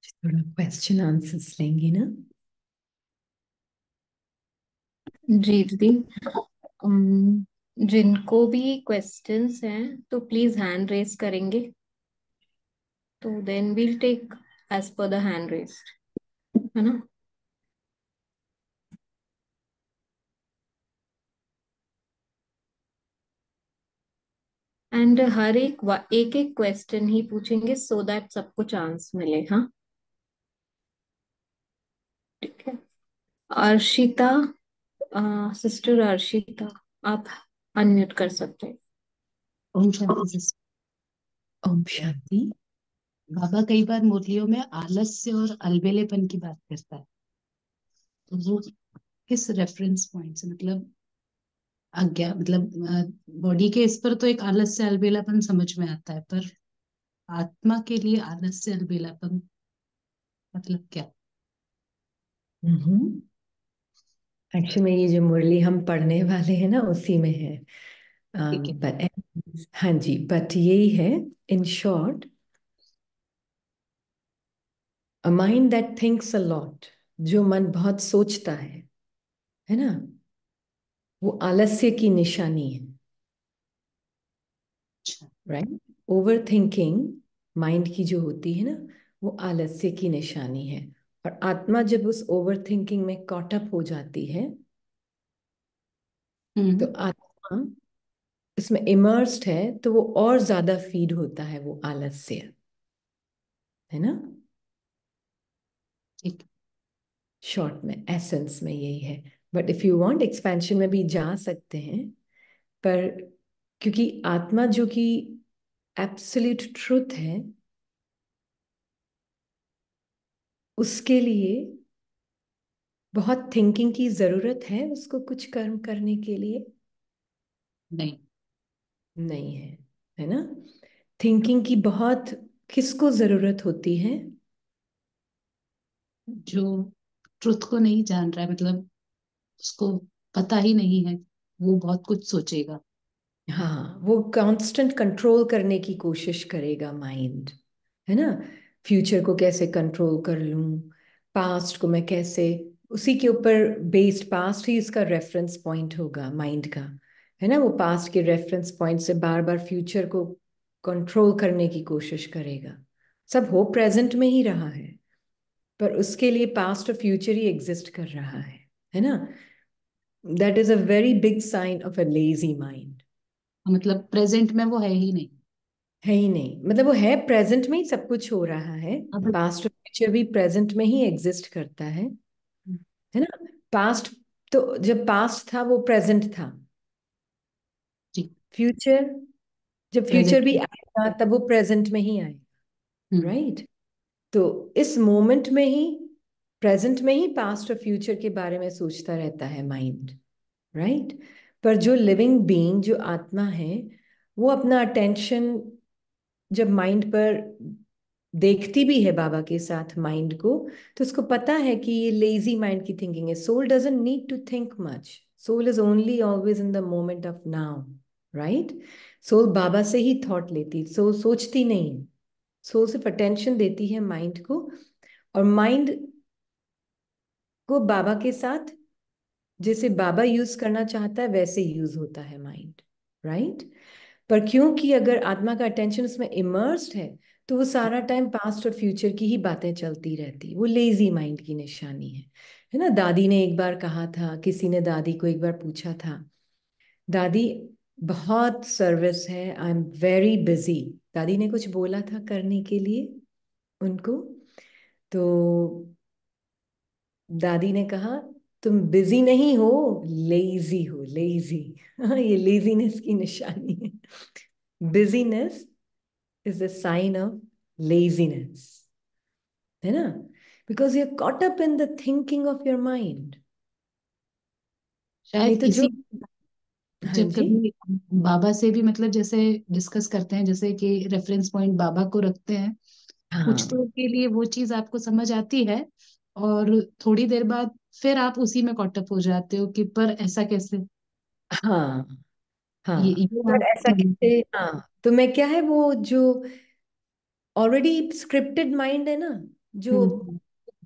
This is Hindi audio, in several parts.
थोड़ा क्वेश्चन आंसर्स लेंगे ना। जी दीदी। अम, जिनको भी क्वेश्चंस हैं तो प्लीज हैंड रेस करेंगे, तो then we'll take as per the hand raised, है ना। एंड हर एक एक क्वेश्चन ही पूछेंगे सो दैट सबको चांस मिले। हाँ, ठीक है। अर्शिता, सिस्टर अर्शिता, आप अनम्यूट कर सकते हैं। ओम शांति सिस्टर। ओम शांति। बाबा कई बार मुरलियों में आलस्य और अलबेलेपन की बात करता है, तो वो किस रेफरेंस पॉइंट से, मतलब आज्ञा, मतलब बॉडी के इस पर तो एक आलस्य अलबेलापन समझ में आता है, पर आत्मा के लिए आलस्य अलबेलापन मतलब क्या? एक्चुअली में ये जो मुरली हम पढ़ने वाले हैं ना उसी में है। ठीक है। बट हाँ जी, बट यही है। In short, a mind that thinks a lot, जो मन बहुत सोचता है ना, वो आलस्य की निशानी है। अच्छा। राइट। ओवर थिंकिंग माइंड की जो होती है ना, वो आलस्य की निशानी है। और आत्मा जब उस ओवर थिंकिंग में कॉट अप हो जाती है, तो हम्म। आत्मा इसमें इमर्स्ड है, तो वो और ज्यादा फीड होता है वो आलस्य, है ना। ठीक। शॉर्ट में एसेंस में यही है। But if you want expansion में भी जा सकते हैं, पर क्योंकि आत्मा जो कि एब्सोल्यूट ट्रुथ है, उसके लिए बहुत थिंकिंग की जरूरत है उसको कुछ कर्म करने के लिए। नहीं। नहीं है, है ना। थिंकिंग की बहुत किसको जरूरत होती है? जो ट्रुथ को नहीं जान रहा है, मतलब उसको पता ही नहीं है, वो बहुत कुछ सोचेगा। हाँ, वो कांस्टेंट कंट्रोल करने की कोशिश करेगा माइंड, है ना। फ्यूचर को कैसे कंट्रोल कर लूं, पास्ट को मैं कैसे, उसी के ऊपर बेस्ड, पास्ट ही इसका रेफरेंस पॉइंट होगा माइंड का, है ना। वो पास्ट के रेफरेंस पॉइंट से बार बार फ्यूचर को कंट्रोल करने की कोशिश करेगा। सब हो प्रेजेंट में ही रहा है, पर उसके लिए पास्ट और फ्यूचर ही एग्जिस्ट कर रहा है ना। That is a very big sign of a lazy mind. मतलब प्रेजेंट में वो है ही नहीं। है ही नहीं, मतलब वो है प्रेजेंट में ही सब कुछ हो रहा है। अब पास्ट और फ्यूचर भी प्रेजेंट में ही एग्जिस्ट करता है ना। पास्ट, तो जब पास्ट था वो प्रेजेंट था। जी। फ्यूचर, जब फ्यूचर प्रेजेंट। भी आएगा तब वो प्रेजेंट में ही आएगा। हम्म। राइट। तो इस मोमेंट में ही, प्रेजेंट में ही पास्ट और फ्यूचर के बारे में सोचता रहता है माइंड। राइट। पर जो लिविंग बीइंग, जो आत्मा है, वो अपना अटेंशन जब माइंड पर देखती भी है बाबा के साथ माइंड को, तो उसको पता है कि ये लेजी माइंड की थिंकिंग है। Soul doesn't need to think much. Soul is only always in the moment of now. Right. Soul बाबा से ही थॉट लेती, सोल सोचती नहीं है। सोल सिर्फ अटेंशन देती है माइंड को, और माइंड को बाबा के साथ जैसे बाबा यूज करना चाहता है वैसे यूज होता है माइंड। राइट। पर क्योंकि अगर आत्मा का अटेंशन उसमें इमर्स्ड है, तो वो सारा टाइम पास्ट और फ्यूचर की ही बातें चलती रहती। वो लेजी माइंड की निशानी है ना। दादी ने एक बार कहा था, किसी ने दादी को एक बार पूछा था, दादी बहुत सर्विस है, आई एम वेरी बिजी। दादी ने कुछ बोला था करने के लिए उनको, तो दादी ने कहा, तुम बिजी नहीं हो, लेजी हो, लेजी। ये लेजीनेस की निशानी है। Business is a sign of laziness, है ना। Because you're caught up in the thinking of your mind. नहीं शायद तो जो, इसी, हाँ जब जी, कभी बाबा से भी मतलब जैसे डिस्कस करते हैं, जैसे कि रेफरेंस पॉइंट बाबा को रखते हैं, कुछ हाँ देर के लिए वो चीज आपको समझ आती है, और थोड़ी देर बाद फिर आप उसी में कॉटअप हो जाते हो कि पर ऐसा कैसे। हाँ हाँ। ये पर आप ऐसा क्या? कैसे? हाँ, तो मैं क्या है, वो जो ऑलरेडी स्क्रिप्टेड माइंड है ना, जो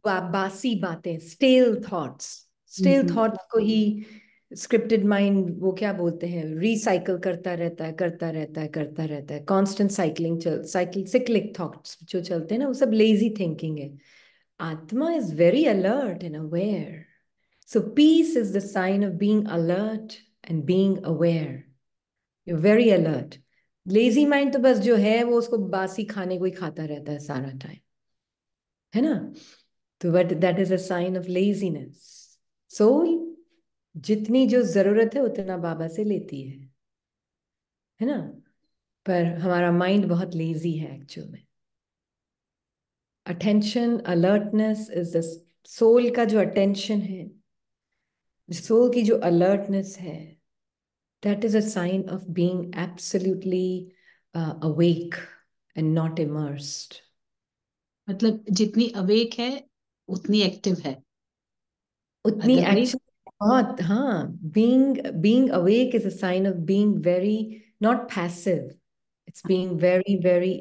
बासी बातें, स्टेल थॉट्स, स्टेल हम्म थॉट्स को ही स्क्रिप्टेड माइंड वो क्या बोलते हैं, रिसाइकल करता रहता है, करता रहता है, करता रहता है, कांस्टेंट साइकिलिंग, साइकिल सिक्लिक थॉट्स जो चलते हैं ना, वो सब लेजी थिंकिंग है। आत्मा is very alert and aware. So peace is the sign of being alert and being aware. You very alert. Lazy mind तो बस जो है वो उसको बासी खाने को ही खाता रहता है सारा टाइम, है ना? तो but that is a sign of laziness. Soul जितनी जो जरूरत है उतना बाबा से लेती है ना? पर हमारा माइंड बहुत लेजी है एक्चुअल में. Attention, alertness is the soul का जो अटेंशन है, सोल की जो अलर्टनेस है, that is a sign of being absolutely awake and not immersed. मतलब जितनी अवेक है उतनी एक्टिव है, उतनी अदरवाइज। एक्शन. बहुत, हाँ. Being awake is a sign of being very not passive. It's being very very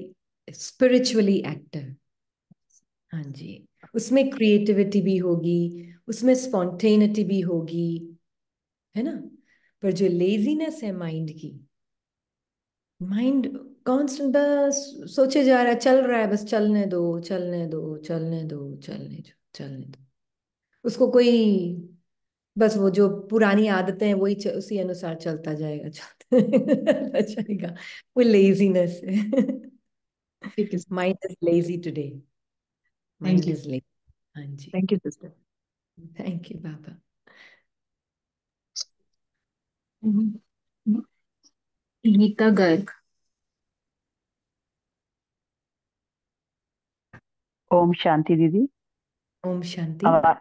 spiritually active. हाँ जी. उसमें क्रिएटिविटी भी होगी, उसमें स्पॉन्टेनिटी भी होगी, है ना? पर जो लेजीनेस है माइंड की, माइंड कांस्टेंट बस सोचे जा रहा है, चल रहा है, बस चलने दो, चलने दो, चलने दो, चलने दो, चलने दो. उसको कोई, बस वो जो पुरानी आदतें हैं वही उसी अनुसार चलता जाएगा, चलता जाएगा. वो लेजीनेस है. ठीक है। Mind is lazy today. Thank mind you. Is lazy. हाँ जी. Thank you sister. Thank you Baba. Geeta Garg. ओम शांति दीदी। ओम शांति. आवा,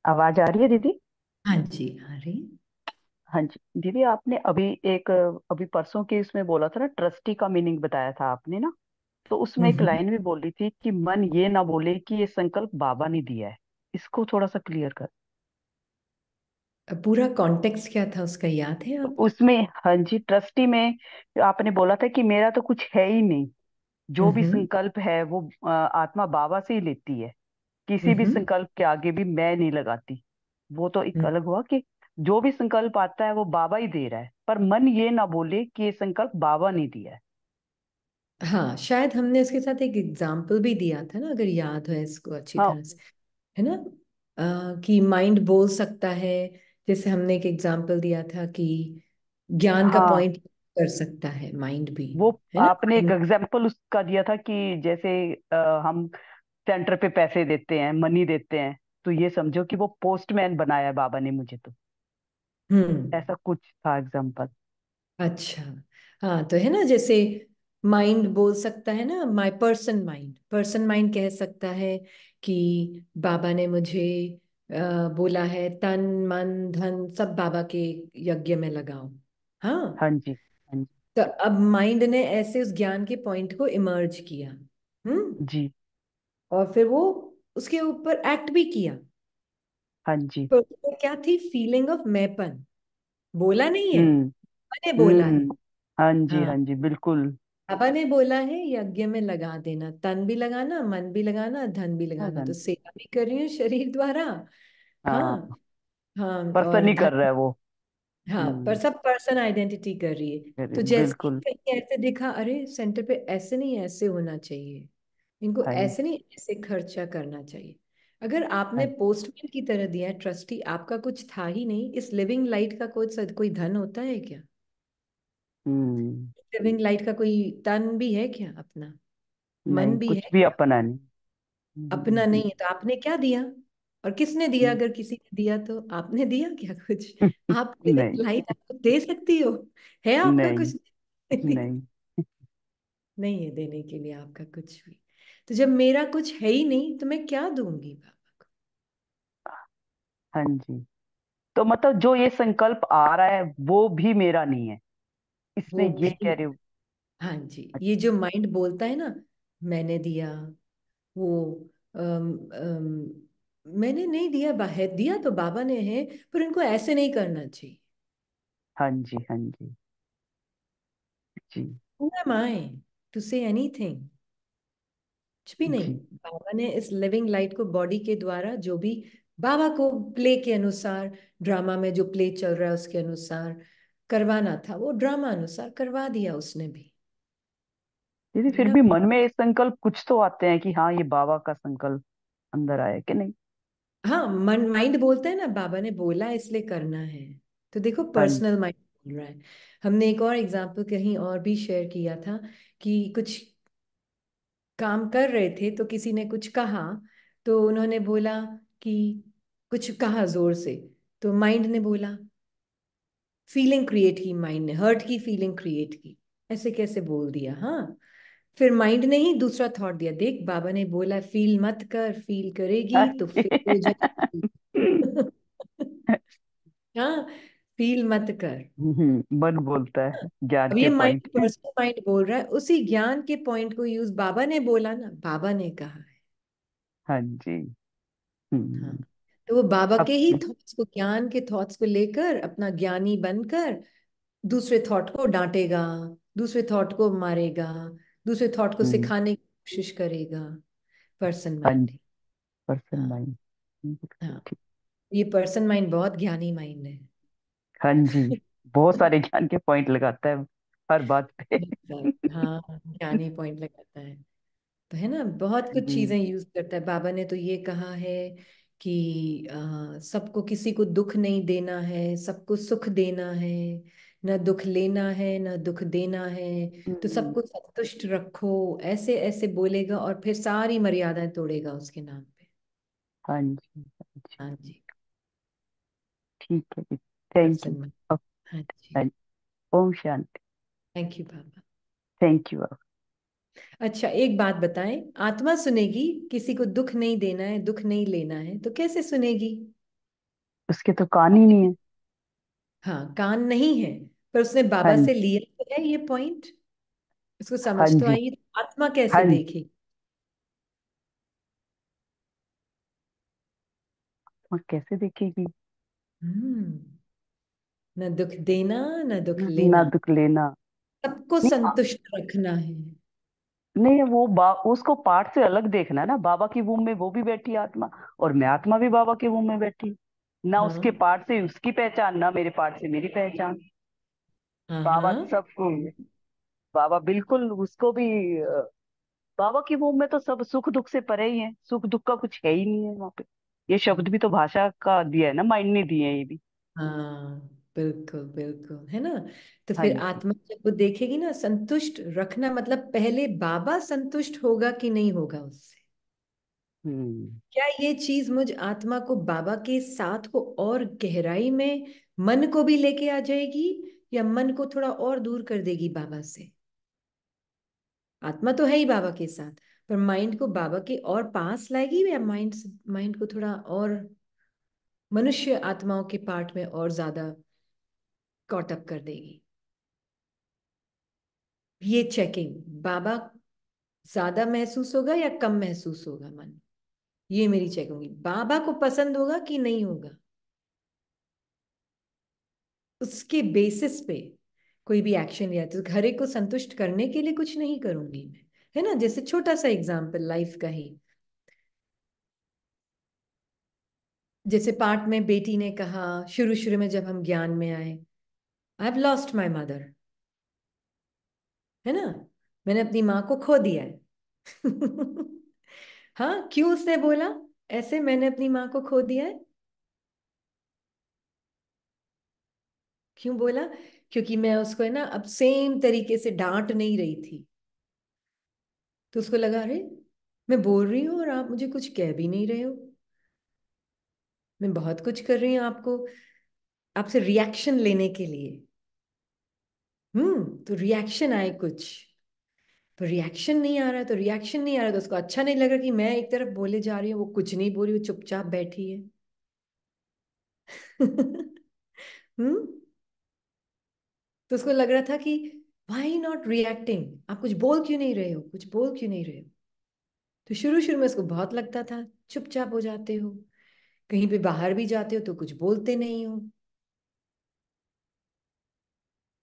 आवाज आ रही है दीदी? हाँ जी, आ रही. हाँ जी दीदी, आपने अभी परसों के इसमें बोला था ना, ट्रस्टी का मीनिंग बताया था आपने ना। तो उसमें एक हम्म. लाइन भी बोली थी कि मन ये ना बोले कि ये संकल्प बाबा ने दिया है। इसको थोड़ा सा क्लियर कर। पूरा कॉन्टेक्स्ट क्या था उसका, याद है तो आपको? उसमें हाँ जी, ट्रस्टी में आपने बोला था कि मेरा तो कुछ है ही नहीं। जो भी हम्म. संकल्प है वो आत्मा बाबा से ही लेती है। किसी भी हम्म. संकल्प के आगे भी मैं नहीं लगाती। वो तो एक अलग हुआ कि जो भी संकल्प आता है वो बाबा ही दे रहा है, पर मन ये ना बोले कि ये संकल्प बाबा ने दिया है। हाँ, शायद हमने उसके साथ एक एग्जाम्पल भी दिया था ना, अगर याद है इसको अच्छी हाँ तरह से, है ना? कि माइंड बोल सकता है. जैसे हमने एक एग्जाम्पल दिया था कि ज्ञान का हाँ, पॉइंट कर सकता है माइंड भी, वो है ना? आपने एक एग्जाम्पल उसका दिया था कि जैसे हम सेंटर पे पैसे देते हैं, मनी देते हैं, तो ये समझो कि वो पोस्टमैन बनाया है बाबा ने मुझे। तो हम्म. ऐसा कुछ था एग्जाम्पल। अच्छा. हाँ, तो है ना, जैसे माइंड बोल सकता है ना, माय पर्सन माइंड कह सकता है कि बाबा ने मुझे बोला है तन मन धन सब बाबा के यज्ञ में लगाओ. हाँ. हाँ जी, हाँ जी। तो अब माइंड ने ऐसे उस ज्ञान के पॉइंट को इमर्ज किया. जी। और फिर वो उसके ऊपर एक्ट भी किया. हाँ जी। तो उसमें क्या थी, फीलिंग ऑफ मैंपन. बोला नहीं है, हम्म। मैंने बोला है. हम्म। हाँ जी, हाँ. हाँ जी, बिल्कुल। पापा ने बोला है यज्ञ में लगा देना, तन भी लगाना, मन भी लगाना, धन भी हाँ लगाना. तो धन। सेवा भी कर रही हूँ शरीर द्वारा. हाँ. हाँ, हाँ. पर्सन और ही कर रहा धन. है वो। हाँ, पर हम्म। सब पर्सन आइडेंटिटी कर रही है. तो जैसे ही बिल्कुल। कहीं ऐसे दिखा, अरे सेंटर पे ऐसे नहीं, ऐसे होना चाहिए, इनको हाँ ऐसे नहीं, ऐसे खर्चा करना चाहिए. अगर आपने हाँ। पोस्टमैन की तरह दिया है, ट्रस्टी, आपका कुछ था ही नहीं. इस लिविंग लाइट का कोई धन होता है क्या? हम्म। लिविंग लाइट का कोई तन भी है क्या अपना? मन नहीं, भी कुछ है भी क्या? अपना नहीं। अपना नहीं है तो आपने क्या दिया? और किसने दिया? हम्म। अगर किसी ने दिया तो आपने दिया क्या कुछ? आप नहीं, लिविंग लाइट आपको दे सकती हो? है आपका नहीं, कुछ? नहीं. नहीं। नहीं है देने के लिए आपका कुछ भी. तो जब मेरा कुछ है ही नहीं तो मैं क्या दूंगी बाबा हाँ जी। तो मतलब जो ये संकल्प आ रहा है वो भी मेरा नहीं है, को? इसमें वो ये भी. कह रहे हो? हाँ जी, ये जो माइंड बोलता है ना, मैंने दिया, वो अम, मैंने नहीं दिया, बाहर दिया तो बाबा ने है, पर इनको ऐसे नहीं करना चाहिए. हाँ जी, हाँ जी, जी। Who am I to say anything? कुछ भी नहीं। जी। बाबा ने इस लिविंग लाइट को बॉडी के द्वारा जो भी बाबा को प्ले के अनुसार, ड्रामा में जो प्ले चल रहा है उसके अनुसार करवाना था, वो ड्रामा अनुसार करवा दिया उसने भी, दीदी है फिर ना। भी मन में ये संकल्प कुछ तो आते हैं कि हाँ ये बाबा का संकल्प अंदर आया कि नहीं। हाँ, मन माइंड बोलता है ना, बाबा ने बोला इसलिए करना है। तो देखो हाँ जी। पर्सनल माइंड बोल रहा है। हमने एक और एग्जांपल कहीं और भी शेयर किया था कि कुछ काम कर रहे थे तो किसी ने कुछ कहा, तो उन्होंने बोला कि कुछ कहा जोर से, तो माइंड ने बोला, फीलिंग क्रिएट की, माइंड ने हर्ट की फीलिंग क्रिएट की, ऐसे कैसे बोल दिया। हाँ, फिर माइंड ने ही दूसरा थॉट दिया, देख बाबा ने बोला फील मत कर, फील करेगी तो फिर हो जाएगी। हाँ, फील मत कर। मन बोलता है ज्ञान अब के ये माइंड, पॉइंट में। पर्सनल माइंड बोल रहा है, उसी ज्ञान के पॉइंट को यूज बाबा ने बोला ना, बाबा ने कहा है। हाँ जी। हाँ, हम्म। तो वो बाबा के अब ही थॉट्स को, ज्ञान के थॉट्स को लेकर अपना ज्ञानी बनकर दूसरे थॉट को डांटेगा, दूसरे थॉट को मारेगा, दूसरे थॉट को हम्म, सिखाने की कोशिश करेगा। पर्सन हाँ माइंड जी। है। पर्सन हाँ। माइंड। हाँ, ठीक। ये पर्सन माइंड बहुत ज्ञानी माइंड है। हाँ जी। बहुत सारे ज्ञान के पॉइंट लगाता है हर बात पे। हाँ, ज्ञानी पॉइंट लगाता है। तो है ना, बहुत कुछ हम्म। चीजें यूज करता है। बाबा ने तो ये कहा है कि सबको, किसी को दुख नहीं देना है, सबको सुख देना है, न दुख लेना है न दुख देना है, तो हम्म, सबको संतुष्ट रखो, ऐसे ऐसे बोलेगा और फिर सारी मर्यादाएं तोड़ेगा उसके नाम पे। हाँ जी। हाँ जी। हाँ जी। ठीक है जी। Thank person you. में। अब हाँ जी। हाँ जी, ओम शांति। थैंक यू बाबा। Thank you. अच्छा, एक बात बताएं, आत्मा सुनेगी, किसी को दुख नहीं देना है, दुख नहीं लेना है, तो कैसे सुनेगी। उसके तो कान ही नहीं है। हाँ, कान नहीं है, पर उसने हाँ बाबा से जी। लिया तो है ये पॉइंट, उसको हाँ समझ तो जी। आई, तो आत्मा कैसे हाँ जी। देखेगी। और कैसे देखेगी। हम्म, न दुख देना न दुख ना लेना, दुख लेना। सबको नहीं संतुष्ट रखना है। नहीं वो उसको पार्ट से अलग देखना है ना। बाबा की वूम में वो भी बैठी है आत्मा, और मैं आत्मा भी बाबा के वूम में बैठी हूँ। ना उसके हाँ पार्ट से उसकी पहचान, ना मेरे पार्ट से मेरी पहचान। हाँ बाबा हाँ। सबको, बाबा बिल्कुल उसको भी बाबा की वूम में तो सब सुख दुख से परे ही है। सुख दुख का कुछ है ही नहीं है वहां पे। ये शब्द भी तो भाषा का दिया है ना, माइंड ने दिए हैं ये भी। हाँ, बिल्कुल बिल्कुल, है ना। तो हाँ फिर जी। आत्मा जब वो देखेगी ना, संतुष्ट रखना मतलब पहले बाबा संतुष्ट होगा कि नहीं होगा उससे। हम्म। क्या ये चीज मुझ आत्मा को बाबा के साथ को और गहराई में, मन को भी लेके आ जाएगी, या मन को थोड़ा और दूर कर देगी बाबा से। आत्मा तो है ही बाबा के साथ, पर माइंड को बाबा के और पास लाएगी, या माइंड माइंड को थोड़ा और मनुष्य आत्माओं के पार्ट में और ज्यादा कॉट अप कर देगी। ये चेकिंग, बाबा ज्यादा महसूस होगा या कम महसूस होगा मन, ये मेरी चेक होगी। बाबा को पसंद होगा कि नहीं होगा, उसके बेसिस पे कोई भी एक्शन लिया। तो हर एक को संतुष्ट करने के लिए कुछ नहीं करूंगी मैं, है ना। जैसे छोटा सा एग्जांपल लाइफ का ही, जैसे पाठ में बेटी ने कहा, शुरू शुरू में जब हम ज्ञान में आए, I have lost my mother, है ना, मैंने अपनी माँ को खो दिया है। हाँ, क्यों उसने बोला ऐसे, मैंने अपनी माँ को खो दिया है, क्यों बोला, क्योंकि मैं उसको, है ना, अब सेम तरीके से डांट नहीं रही थी। तो उसको लगा, अरे मैं बोल रही हूँ और आप मुझे कुछ कह भी नहीं रहे हो, मैं बहुत कुछ कर रही हूँ आपको, आपसे रिएक्शन लेने के लिए। तो रिएक्शन आए कुछ, तो रिएक्शन नहीं आ रहा है, तो रिएक्शन नहीं आ रहा, तो उसको अच्छा नहीं लगा कि मैं एक तरफ बोले जा रही हूँ, वो कुछ नहीं बोल रही, वो चुपचाप बैठी है। हम्म, तो उसको लग रहा था कि वाई नॉट रिएक्टिंग, आप कुछ बोल क्यों नहीं रहे हो, कुछ बोल क्यों नहीं रहे हो। तो शुरू शुरू में उसको बहुत लगता था, चुपचाप हो जाते हो, कहीं पे बाहर भी जाते हो तो कुछ बोलते नहीं हो।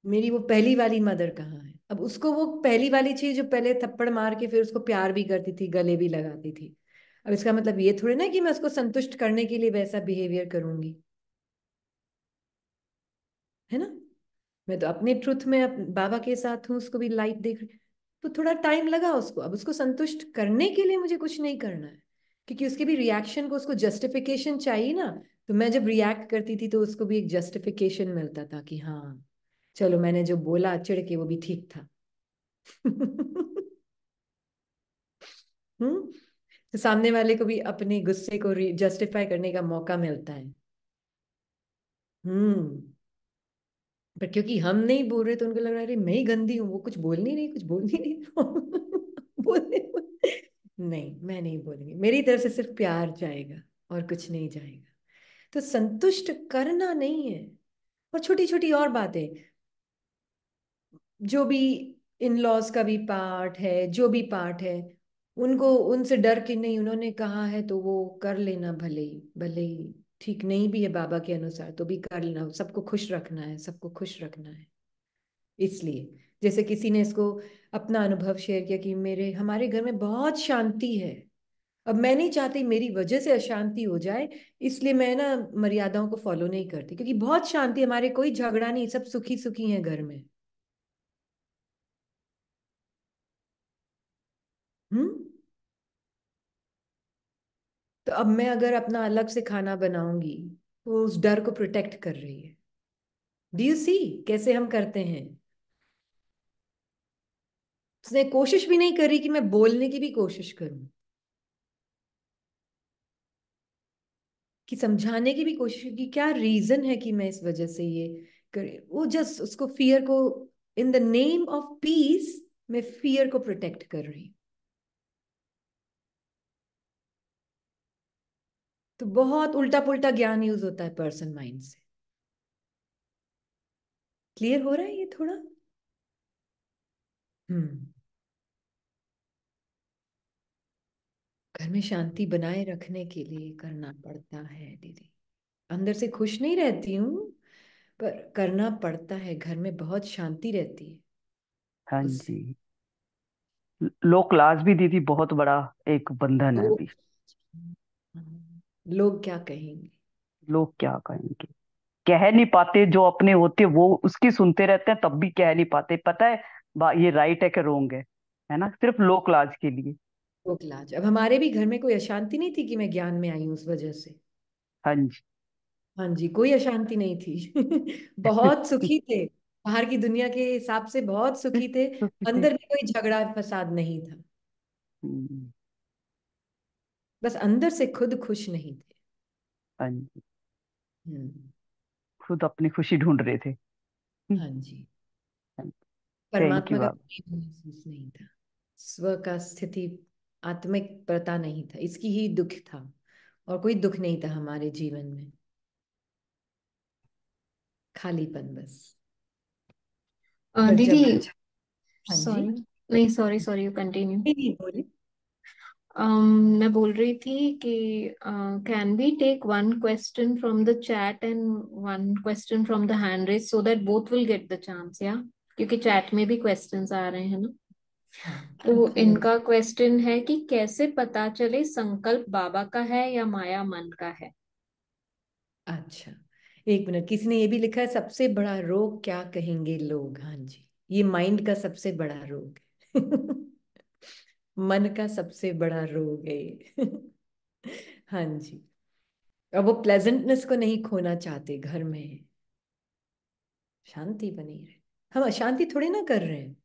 मेरी वो पहली वाली मदर कहाँ है, अब उसको वो पहली वाली चीज जो पहले थप्पड़ मार के फिर उसको प्यार भी करती थी, गले भी लगाती थी, अब इसका मतलब ये थोड़ी ना कि मैं उसको संतुष्ट करने के लिए वैसा बिहेवियर करूंगी, है ना। मैं तो अपने ट्रुथ में बाबा के साथ हूँ, उसको भी लाइट देख रही, तो थोड़ा टाइम लगा उसको। अब उसको संतुष्ट करने के लिए मुझे कुछ नहीं करना है, क्योंकि उसके भी रिएक्शन को उसको जस्टिफिकेशन चाहिए ना। तो मैं जब रिएक्ट करती थी तो उसको भी एक जस्टिफिकेशन मिलता था कि हाँ चलो मैंने जो बोला चिढ़ के वो भी ठीक था। हम्म। तो सामने वाले को भी अपने गुस्से को जस्टिफाई करने का मौका मिलता है। हम्म। पर क्योंकि हम नहीं बोल रहे तो उनको लग रहा है अरे मैं ही गंदी हूँ, वो कुछ बोल नहीं रही, कुछ बोल नहीं रही। बोलने नहीं, मैं नहीं बोलूंगी, मेरी तरफ से सिर्फ प्यार जाएगा और कुछ नहीं जाएगा। तो संतुष्ट करना नहीं है। और छोटी छोटी और बातें जो भी, इन लॉज का भी पार्ट है, जो भी पार्ट है, उनको उनसे डर के नहीं, उन्होंने कहा है तो वो कर लेना, भले ही भले ही ठीक नहीं भी है बाबा के अनुसार तो भी कर लेना, सबको खुश रखना है, सबको खुश रखना है। इसलिए जैसे किसी ने इसको अपना अनुभव शेयर किया कि मेरे हमारे घर में बहुत शांति है, अब मैं नहीं चाहती मेरी वजह से अशांति हो जाए, इसलिए मैं ना मर्यादाओं को फॉलो नहीं करती, क्योंकि बहुत शांति, हमारे कोई झगड़ा नहीं, सब सुखी सुखी हैं घर में। हम्म। तो अब मैं अगर अपना अलग से खाना बनाऊंगी तो उस डर को प्रोटेक्ट कर रही है। डू यू सी कैसे हम करते हैं। उसने कोशिश भी नहीं करी कि मैं बोलने की भी कोशिश करूं, कि समझाने की भी कोशिश की क्या रीजन है कि मैं इस वजह से ये करे, वो जस्ट उसको फियर को, in the name of peace मैं फियर को प्रोटेक्ट कर रही हूं। तो बहुत उल्टा पुल्टा ज्ञान यूज होता है पर्सन माइंड से। क्लियर हो रहा है ये थोड़ा। हम्म। घर में शांति बनाए रखने के लिए करना पड़ता है दीदी। अंदर से खुश नहीं रहती हूँ, पर करना पड़ता है, घर में बहुत शांति रहती है हाँ उससे। जी। लोक लाज भी दीदी बहुत बड़ा एक बंधन है लोग अभी। लोग क्या कहेंगे। लोग क्या कहेंगे, कह नहीं पाते, जो अपने होते वो उसकी सुनते रहते हैं, तब भी कह नहीं पाते, पता है ये राइट है कि रोंग है ना, सिर्फ लोक लाज के लिए। लोग लाज, अब हमारे भी घर में कोई अशांति नहीं थी कि मैं ज्ञान में आई हूँ उस वजह से। हाँ जी। हाँ जी, कोई अशांति नहीं थी। बहुत सुखी थे, बाहर की दुनिया के हिसाब से बहुत सुखी थे। अंदर भी कोई झगड़ा फसाद नहीं था, हम्म, बस अंदर से खुद खुश नहीं थे। हाँ जी। हम्म। खुद अपनी खुशी ढूंढ रहे थे। हाँ जी। थैंक परमात्मा यू का बाबा। प्रेम महसूस नहीं था, स्व का स्थिति, आत्मिक पता नहीं था, इसकी ही दुख था, और कोई दुख नहीं था हमारे जीवन में, खालीपन बस। पर दीदी, जब, हाँ जी, सॉरी, नहीं, सॉरी सॉरी, यू कंटिन्यू। नहीं नहीं बोले। मैं बोल रही थी कि can we take one question from the chat and one question from the hand raise so that both will get the chance, या क्योंकि चैट में भी क्वेश्चंस आ रहे हैं ना। हाँ तो चलो। इनका क्वेश्चन है कि कैसे पता चले संकल्प बाबा का है या माया मन का है। अच्छा, एक मिनट, किसी ने ये भी लिखा है सबसे बड़ा रोग क्या कहेंगे लोग। हाँ जी, ये माइंड का सबसे बड़ा रोग है। मन का सबसे बड़ा रोग है ये। हाँ जी। अब वो प्लेजेंटनेस को नहीं खोना चाहते, घर में शांति बनी रहे। हम अशांति थोड़ी ना कर रहे हैं,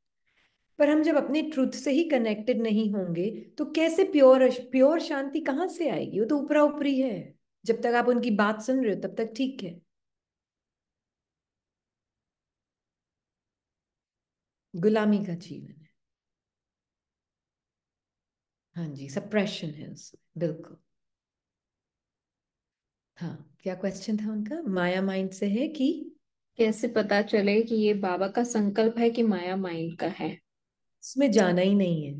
पर हम जब अपने ट्रुथ से ही कनेक्टेड नहीं होंगे तो कैसे प्योर प्योर शांति कहाँ से आएगी। वो तो ऊपरा ऊपरी है, जब तक आप उनकी बात सुन रहे हो तब तक ठीक है। गुलामी का जीवन है। हाँ जी, सप्रेशन है उसमें, बिल्कुल। हाँ, क्या क्वेश्चन था उनका, माया माइंड से है कि। कैसे पता चले कि ये बाबा का संकल्प है कि माया माइंड का है। उसमें जाना ही नहीं है,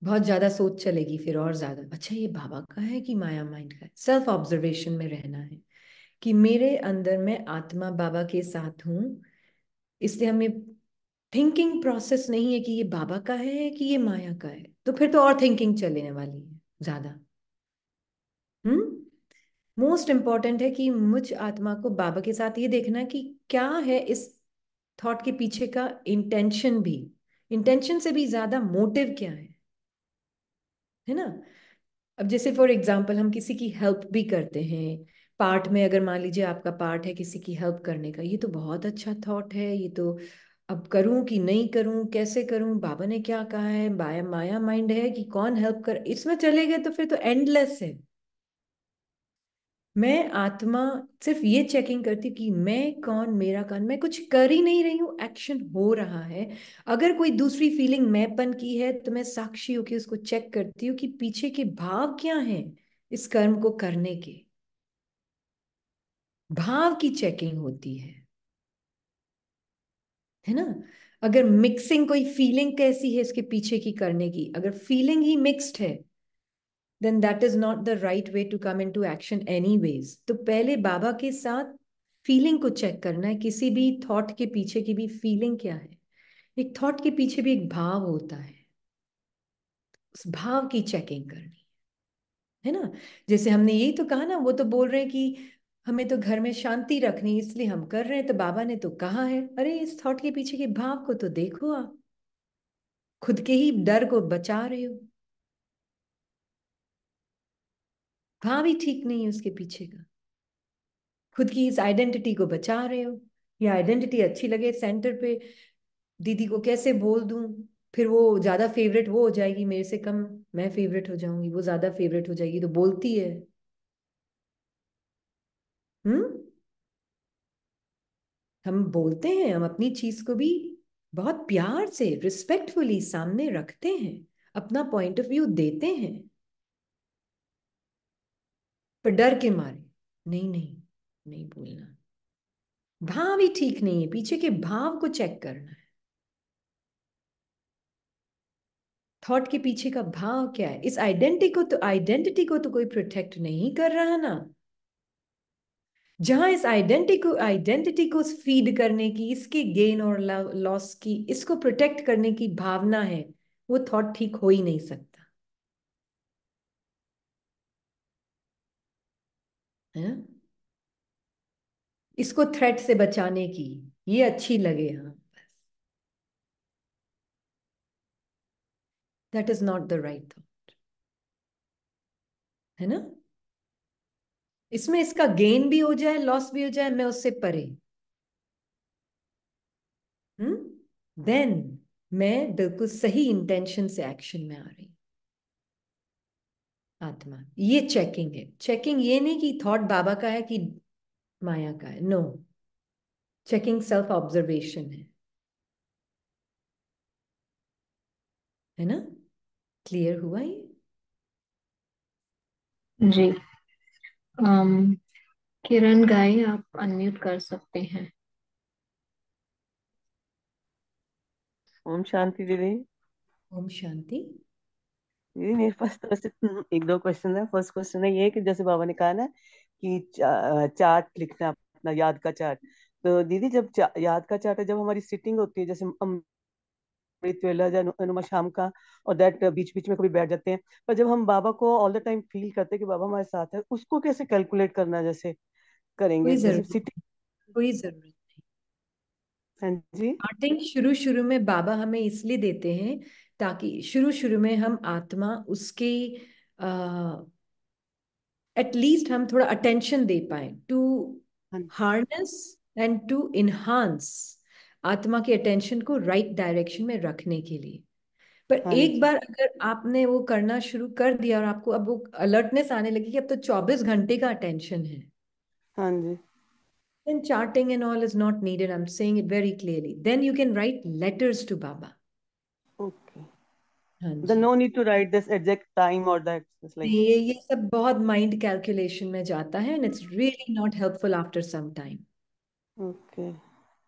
बहुत ज्यादा सोच चलेगी फिर, और ज्यादा अच्छा ये बाबा का है कि माया माइंड का है। सेल्फ ऑब्जर्वेशन में रहना है कि मेरे अंदर मैं आत्मा बाबा के साथ हूँ, इसलिए हमें थिंकिंग प्रोसेस नहीं है कि ये बाबा का है कि ये माया का है, तो फिर तो और थिंकिंग चलने वाली है ज्यादा। मोस्ट इम्पॉर्टेंट है कि मुझ आत्मा को बाबा के साथ ये देखना कि क्या है इस थॉट के पीछे का इंटेंशन भी, इंटेंशन से भी ज्यादा मोटिव क्या है ना। अब जैसे फॉर एग्जाम्पल हम किसी की हेल्प भी करते हैं, पार्ट में अगर मान लीजिए आपका पार्ट है किसी की हेल्प करने का, ये तो बहुत अच्छा थॉट है, ये तो अब करूं कि नहीं करूं, कैसे करूं, बाबा ने क्या कहा है, माया माया माइंड है कि कौन हेल्प कर, इसमें चले गए तो फिर तो एंडलेस है। मैं आत्मा सिर्फ ये चेकिंग करती हूँ कि मैं कौन, मेरा कौन, मैं कुछ कर ही नहीं रही हूँ, एक्शन हो रहा है। अगर कोई दूसरी फीलिंग मैंपन की है तो मैं साक्षी होकर उसको चेक करती हूँ कि पीछे के भाव क्या हैं इस कर्म को करने के, भाव की चेकिंग होती है ना। अगर मिक्सिंग कोई फीलिंग कैसी है इसके पीछे की करने की, अगर फीलिंग ही मिक्स्ड है then that is not the right way to come into action anyways। तो पहले बाबा के साथ फीलिंग को चेक करना है, किसी भी थॉट के पीछे की भी फीलिंग क्या है। एक थॉट के पीछे भी एक भाव होता है, उस भाव की चेकिंग करनी है ना। जैसे हमने यही तो कहा ना, वो तो बोल रहे हैं कि हमें तो घर में शांति रखनी इसलिए हम कर रहे हैं, तो बाबा ने तो कहा है, अरे इस थॉट के पीछे के भाव को तो देखो, आप खुद के ही डर को बचा रहे हो, भाव ही ठीक नहीं है उसके पीछे का, खुद की इस आइडेंटिटी को बचा रहे हो। ये आइडेंटिटी अच्छी लगे सेंटर पे, दीदी को कैसे बोल दूं, फिर वो ज्यादा फेवरेट वो हो जाएगी मेरे से कम, मैं फेवरेट हो जाऊंगी, वो ज्यादा फेवरेट हो जाएगी तो बोलती है। हम्म हम बोलते हैं, हम अपनी चीज को भी बहुत प्यार से रिस्पेक्टफुली सामने रखते हैं, अपना पॉइंट ऑफ व्यू देते हैं, पर डर के मारे नहीं नहीं, नहीं बोलना, भाव ही ठीक नहीं है, पीछे के भाव को चेक करना है, थॉट के पीछे का भाव क्या है। इस आइडेंटिटी को तो कोई प्रोटेक्ट नहीं कर रहा ना। जहां इस आइडेंटिटी को फीड करने की, इसके गेन और लॉस की, इसको प्रोटेक्ट करने की भावना है, वो थॉट ठीक हो ही नहीं सकता है ना। इसको थ्रेट से बचाने की, ये अच्छी लगे, हाँ बस, that is not the right thought, है ना। इसमें इसका गेन भी हो जाए लॉस भी हो जाए, मैं उससे परे, देन मैं बिल्कुल सही इंटेंशन से एक्शन में आ रही आत्मा। ये चेकिंग है, चेकिंग ये नहीं कि थॉट बाबा का है कि माया का है, नो, चेकिंग सेल्फ ऑब्जर्वेशन है ना। क्लियर हुआ ये। जी। um, किरण गाय, आप अनम्यूट कर सकते हैं। ओम शांति दीदी। ओम शांति। दीदी मेरे पास तो वैसे एक दो क्वेश्चन है। फर्स्ट क्वेश्चन है ये कि जैसे बाबा ने कहा ना कि चार्ट लिखना अपना याद का चार्ट। तो दीदी जब याद का चार्ट है, जब हमारी सिटिंग होती है जैसे अमृत वेला या अनुमा शाम का, और दैट बीच बीच में कभी बैठ जाते हैं, पर जब हम बाबा को ऑल द टाइम फील करते हैं कि बाबा हमारे साथ है, उसको कैसे कैलकुलेट करना जैसे करेंगे कोई जैसे जरूरत सिटिंग। कोई जरूरत नहीं। हाँ जी। स्टार्टिंग शुरू शुरू में बाबा हमें इसलिए देते हैं ताकि शुरू शुरू में हम आत्मा उसके एटलीस्ट हम थोड़ा अटेंशन दे पाए, टू हाँ हार्नेस एंड टू इनहांस आत्मा के अटेंशन को राइट डायरेक्शन में रखने के लिए। पर हाँ एक जी। बार अगर आपने वो करना शुरू कर दिया और आपको अब वो अलर्टनेस आने लगी कि अब तो 24 घंटे का अटेंशन है, हाँ जी। then charting and all is not needed, I'm saying it very clearly, then you can write letters to Baba। Okay. हाँ द जी। No need to write this exact time or that like. ये सब बहुत माइंड कैलकुलेशन में जाता है and it's really not helpful after some time. Okay.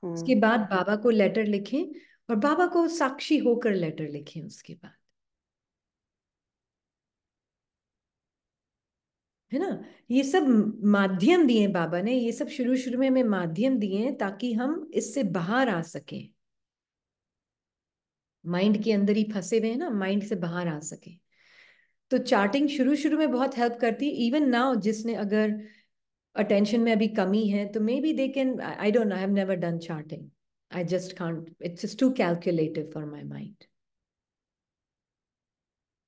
उसके बाद बाबा को लेटर लिखें और बाबा को साक्षी होकर लेटर लिखें उसके बाद, है ना। ये सब माध्यम दिए बाबा ने, ये सब शुरू शुरू में हमें माध्यम दिए हैं ताकि हम इससे बाहर आ सकें। माइंड के अंदर ही फंसे हुए हैं ना, माइंड से बाहर आ सके। तो चार्टिंग शुरू शुरू में बहुत हेल्प करती है। इवन नाउ जिसने अगर अटेंशन में अभी कमी है तो maybe they can, I don't know, I have never done charting, I just can't, it's just too calculative for my mind.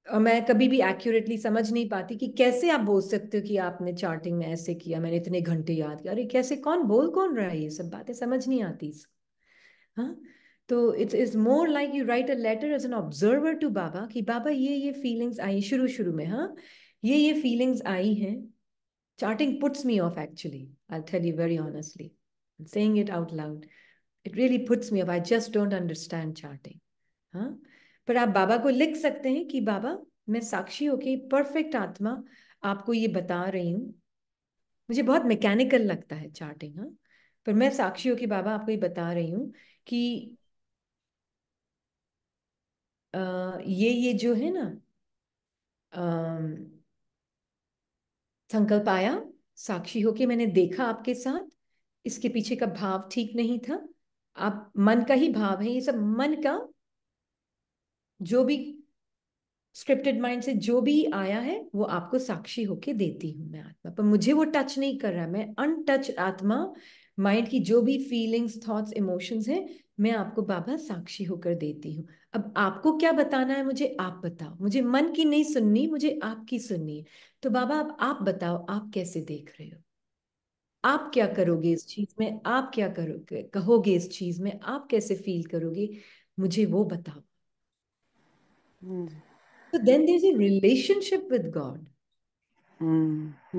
और मैं कभी भी एक्यूरेटली समझ नहीं पाती कि कैसे आप बोल सकते हो कि आपने चार्टिंग में ऐसे किया, मैंने इतने घंटे याद किया, अरे कैसे, कौन रहा है, ये सब बातें समझ नहीं आती। हाँ, तो it's is more like you write a letter as an observer to Baba कि बाबा ये फीलिंग्स आई शुरू शुरू में, हाँ ये फीलिंग्स आई हैं। Charting puts me off actually, I tell you very honestly, saying it out loud, it really puts me off, I just don't understand charting. हाँ, पर आप बाबा को लिख सकते हैं कि बाबा मैं साक्षी होके परफेक्ट आत्मा आपको ये बता रही हूँ। मुझे बहुत मैकेनिकल लगता है चार्टिंग, हाँ, पर मैं साक्षी होके बाबा आपको ये बता रही हूँ कि ये जो है ना संकल्प आया, साक्षी होके मैंने देखा आपके साथ, इसके पीछे का भाव ठीक नहीं था, आप मन का ही भाव है, ये सब मन का जो भी स्क्रिप्टेड माइंड से जो भी आया है वो आपको साक्षी होके देती हूँ मैं आत्मा, पर मुझे वो टच नहीं कर रहा, मैं अनटच आत्मा, माइंड की जो भी फीलिंग्स थॉट्स इमोशंस हैं मैं आपको बाबा साक्षी होकर देती हूँ। अब आपको क्या बताना है मुझे आप बताओ, मुझे मन की नहीं सुननी, मुझे आपकी सुननी है। तो बाबा अब आप बताओ आप कैसे देख रहे हो, आप क्या करोगे इस चीज में, आप क्या करोगे कहोगे इस चीज में, आप कैसे फील करोगे, मुझे वो बताओ। जी। तो then there is a relationship with God,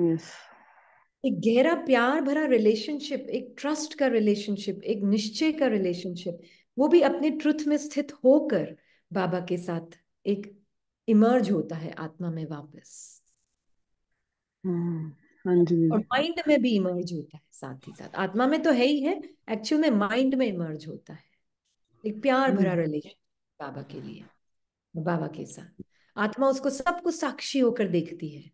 yes. एक गहरा प्यार भरा रिलेशनशिप, एक ट्रस्ट का रिलेशनशिप, एक निश्चय का रिलेशनशिप, वो भी अपने ट्रुथ में स्थित होकर बाबा के साथ एक इमर्ज होता है आत्मा में वापस, हाँ जी और दीदी। माइंड में भी इमर्ज होता है साथ ही साथ, आत्मा में तो है ही है, एक्चुअल में माइंड में इमर्ज होता है। एक प्यार भरा रिलेशन बाबा के लिए, बाबा के साथ आत्मा उसको सब कुछ साक्षी होकर देखती है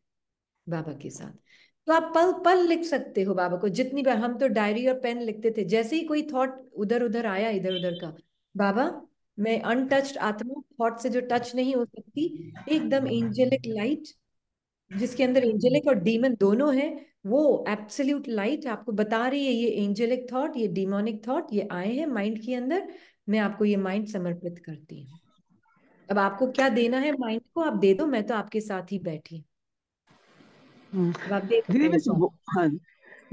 बाबा के साथ। तो आप पल पल लिख सकते हो बाबा को जितनी बार, हम तो डायरी और पेन लिखते थे, जैसे ही कोई थॉट उधर उधर आया इधर उधर का, बाबा मैं अनटच्ड आत्मा, थॉट से जो टच नहीं हो सकती, एकदम एंजेलिक लाइट जिसके अंदर एंजेलिक और डीमन दोनों है, वो एब्सोल्यूट लाइट आपको बता रही है ये एंजेलिक थॉट ये डीमोनिक थॉट ये आए हैं माइंड के अंदर, मैं आपको ये माइंड समर्पित करती हूँ। अब आपको क्या देना है माइंड को आप दे दो, मैं तो आपके साथ ही बैठी हूँ। अब आप दे दो दीदी मेरे वैसे को। हाँ,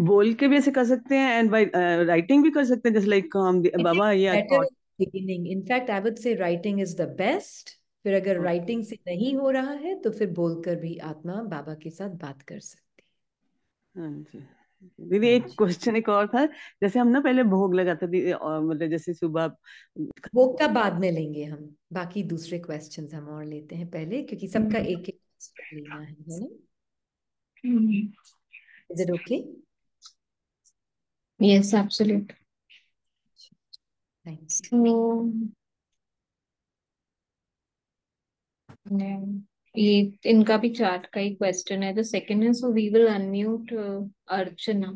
बोल के भी ऐसे कर सकते हैं एंड बाय राइटिंग भी कर सकते हैं, जैसे लाइक हम I think बाबा it's ये better thought. in the beginning. In fact, I would say writing is the best. फिर अगर राइटिंग से नहीं हो रहा है तो फिर बोलकर भी आत्मा बाबा के साथ बात कर सकती हाँ जी दीदी, है। हाँ एक जी, क्वेश्चन एक और था। जैसे हम ना पहले भोग लगाते थे और मतलब जैसे सुबह। वो का बाद में लेंगे हम, बाकी दूसरे क्वेश्चंस हम और लेते हैं पहले, क्योंकि सबका एक एक क्वेश्चन लेना है ना। Is it okay? Yes, absolutely. Thank you. So, ये इनका भी चार्ट का ही क्वेश्चन है। द सेकंड है, so we will unmute Archana,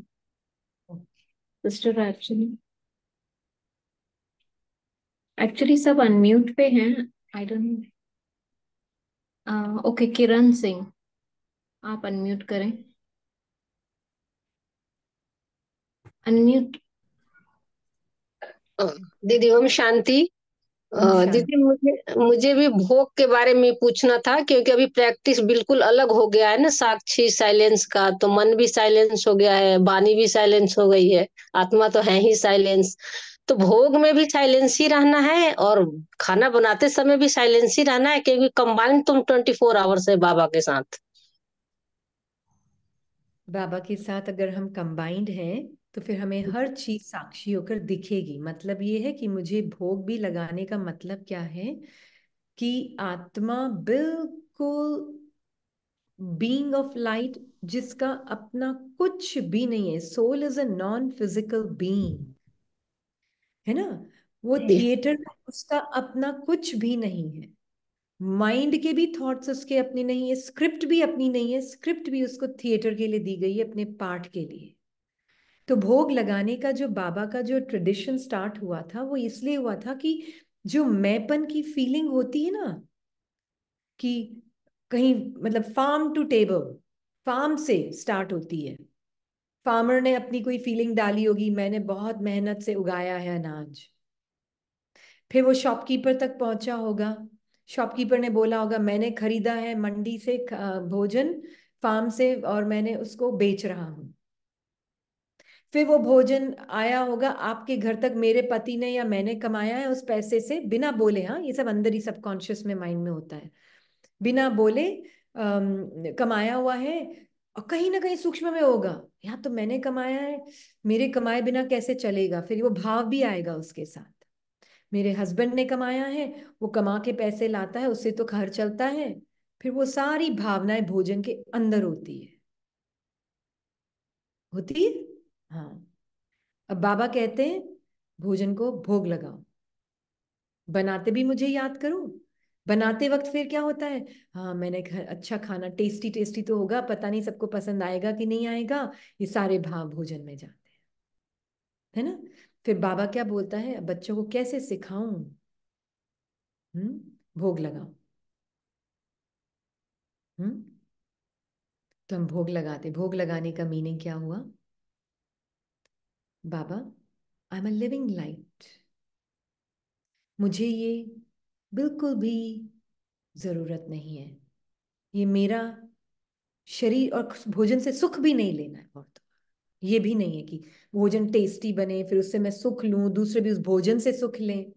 sister Archana. Actually सब अनम्यूट पे हैं, I don't know. Okay, Kiran Singh आप अनम्यूट करें, अनम्यूट। दीदी ओम शांति। ओम शांति। दीदी मुझे मुझे भी भोग के बारे में पूछना था, क्योंकि अभी प्रैक्टिस बिल्कुल अलग हो गया है ना, साक्षी साइलेंस का, तो मन भी साइलेंस हो गया है, वाणी भी साइलेंस हो गई है, आत्मा तो है ही साइलेंस। तो भोग में भी साइलेंस ही रहना है और खाना बनाते समय भी साइलेंस ही रहना है, क्योंकि कंबाइंड तुम 24 आवर्स है बाबा के साथ। बाबा के साथ अगर हम कंबाइंड हैं तो फिर हमें हर चीज साक्षी होकर दिखेगी। मतलब ये है कि मुझे भोग भी लगाने का मतलब क्या है कि आत्मा बिल्कुल बीइंग ऑफ लाइट, जिसका अपना कुछ भी नहीं है, soul is a non physical being, है ना, वो थिएटर में उसका अपना कुछ भी नहीं है, माइंड के भी थॉट्स उसके अपने नहीं है, स्क्रिप्ट भी अपनी नहीं है, स्क्रिप्ट भी उसको थिएटर के लिए दी गई है अपने पार्ट के लिए। तो भोग लगाने का जो बाबा का जो ट्रेडिशन स्टार्ट हुआ था वो इसलिए हुआ था कि जो मैंपन की फीलिंग होती है ना, कि कहीं मतलब फार्म टू टेबल, फार्म से स्टार्ट होती है। फार्मर ने अपनी कोई फीलिंग डाली होगी, मैंने बहुत मेहनत से उगाया है अनाज। फिर वो शॉपकीपर तक पहुंचा होगा, शॉपकीपर ने बोला होगा मैंने खरीदा है मंडी से भोजन, फार्म से, और मैंने उसको बेच रहा हूं। फिर वो भोजन आया होगा आपके घर तक, मेरे पति ने या मैंने कमाया है उस पैसे से, बिना बोले। हाँ, ये सब अंदर ही सबकॉन्शियस में, माइंड में होता है, बिना बोले कमाया हुआ है। और कहीं ना कहीं सूक्ष्म में होगा, यहाँ तो मैंने कमाया है, मेरे कमाए बिना कैसे चलेगा। फिर वो भाव भी आएगा उसके साथ, मेरे हस्बैंड ने कमाया है, वो कमा के पैसे लाता है, उससे तो घर चलता है। फिर वो सारी भावनाएं भोजन के अंदर होती है, होती है। हाँ, अब बाबा कहते हैं भोजन को भोग लगाओ, बनाते भी मुझे याद करो। बनाते वक्त फिर क्या होता है, हाँ मैंने अच्छा खाना, टेस्टी टेस्टी तो होगा, पता नहीं सबको पसंद आएगा कि नहीं आएगा, ये सारे भाव भोजन में जाते हैं, है ना। फिर बाबा क्या बोलता है, बच्चों को कैसे सिखाऊं? भोग लगाओ। हम्म तो हम भोग लगाते, भोग लगाने का मीनिंग क्या हुआ? Baba, I am a living light, मुझे ये बिल्कुल भी जरूरत नहीं है, ये मेरा शरीर, और भोजन से सुख भी नहीं लेना है। और तो ये भी नहीं है कि भोजन टेस्टी बने फिर उससे मैं सुख लूं, दूसरे भी उस भोजन से सुख लें,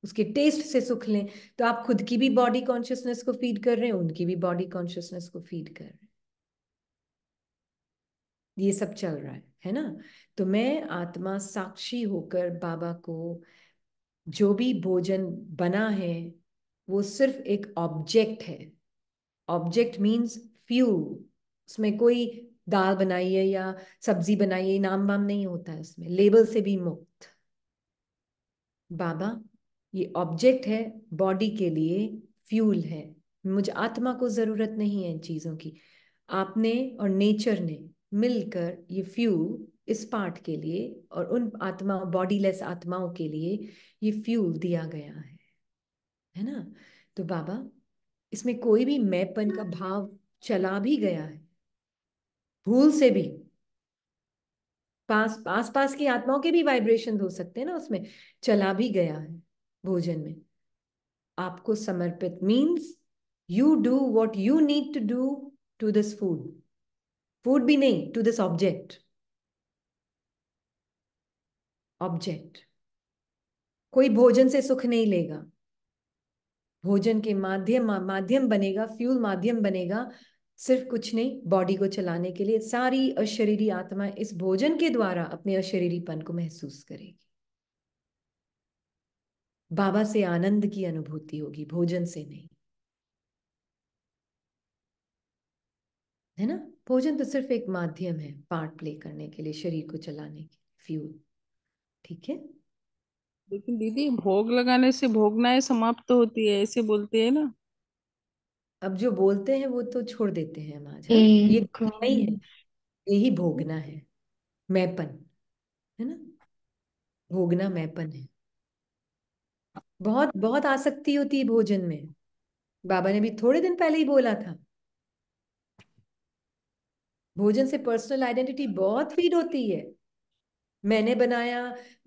उसके टेस्ट से सुख लें। तो आप खुद की भी बॉडी कॉन्शियसनेस को फीड कर रहे हैं, उनकी भी बॉडी कॉन्शियसनेस को फीड कर रहे हैं, ये सब चल रहा है ना। तो मैं आत्मा साक्षी होकर बाबा को, जो भी भोजन बना है वो सिर्फ एक ऑब्जेक्ट है। ऑब्जेक्ट मीन्स फ्यूल, उसमें कोई दाल बनाई है या सब्जी बनाई है, नाम वाम नहीं होता है उसमें, लेबल से भी मुक्त। बाबा, ये ऑब्जेक्ट है, बॉडी के लिए फ्यूल है, मुझे आत्मा को जरूरत नहीं है इन चीजों की। आपने और नेचर ने मिलकर ये फ्यूल इस पार्ट के लिए और उन आत्मा, बॉडीलेस आत्माओं के लिए ये फ्यूल दिया गया है ना। तो बाबा, इसमें कोई भी मैंपन का भाव चला भी गया है भूल से भी, पास पास की आत्माओं के भी वाइब्रेशन हो सकते हैं ना, उसमें चला भी गया है भोजन में, आपको समर्पित means you do what you need to do to this food, food भी नहीं, टू दिस ऑब्जेक्ट। ऑब्जेक्ट कोई भोजन से सुख नहीं लेगा, भोजन के माध्यम बनेगा, फ्यूल माध्यम बनेगा, सिर्फ कुछ नहीं, बॉडी को चलाने के लिए। सारी अशरीरी आत्मा इस भोजन के द्वारा अपने अशरीरीपन को महसूस करेगी, बाबा से आनंद की अनुभूति होगी, भोजन से नहीं, है ना। भोजन तो सिर्फ एक माध्यम है पार्ट प्ले करने के लिए, शरीर को चलाने के फ्यूल, ठीक है। लेकिन दीदी भोग लगाने से भोगनाएं समाप्त होती है ऐसे बोलते हैं ना। अब जो बोलते हैं वो तो छोड़ देते हैं हम आज। हाँ, ये एक नहीं है, यही भोगना है, मैंपन, है ना। भोगना मैंपन है, बहुत बहुत आसक्ति होती है भोजन में। बाबा ने भी थोड़े दिन पहले ही बोला था, भोजन से पर्सनल आइडेंटिटी बहुत फीड होती है। मैंने बनाया,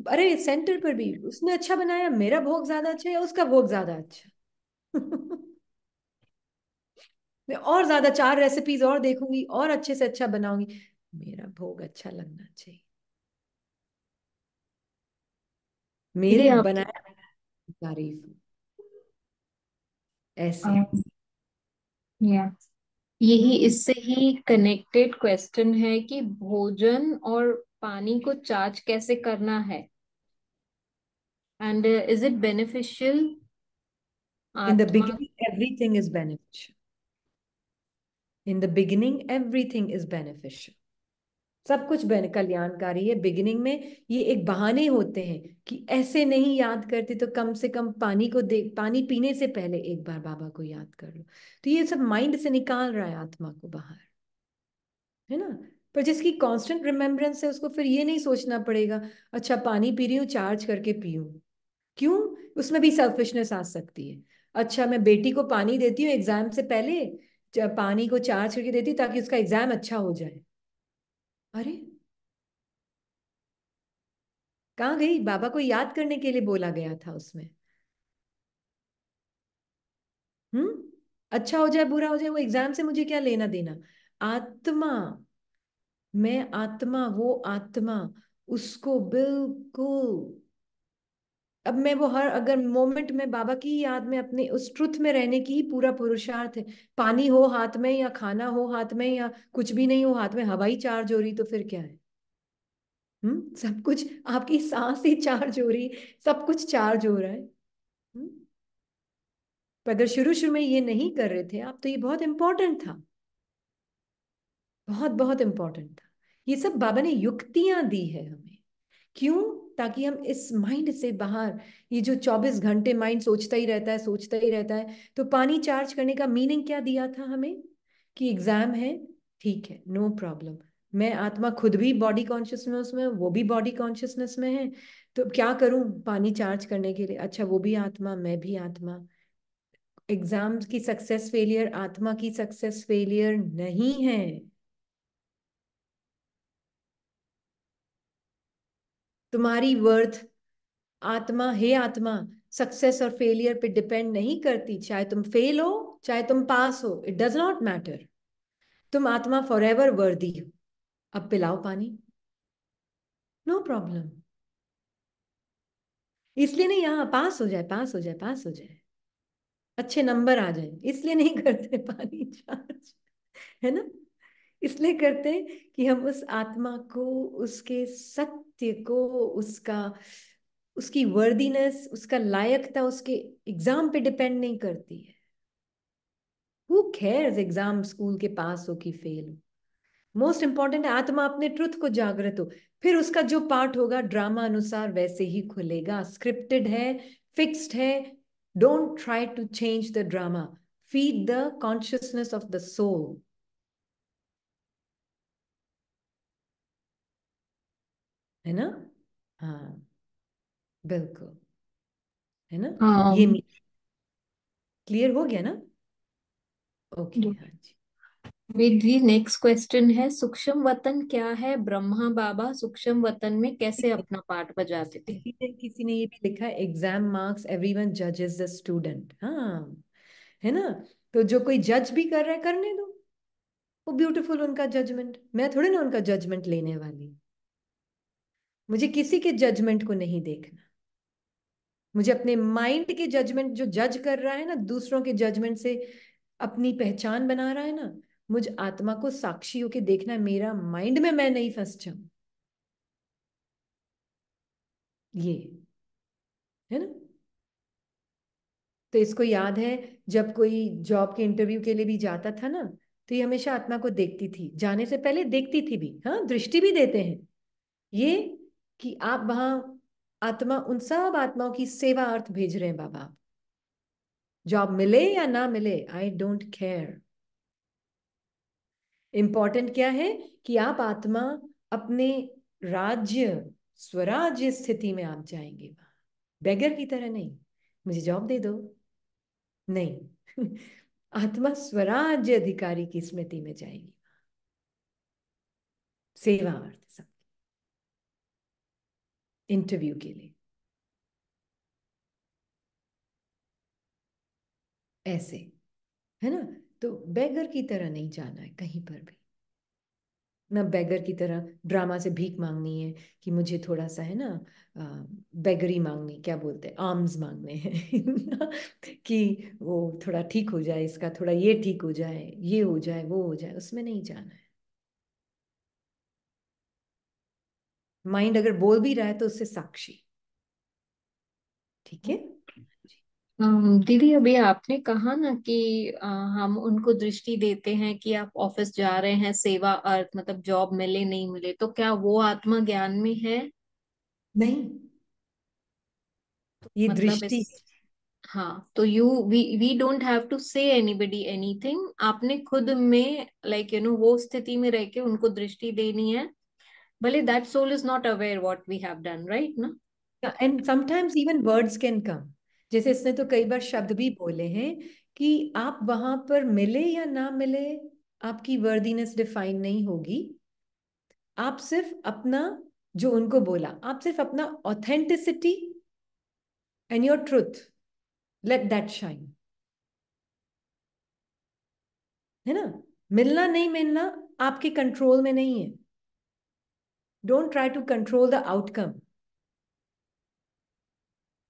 अरे सेंटर पर भी उसने अच्छा बनाया, मेरा भोग ज्यादा अच्छा या उसका भोग ज्यादा अच्छा। मैं और ज्यादा 4 रेसिपीज और देखूंगी और अच्छे से अच्छा बनाऊंगी, मेरा भोग अच्छा लगना चाहिए, मेरे दीदी आप बनाया तारीफ, ऐसे। या यही हम्म इससे ही कनेक्टेड क्वेश्चन है कि भोजन और पानी को चार्ज कैसे करना है, and is it beneficial in the आत्मा। Beginning everything is beneficial, in the beginning everything is beneficial, सब कुछ कल्याणकारी है बिगिनिंग में। ये एक बहाने होते हैं कि ऐसे नहीं याद करते तो कम से कम पानी को देख, पानी पीने से पहले एक बार बाबा को याद कर लो। तो ये सब माइंड से निकाल रहा है आत्मा को बाहर, है ना। पर जिसकी कांस्टेंट रिमेम्बरेंस है उसको फिर ये नहीं सोचना पड़ेगा, अच्छा पानी पी रही हूँ चार्ज करके पीऊं, क्यों? उसमें भी सेल्फिशनेस आ सकती है। अच्छा, मैं बेटी को पानी देती हूँ एग्जाम से पहले, पानी को चार्ज करके देती हूँ ताकि उसका एग्जाम अच्छा हो जाए। अरे कहाँ गई? बाबा को याद करने के लिए बोला गया था उसमें। अच्छा हो जाए बुरा हो जाए वो एग्जाम से मुझे क्या लेना देना? आत्मा, मैं आत्मा, वो आत्मा, उसको बिल्कुल, अब मैं वो हर अगर मोमेंट में बाबा की याद में अपने उस ट्रुथ में रहने की ही पूरा पुरुषार्थ है। पानी हो हाथ में या खाना हो हाथ में या कुछ भी नहीं हो हाथ में, हवा ही चार्ज हो रही तो फिर क्या है? सब कुछ, आपकी सांस ही चार्ज हो रही, सब कुछ चार्ज हो रहा है। पर अगर शुरू शुरू में ये नहीं कर रहे थे आप तो ये बहुत इंपॉर्टेंट था, बहुत बहुत इंपॉर्टेंट था। ये सब बाबा ने युक्तियां दी है हमें। क्यों? ताकि हम इस माइंड से बाहर, ये जो 24 घंटे माइंड सोचता ही रहता है, सोचता ही रहता है। तो पानी चार्ज करने का मीनिंग क्या दिया था हमें? कि एग्जाम है, ठीक है, नो प्रॉब्लम। मैं आत्मा खुद भी बॉडी कॉन्शियसनेस में, वो भी बॉडी कॉन्शियसनेस में है, तो क्या करूं पानी चार्ज करने के लिए? अच्छा, वो भी आत्मा, मैं भी आत्मा। एग्जाम की सक्सेस फेलियर आत्मा की सक्सेस फेलियर नहीं है। तुम्हारी वर्थ, आत्मा, हे आत्मा, सक्सेस और फेलियर पे डिपेंड नहीं करती। चाहे तुम फेल हो चाहे तुम पास हो, इट डज नॉट मैटर। तुम आत्मा फॉर एवर वर्दी हो। अब पिलाओ पानी, नो प्रॉब्लम। इसलिए नहीं, यहाँ पास हो जाए, पास हो जाए, पास हो जाए, अच्छे नंबर आ जाए, इसलिए नहीं करते पानी चार्ज, है ना? इसलिए करते हैं कि हम उस आत्मा को, उसके सत्य को, उसका, उसकी वर्दीनेस, उसका लायकता उसके एग्जाम पे डिपेंड नहीं करती है। हु केयर्स एग्जाम स्कूल के पास हो कि फेल हो? मोस्ट इंपॉर्टेंट है आत्मा अपने ट्रुथ को जागृत हो। फिर उसका जो पार्ट होगा ड्रामा अनुसार वैसे ही खुलेगा, स्क्रिप्टेड है, फिक्स्ड है। Don't try to change the drama, feed the consciousness of the soul, है ना? हाँ, बिल्कुल, है ना? ये um, क्लियर हो गया ना? ओके, हाँ जी। जी नेक्स्ट क्वेश्चन है, सूक्ष्म वतन क्या है? ब्रह्मा बाबा सूक्ष्म वतन में कैसे अपना पार्ट बजाते थे? किसी ने ये भी लिखा है, एग्जाम मार्क्स एवरीवन जजेस द स्टूडेंट। हाँ, है ना? तो जो कोई जज भी कर रहा है करने दो, वो ब्यूटीफुल उनका जजमेंट, मैं थोड़ी ना उनका जजमेंट लेने वाली। मुझे किसी के जजमेंट को नहीं देखना, मुझे अपने माइंड के जजमेंट, जो जज कर रहा है ना दूसरों के जजमेंट से अपनी पहचान बना रहा है ना, मुझ आत्मा को साक्षी होके देखना है, मेरा माइंड में मैं नहीं फंस जाऊं। ये है ना? तो इसको याद है, जब कोई जॉब के इंटरव्यू के लिए भी जाता था ना, तो ये हमेशा आत्मा को देखती थी, जाने से पहले देखती थी भी, हाँ दृष्टि भी देते हैं ये, कि आप वहां आत्मा, उन सब आत्माओं की सेवा अर्थ भेज रहे हैं बाबा। जॉब मिले या ना मिले, आई डोंट केयर। इंपॉर्टेंट क्या है कि आप आत्मा अपने राज्य, स्वराज्य स्थिति में आप जाएंगे वहां, बेगर की तरह नहीं, मुझे जॉब दे दो, नहीं। आत्मा स्वराज्य अधिकारी की स्मृति में जाएगी, सेवा अर्थ सब, इंटरव्यू के लिए ऐसे, है ना? तो बेगर की तरह नहीं जाना है कहीं पर भी, ना बेगर की तरह ड्रामा से भीख मांगनी है कि मुझे थोड़ा सा, है ना, बेगरी मांगनी, क्या बोलते हैं, आर्म्स मांगने हैं। कि वो थोड़ा ठीक हो जाए, इसका थोड़ा ये ठीक हो जाए, ये हो जाए, वो हो जाए, उसमें नहीं जाना है। माइंड अगर बोल भी रहा है तो उससे साक्षी, ठीक है? दीदी अभी आपने कहा ना कि हम उनको दृष्टि देते हैं कि आप ऑफिस जा रहे हैं सेवा अर्थ, मतलब जॉब मिले नहीं मिले, तो क्या वो आत्मा ज्ञान में है? नहीं, ये मतलब दृष्टि। इस, हाँ, तो वी डोंट हैव टू से एनीबडी एनीथिंग, आपने खुद में लाइक वो स्थिति में रह के उनको दृष्टि देनी है, भले that soul is not aware what we have done, right ना? And sometimes even words can come, जैसे इसने तो कई बार शब्द भी बोले हैं कि आप वहां पर मिले या ना मिले, आपकी वर्दीनेस डिफाइन नहीं होगी। आप सिर्फ अपना, जो उनको बोला, आप सिर्फ अपना authenticity and your truth, let that shine, है ना। मिलना नहीं मिलना आपके कंट्रोल में नहीं है। Don't try to control the outcome,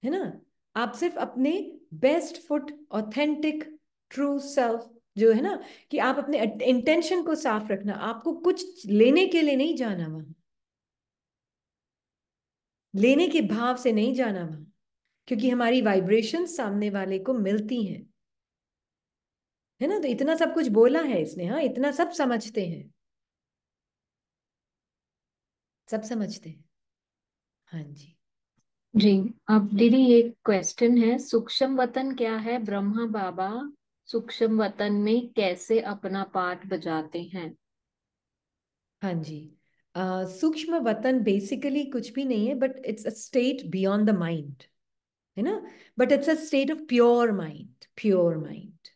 है ना। आप सिर्फ अपने best foot, authentic true self जो है ना, कि आप अपने इंटेंशन को साफ रखना, आपको कुछ लेने के लिए नहीं जाना वहां, लेने के भाव से नहीं जाना वहां, क्योंकि हमारी वाइब्रेशन सामने वाले को मिलती हैं, है ना। तो इतना सब कुछ बोला है इसने, हाँ, इतना सब समझते हैं, सब समझते हैं। हाँ जी। जी। अब दीदी एक क्वेश्चन है, सूक्ष्म वतन क्या है? ब्रह्मा बाबा सूक्ष्म वतन में कैसे अपना पार्ट बजाते हैं? हाँ जी। सूक्ष्म वतन बेसिकली कुछ भी नहीं है, but it's a state beyond the mind, है ना। But it's a state of pure mind, pure mind,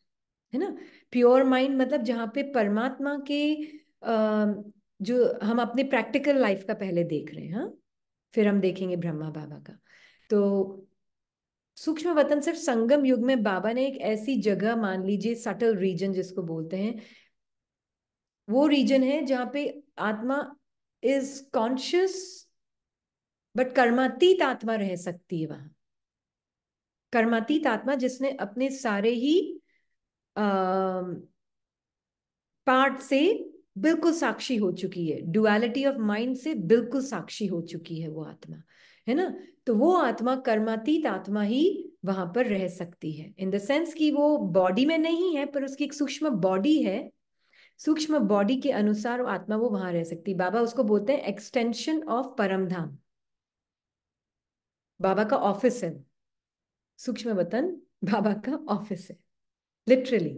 है ना। प्योर माइंड मतलब जहाँ पे परमात्मा के जो हम अपने प्रैक्टिकल लाइफ का पहले देख रहे हैं, हाँ, फिर हम देखेंगे ब्रह्मा बाबा का। तो सूक्ष्म वतन सिर्फ संगम युग में बाबा ने एक ऐसी जगह, मान लीजिए सटल रीजन जिसको बोलते हैं, वो रीजन है जहाँ पे आत्मा इज कॉन्शियस, बट कर्मातीत आत्मा रह सकती है वहां। कर्मातीत आत्मा जिसने अपने सारे ही पार्ट से बिल्कुल साक्षी हो चुकी है, डुअलिटी ऑफ माइंड से बिल्कुल साक्षी हो चुकी है वो आत्मा, है ना। तो वो आत्मा, कर्मातीत आत्मा ही वहां पर रह सकती है, इन द सेंस कि वो बॉडी में नहीं है, पर उसकी एक सूक्ष्म बॉडी है, सूक्ष्म बॉडी के अनुसार वो आत्मा वो वहां रह सकती है। बाबा उसको बोलते हैं एक्सटेंशन ऑफ परम धाम, बाबा का ऑफिस है सूक्ष्म वतन, बाबा का ऑफिस है लिटरली।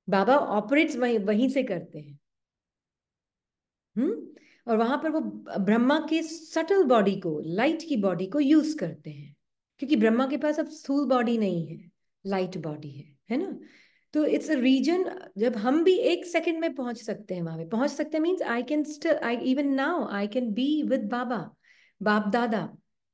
बाबा ऑपरेट्स वहीं वहीं से करते हैं। और वहां पर वो ब्रह्मा के सटल बॉडी को, लाइट की बॉडी को यूज करते हैं, क्योंकि ब्रह्मा के पास अब स्थूल बॉडी नहीं है, लाइट बॉडी है ना। तो इट्स अ रीजन, जब हम भी एक सेकंड में पहुंच सकते हैं, वहां पे पहुंच सकते हैं, means I can still, I even now I can be with Baba, Bap Dada,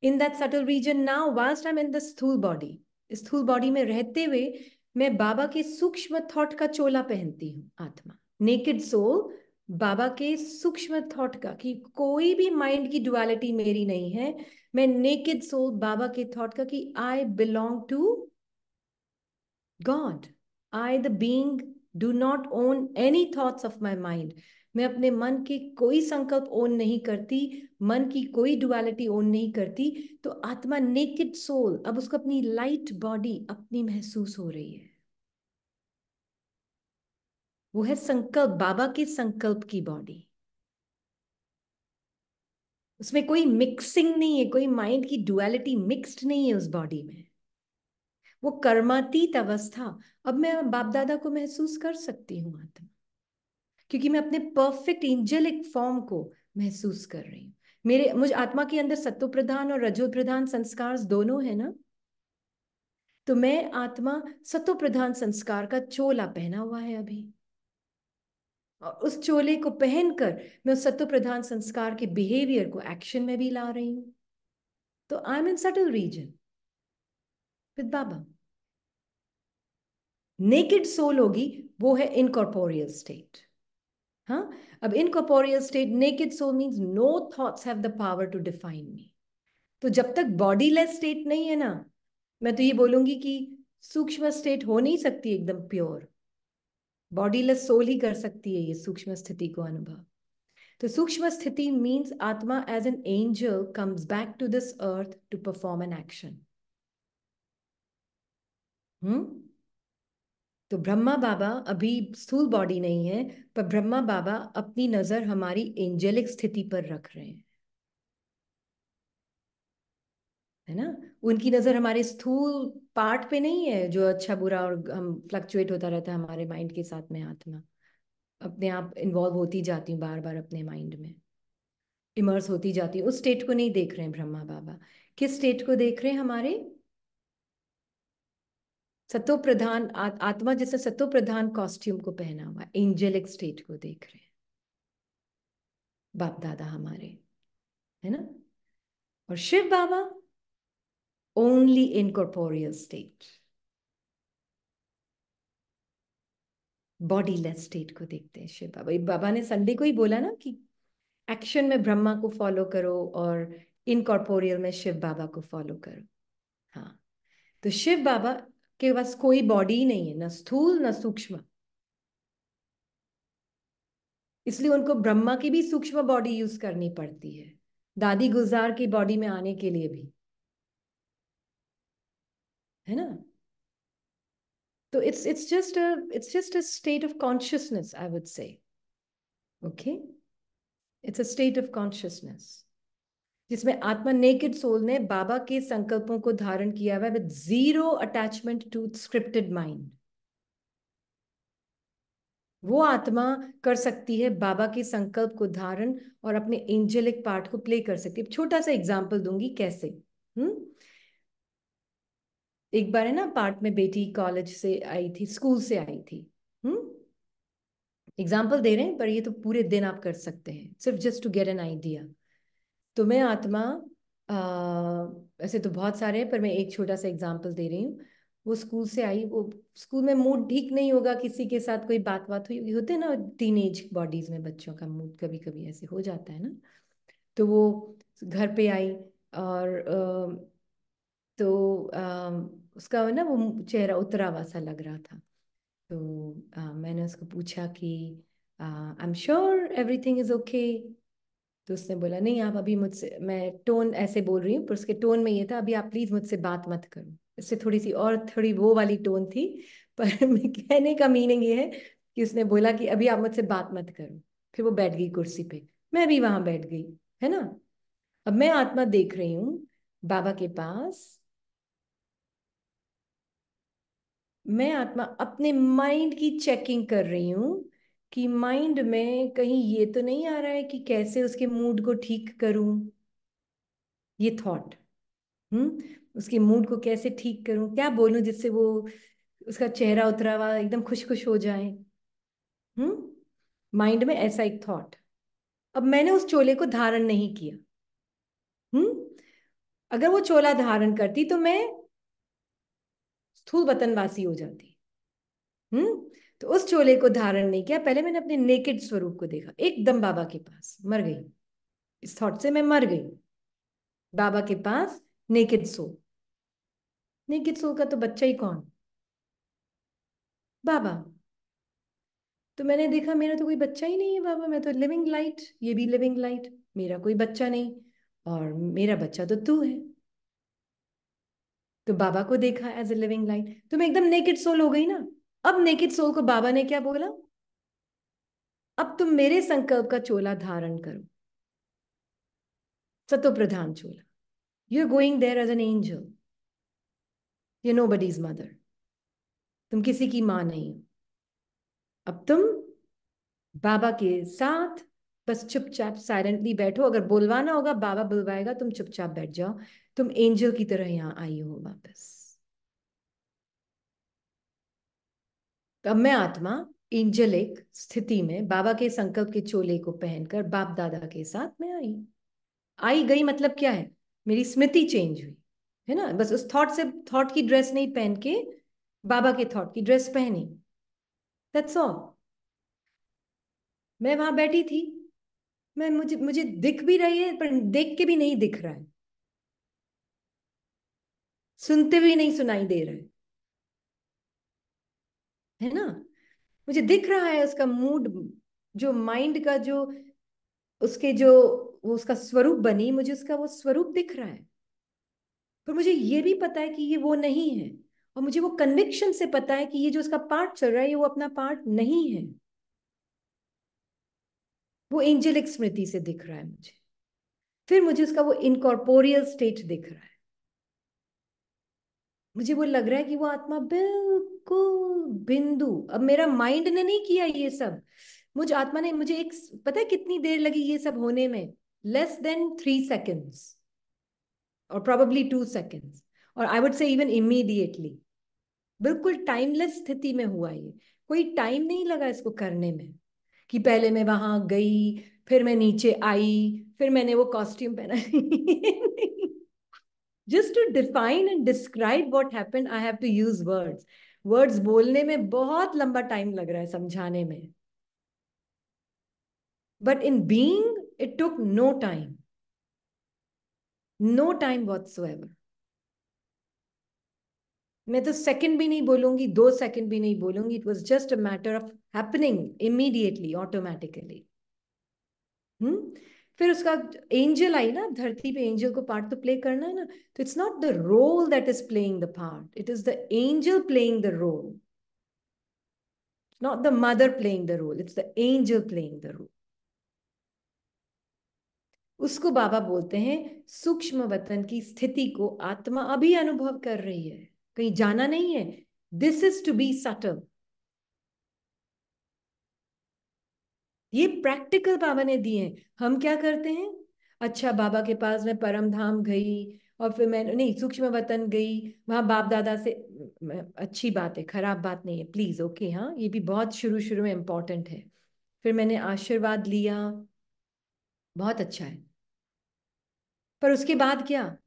in that subtle region now vast I am in the स्थूल बॉडी। स्थूल बॉडी में रहते हुए मैं बाबा के सूक्ष्म थॉट का चोला पहनती हूँ, आत्मा, नेकेड सोल, बाबा के सूक्ष्म थॉट का, कि कोई भी माइंड की डुअलिटी मेरी नहीं है, मैं नेकेड सोल बाबा के थॉट का, कि I belong to God, I the being do not own any thoughts of my mind. मैं अपने मन के कोई संकल्प ओन नहीं करती, मन की कोई डुअलिटी ओन नहीं करती। तो आत्मा, नेकेड सोल, अब उसको अपनी लाइट बॉडी अपनी महसूस हो रही है, वो है संकल्प, बाबा के संकल्प की बॉडी, उसमें कोई मिक्सिंग नहीं है, कोई माइंड की डुअलिटी मिक्स्ड नहीं है उस बॉडी में, वो कर्मातीत अवस्था। अब मैं बाप दादा को महसूस कर सकती हूँ आत्मा, क्योंकि मैं अपने परफेक्ट एंजेलिक फॉर्म को महसूस कर रही हूँ। मेरे मुझ आत्मा के अंदर सत्व प्रधान और रजो प्रधान संस्कार दोनों है ना। तो मैं आत्मा सत्व प्रधान संस्कार का चोला पहना हुआ है अभी, और उस चोले को पहनकर मैं उस सत्व प्रधान संस्कार के बिहेवियर को एक्शन में भी ला रही हूँ। तो I am in subtle region with Baba. Naked soul होगी, वो है इनकॉर्पोरियल स्टेट। हाँ, अब incorporeal state, naked soul means no thoughts have the power to define me. तो जब तक बॉडीलेस स्टेट नहीं है ना, मैं तो ये बोलूंगी कि सूक्ष्म स्टेट हो नहीं सकती एकदम प्योर, बॉडीलेस सोल ही कर सकती है ये सूक्ष्म स्थिति को अनुभव। तो सूक्ष्म स्थिति मीन्स आत्मा as an angel comes back to this earth to perform an action. तो ब्रह्मा बाबा अभी स्थूल बॉडी नहीं है, पर ब्रह्मा बाबा अपनी नजर हमारी एंजेलिक स्थिति पर रख रहे हैं, है ना। उनकी नजर हमारे स्थूल पार्ट पे नहीं है, जो अच्छा बुरा और हम फ्लक्चुएट होता रहता है हमारे माइंड के साथ में, आत्मा अपने आप इन्वॉल्व होती जाती हूँ बार बार अपने माइंड में। इमर्स होती जाती हूँ, उस स्टेट को नहीं देख रहे हैं ब्रह्मा बाबा। किस स्टेट को देख रहे हैं? हमारे सतो प्रधान आत्मा जिसने सतो प्रधान कॉस्ट्यूम को पहना हुआ, एंजेलिक स्टेट को देख रहे हैं बाप दादा हमारे, है ना। और Shiv Baba only incorporeal state, bodyless state को देखते हैं शिव बाबा। बाबा ने संडे को ही बोला ना कि एक्शन में ब्रह्मा को फॉलो करो और इनकॉर्पोरियल में शिव बाबा को फॉलो करो। हाँ, तो शिव बाबा के पास कोई बॉडी ही नहीं है, ना स्थूल ना सूक्ष्म, इसलिए उनको ब्रह्मा की भी सूक्ष्म बॉडी यूज करनी पड़ती है दादी गुलजार की बॉडी में आने के लिए भी, है ना। तो it's just a state of consciousness, I would say. Okay, it's a state of consciousness जिसमें आत्मा नेकेड सोल ने बाबा के संकल्पों को धारण किया हुआ है with zero attachment to scripted mind. वो आत्मा कर सकती है बाबा के संकल्प को धारण और अपने एंजेलिक पार्ट को प्ले कर सकती है। छोटा सा एग्जांपल दूंगी कैसे। एक बार है ना, पार्ट में बेटी कॉलेज से आई थी, स्कूल से आई थी। एग्जाम्पल दे रहे हैं पर ये तो पूरे दिन आप कर सकते हैं, सिर्फ just to get an idea. तो मैं आत्मा ऐसे तो बहुत सारे हैं पर मैं एक छोटा सा एग्जाम्पल दे रही हूँ। वो स्कूल से आई, वो स्कूल में मूड ठीक नहीं होगा, किसी के साथ कोई बात हुई होते हैं ना, टीनेज बॉडीज में बच्चों का मूड कभी कभी ऐसे हो जाता है ना। तो वो घर पे आई और तो उसका ना वो चेहरा उतरा हुआ सा लग रहा था। तो मैंने उसको पूछा कि I am sure everything is okay. तो उसने बोला नहीं, आप अभी मुझसे, मैं टोन ऐसे बोल रही हूँ पर उसके टोन में ये था, अभी आप प्लीज मुझसे बात मत करो। इससे थोड़ी सी और थोड़ी वो वाली टोन थी पर मैं कहने का मीनिंग ये है कि उसने बोला कि अभी आप मुझसे बात मत करो। फिर वो बैठ गई कुर्सी पे, मैं भी वहां बैठ गई, है ना। अब मैं आत्मा देख रही हूँ बाबा के पास, मैं आत्मा अपने माइंड की चेकिंग कर रही हूँ कि माइंड में कहीं ये तो नहीं आ रहा है कि कैसे उसके मूड को ठीक करूं, ये थॉट। उसके मूड को कैसे ठीक करूं, क्या बोलूं जिससे वो उसका चेहरा उतरा हुआ एकदम खुश खुश हो जाए। माइंड में ऐसा एक थॉट। अब मैंने उस चोले को धारण नहीं किया। अगर वो चोला धारण करती तो मैं स्थूल वतनवासी हो जाती। तो उस चोले को धारण नहीं किया, पहले मैंने अपने नेकेड स्वरूप को देखा एकदम बाबा के पास, मर गई इस थॉट से, मैं मर गई बाबा के पास। नेकेड सोल, नेकेड सोल का तो बच्चा ही कौन? बाबा। तो मैंने देखा मेरा तो कोई बच्चा ही नहीं है बाबा, मैं तो लिविंग लाइट, ये भी लिविंग लाइट, मेरा कोई बच्चा नहीं और मेरा बच्चा तो तू है। तो बाबा को देखा एज ए लिविंग लाइट, तो मैं एकदम नेकेड सोल हो गई ना। अब नेकेड सोल को बाबा ने क्या बोला? अब तुम मेरे संकल्प का चोला धारण करो, सतो प्रधान चोला। You are going there as an angel, you nobody's mother, तुम किसी की मां नहीं हो। अब तुम बाबा के साथ बस चुपचाप साइलेंटली बैठो, अगर बुलवाना होगा बाबा बुलवाएगा, तुम चुपचाप बैठ जाओ, तुम एंजल की तरह यहाँ आई हो वापस। तो अब मैं आत्मा एंजेलिक स्थिति में बाबा के संकल्प के चोले को पहनकर बाप दादा के साथ में आई। आई गई मतलब क्या है? मेरी स्मृति चेंज हुई, है ना। बस उस थॉट से, थॉट की ड्रेस नहीं पहन के बाबा के थॉट की ड्रेस पहनी, दैट्स ऑल। मैं वहां बैठी थी, मैं मुझे मुझे दिख भी रही है पर देख के भी नहीं दिख रहा है, सुनते भी नहीं सुनाई दे रहा है ना। मुझे दिख रहा है उसका मूड, जो माइंड का जो उसके जो वो उसका स्वरूप बनी, मुझे उसका वो स्वरूप दिख रहा है। पर मुझे ये भी पता है कि ये वो नहीं है, और मुझे वो कन्विक्शन से पता है कि ये जो उसका पार्ट चल रहा है ये वो अपना पार्ट नहीं है। वो एंजेलिक स्मृति से दिख रहा है मुझे, फिर मुझे उसका वो इनकॉर्पोरियल स्टेट दिख रहा है। मुझे वो लग रहा है कि वो आत्मा बिल्कुल बिंदु, अब मेरा माइंड ने नहीं किया ये सब, मुझे आत्मा ने, मुझे एक, पता है कितनी देर लगी ये सब होने में? less than 3 seconds or probably 2 seconds, or I would say even immediately. बिल्कुल टाइमलेस स्थिति में हुआ ये, कोई टाइम नहीं लगा इसको करने में, कि पहले मैं वहां गई, फिर मैं नीचे आई, फिर मैंने वो कॉस्ट्यूम पहना। Just to define and describe what happened I have to use words. Words बोलने में बहुत लंबा टाइम लग रहा है, समझाने में, but in being it took no time, no time whatsoever. मैं तो सेकंड भी नहीं बोलूंगी, 2 सेकंड भी नहीं बोलूंगी, it was just a matter of happening immediately, automatically. फिर उसका एंजल आई ना धरती पे, एंजल को पार्ट तो प्ले करना है ना, तो it's not the role that is playing the part, it is the angel playing the role, not the mother playing the role, it's the angel playing the role. उसको बाबा बोलते हैं सूक्ष्म वतन की स्थिति को आत्मा अभी अनुभव कर रही है, कहीं जाना नहीं है। This is to be subtle. ये प्रैक्टिकल बाबा ने दिए हैं। हम क्या करते हैं, अच्छा बाबा के पास मैं परम धाम गई, और फिर मैं नहीं सूक्ष्म वतन गई, वहां बाप दादा से, अच्छी बात है, खराब बात नहीं है, प्लीज, ओके, हाँ, ये भी बहुत शुरू शुरू में इंपॉर्टेंट है। फिर मैंने आशीर्वाद लिया, बहुत अच्छा है, पर उसके बाद क्या,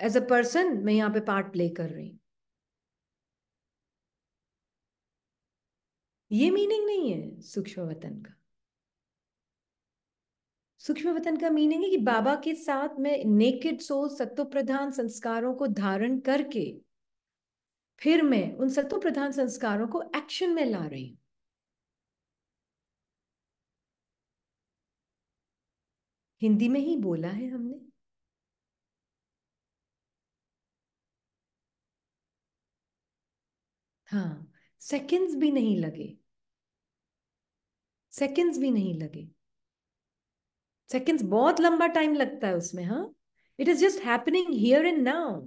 एज अ पर्सन मैं यहाँ पे पार्ट प्ले कर रही हूँ। ये मीनिंग नहीं है सूक्ष्म वतन का। सूक्ष्म वतन का मीनिंग है कि बाबा के साथ मैं नेकेड सोल सत्व प्रधान संस्कारों को धारण करके फिर मैं उन सत्व प्रधान संस्कारों को एक्शन में ला रही हूं। हिंदी में ही बोला है हमने। हाँ, सेकंड्स भी नहीं लगे, सेकंड्स भी नहीं लगे। सेकंड्स बहुत लंबा टाइम लगता है उसमें। हाँ, it is just happening here and now.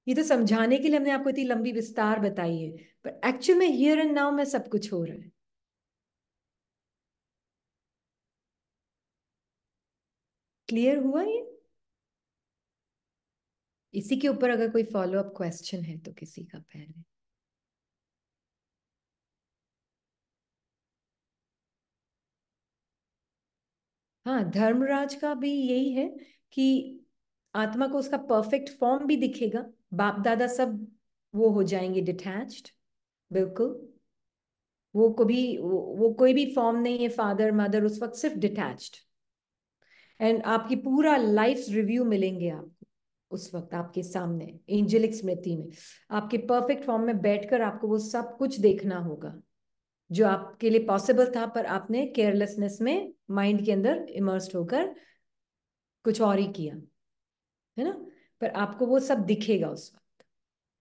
ये तो समझाने के लिए हमने आपको इतनी लंबी विस्तार बताई है, पर एक्चुअल में हियर एंड नाउ में सब कुछ हो रहा है। क्लियर हुआ ये? इसी के ऊपर अगर कोई फॉलो अप क्वेश्चन है तो किसी का पहले। हाँ, धर्मराज का भी यही है कि आत्मा को उसका परफेक्ट फॉर्म भी दिखेगा, बाप दादा सब वो हो जाएंगे डिटैच्ड, बिल्कुल। वो कोई भी फॉर्म नहीं है, फादर मदर, उस वक्त सिर्फ डिटैच्ड। एंड आपकी पूरा लाइफ रिव्यू मिलेंगे आपको उस वक्त आपके सामने एंजेलिक स्मृति में, आपके परफेक्ट फॉर्म में बैठकर आपको वो सब कुछ देखना होगा जो आपके लिए पॉसिबल था, पर आपने केयरलेसनेस में माइंड के अंदर इमर्स्ड होकर कुछ और ही किया, है ना। पर आपको वो सब दिखेगा उस वक्त,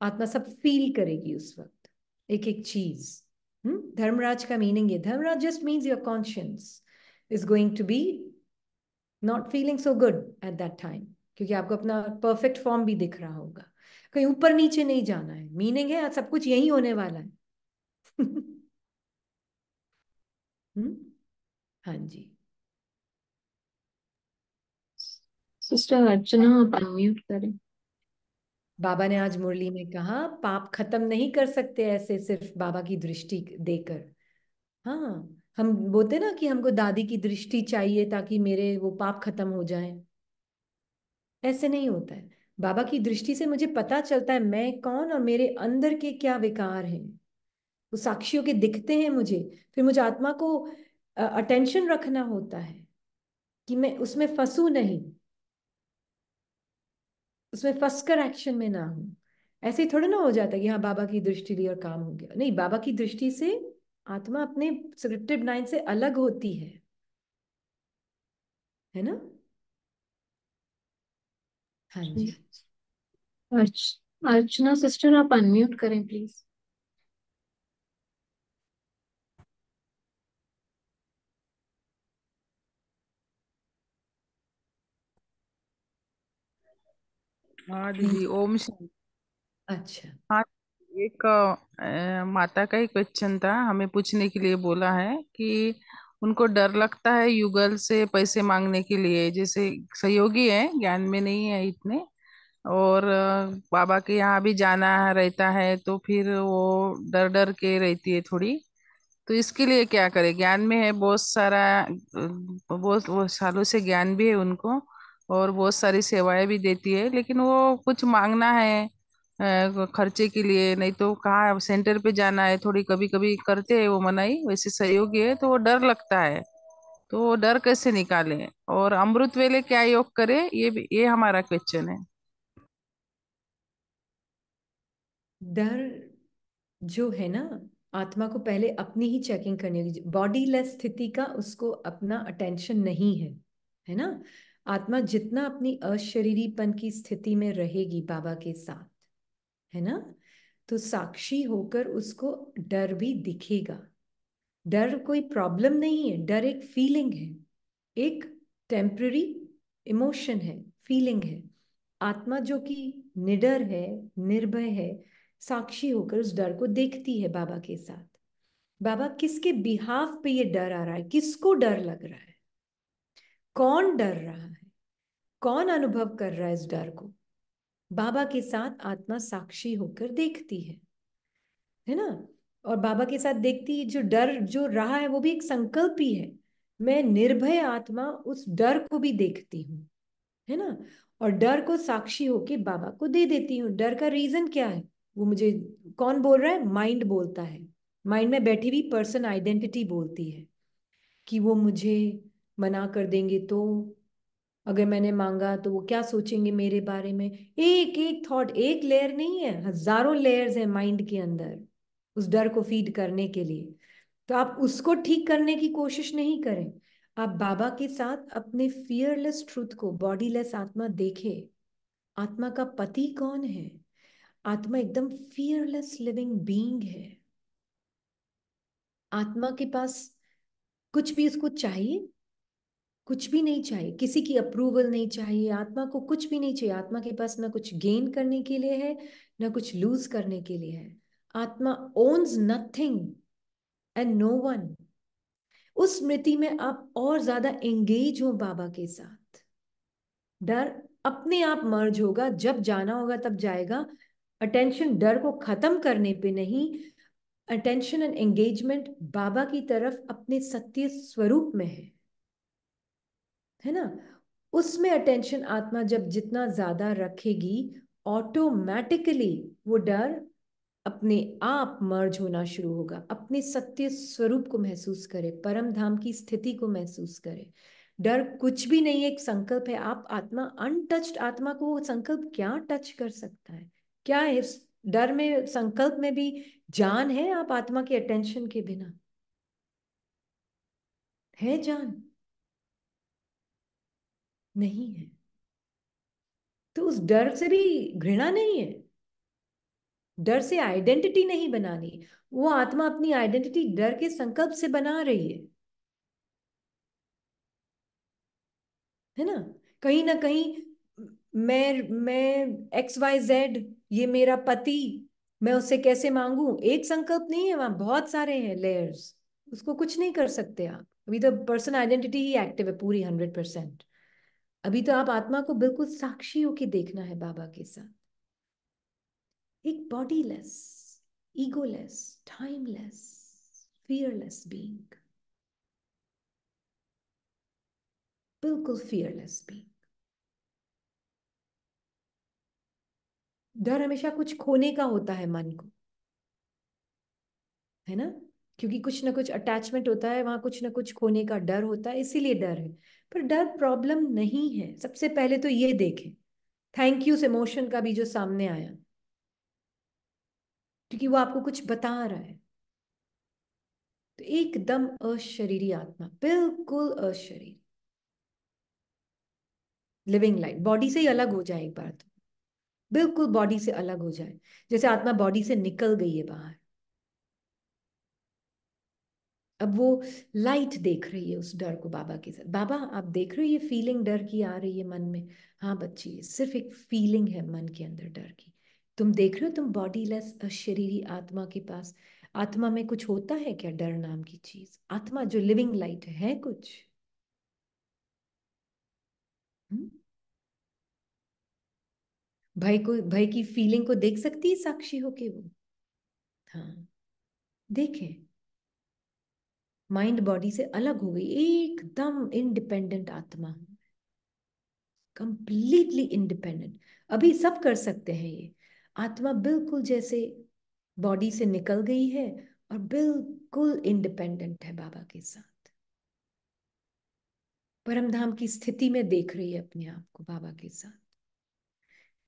आत्मा सब फील करेगी उस वक्त, एक एक चीज। धर्मराज का मीनिंग है, Dharmraj just means your conscience is going to be not feeling so good at that time, क्योंकि आपको अपना परफेक्ट फॉर्म भी दिख रहा होगा, कहीं ऊपर नीचे नहीं जाना है। मीनिंग है सब कुछ यही होने वाला है। हाँ जी। सिस्टर अर्चना, आप अनम्यूट करें। बाबा ने आज मुरली में कहा पाप खत्म नहीं कर सकते ऐसे सिर्फ बाबा की दृष्टि देकर। हाँ, हम बोलते ना कि हमको दादी की दृष्टि चाहिए ताकि मेरे वो पाप खत्म हो जाएं, ऐसे नहीं होता है। बाबा की दृष्टि से मुझे पता चलता है मैं कौन और मेरे अंदर के क्या विकार हैं, वो साक्षियों के दिखते हैं मुझे। फिर मुझे आत्मा को अटेंशन रखना होता है कि मैं उसमें फंसू नहीं, उसमें फंस कर एक्शन में ना हूं। ऐसे ही थोड़ा ना हो जाता है कि हाँ बाबा की दृष्टि ली और काम हो गया, नहीं, बाबा की दृष्टि से आत्मा अपने स्क्रिप्टेड लाइन से अलग होती है ना। हाँ जी। अर्चना सिस्टर, आप अनम्यूट करें प्लीज। हाँ दीदी, ओम शांति। अच्छा। हाँ, एक माता का ही क्वेश्चन था, हमें पूछने के लिए बोला है कि उनको डर लगता है युगल से पैसे मांगने के लिए। जैसे सहयोगी है, ज्ञान में नहीं है इतने, और बाबा के यहाँ भी जाना रहता है, तो फिर वो डर डर के रहती है थोड़ी। तो इसके लिए क्या करे, ज्ञान में है बहुत सारा, बहुत वो सालों से ज्ञान भी है उनको, और बहुत सारी सेवाएं भी देती है, लेकिन वो कुछ मांगना है खर्चे के लिए, नहीं तो कहाँ सेंटर पे जाना है, थोड़ी कभी कभी करते हैं वो मनाही, वैसे सहयोगी है तो वो डर लगता है। तो वो डर कैसे निकाले, और अमृत वेले क्या योग करे, ये हमारा क्वेश्चन है। डर जो है ना, आत्मा को पहले अपनी ही चेकिंग करनी होगी। बॉडी लेस स्थिति का उसको अपना अटेंशन नहीं है, है ना। आत्मा जितना अपनी अशरीरीपन की स्थिति में रहेगी बाबा के साथ, है ना, तो साक्षी होकर उसको डर भी दिखेगा। डर कोई प्रॉब्लम नहीं है, डर एक फीलिंग है, एक टेम्पररी इमोशन है, फीलिंग है। आत्मा जो कि निडर है, निर्भय है, साक्षी होकर उस डर को देखती है बाबा के साथ। बाबा किसके बिहाफ पे ये डर आ रहा है, किसको डर लग रहा है, कौन डर रहा है, कौन अनुभव कर रहा है इस डर को, बाबा के साथ आत्मा साक्षी होकर देखती है ना। और बाबा के साथ देखती है, जो डर जो रहा है वो भी एक संकल्प ही है। मैं निर्भय आत्मा उस डर को भी देखती हूँ, है ना, और डर को साक्षी होके बाबा को दे देती हूँ। डर का रीजन क्या है, वो मुझे कौन बोल रहा है, माइंड बोलता है। माइंड में बैठी हुई पर्सन आइडेंटिटी बोलती है कि वो मुझे मना कर देंगे, तो अगर मैंने मांगा तो वो क्या सोचेंगे मेरे बारे में। एक एक थॉट, एक लेयर नहीं है, हजारों लेयर्स है माइंड के अंदर उस डर को फीड करने के लिए। तो आप उसको ठीक करने की कोशिश नहीं करें, आप बाबा के साथ अपने फियरलेस ट्रूथ को, बॉडीलेस आत्मा देखे। आत्मा का पति कौन है, आत्मा एकदम फियरलेस लिविंग बीइंग है। आत्मा के पास कुछ भी उसको चाहिए, कुछ भी नहीं चाहिए, किसी की अप्रूवल नहीं चाहिए, आत्मा को कुछ भी नहीं चाहिए। आत्मा के पास ना कुछ गेन करने के लिए है, ना कुछ लूज करने के लिए है। आत्मा owns nothing and no one. उस स्मृति में आप और ज्यादा एंगेज हो बाबा के साथ। डर अपने आप मर्ज होगा, जब जाना होगा तब जाएगा। अटेंशन डर को खत्म करने पे नहीं, अटेंशन एंड एंगेजमेंट बाबा की तरफ अपने सत्य स्वरूप में है ना। उसमें अटेंशन आत्मा जब जितना ज्यादा रखेगी, ऑटोमेटिकली वो डर अपने आप मर्ज होना शुरू होगा, अपने सत्य स्वरूप को महसूस करे, परम धाम की स्थिति को महसूस करे। डर कुछ भी नहीं, एक संकल्प है। आप आत्मा अनटच्ड आत्मा को वो संकल्प क्या टच कर सकता है, क्या है इस डर में, संकल्प में भी जान है आप आत्मा के अटेंशन के बिना, है जान? नहीं है। तो उस डर से भी घृणा नहीं है, डर से आइडेंटिटी नहीं बनानी। वो आत्मा अपनी आइडेंटिटी डर के संकल्प से बना रही है ना। कहीं ना कहीं मैं XYZ, ये मेरा पति, मैं उससे कैसे मांगू, एक संकल्प नहीं है, वहां बहुत सारे हैं लेयर्स, उसको कुछ नहीं कर सकते आप। अभी तो पर्सन आइडेंटिटी ही एक्टिव है पूरी 100%। अभी तो आप आत्मा को बिल्कुल साक्षी होके देखना है बाबा के साथ, एक bodiless, egoless, timeless, fearless being, बिल्कुल फियरलेस बीइंग। डर हमेशा कुछ खोने का होता है मन को, है ना, क्योंकि कुछ ना कुछ अटैचमेंट होता है वहां, कुछ ना कुछ खोने का डर होता है, इसीलिए डर है। पर डर प्रॉब्लम नहीं है। सबसे पहले तो ये देखें थैंक यू इमोशन का भी जो सामने आया, क्योंकि वो आपको कुछ बता रहा है। तो एकदम अशरीरी आत्मा, बिल्कुल अशरीरी, लिविंग लाइफ, बॉडी से ही अलग हो जाए एक बार तो, बिल्कुल बॉडी से अलग हो जाए, जैसे आत्मा बॉडी से निकल गई है बाहर। अब वो लाइट देख रही है उस डर को बाबा के साथ। बाबा आप देख रहे हो ये फीलिंग डर की आ रही है मन में, हाँ बच्ची ये सिर्फ एक फीलिंग है मन के अंदर डर की। तुम देख रहे हो, तुम बॉडी लेस अशरीरी आत्मा के पास आत्मा में कुछ होता है क्या? डर नाम की चीज, आत्मा जो लिविंग लाइट है कुछ? हम्म? भय की फीलिंग को देख सकती है साक्षी होके वो? हाँ, देखें। माइंड बॉडी से अलग हो गई, एकदम इंडिपेंडेंट आत्मा, कंप्लीटली इंडिपेंडेंट। अभी सब कर सकते हैं ये। आत्मा बिल्कुल जैसे बॉडी से निकल गई है और बिल्कुल इंडिपेंडेंट है बाबा के साथ। परमधाम की स्थिति में देख रही है अपने आप को बाबा के साथ।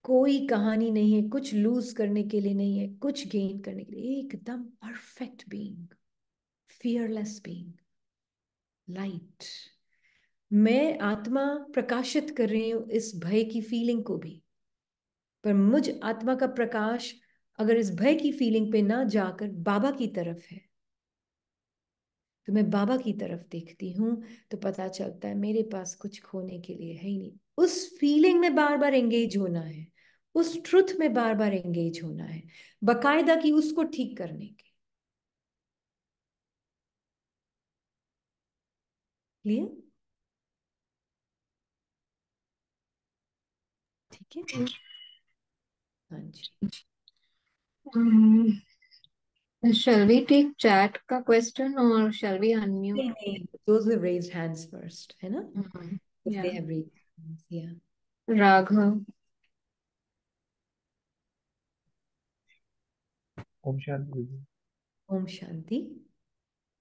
कोई कहानी नहीं है, कुछ लूज करने के लिए नहीं है, कुछ गेन करने के लिए। एकदम perfect being, fearless being, light. मैं आत्मा प्रकाशित कर रही हूं इस भय की फीलिंग को भी, पर मुझ आत्मा का प्रकाश अगर इस भय की फीलिंग पे ना जाकर बाबा की तरफ है, तो मैं बाबा की तरफ देखती हूं, तो पता चलता है मेरे पास कुछ खोने के लिए है ही नहीं। उस फीलिंग में बार बार एंगेज होना है, उस ट्रुथ में बार बार एंगेज होना है, बकायदा कि उसको ठीक करने के लिए। ठीक है, हाँ जी। Shall we take chat का question or shall we unmute? नहीं नहीं, those who raised hands first, है ना? If they Yeah. have raised hands, yeah. Raghav. ओम शांति जी। ओम शांति।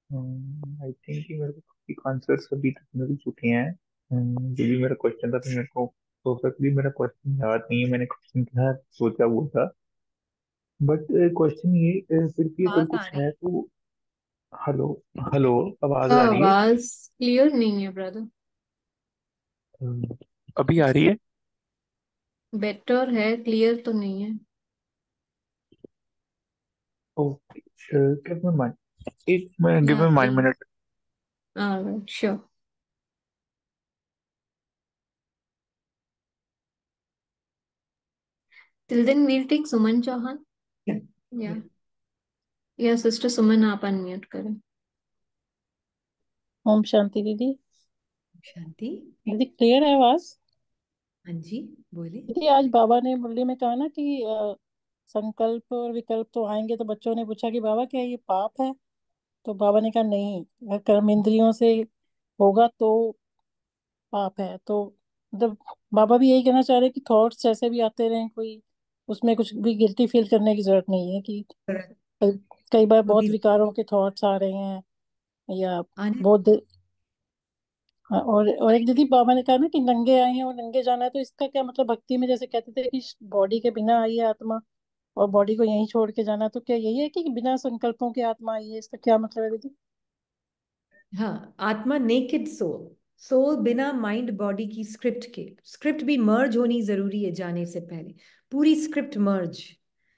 आई थिंक कि मेरे को आंसर्स अभी तक मिल चुके हैं। जो भी मेरा क्वेश्चन था तो मेरे को परफेक्टली मेरा क्वेश्चन याद नहीं है, मैंने क्वेश्चन क्या सोचा वो था। बट क्वेश्चन ये फिर भी अगर आवाज आ कुछ रही है है? तो। हेलो। हेलो, आवाज आ रही है? आवाज क्लियर नहीं है ब्रदर। अम, अभी आ रही है? बेटर है, क्लियर तो नहीं है। Okay, give me mind, give Yeah, me mind please. Minute. All right, sure. Till then we'll take Suman Chauhan. Yeah. Yeah. Yeah. या सिस्टर सुमन आप अनम्यूट करें। ओम शांति दीदी। शांति। दीदी क्लियर है आवाज? हाँ जी, बोले। दीदी आज बाबा ने मुरली में कहा ना कि संकल्प और विकल्प तो आएंगे, तो बच्चों ने पूछा कि बाबा क्या ये पाप है? तो बाबा ने कहा नहीं, अगर कर्म इंद्रियों से होगा तो पाप है। तो मतलब बाबा भी यही कहना चाह रहे हैं कि थॉट्स जैसे भी आते रहें, कोई उसमें कुछ भी गिल्टी फील करने की जरूरत नहीं है कि तुरंत कई कई बार तो बहुत भी विकारों के थॉट्स आ रहे हैं या आने। बहुत हाँ, और एक दीदी बाबा ने कहा ना कि नंगे आए हैं और नंगे जाना है, तो इसका क्या मतलब? भक्ति में जैसे कहते थे कि बॉडी के बिना आई है आत्मा और बॉडी को यहीं छोड़ के जाना, तो क्या यही है कि बिना संकल्पों के आत्मा आई है? इसका क्या मतलब है दीदी? हाँ, आत्मा नेकेड सोल, सोल बिना माइंड बॉडी की स्क्रिप्ट के। स्क्रिप्ट भी मर्ज होनी जरूरी है जाने से पहले, पूरी स्क्रिप्ट मर्ज,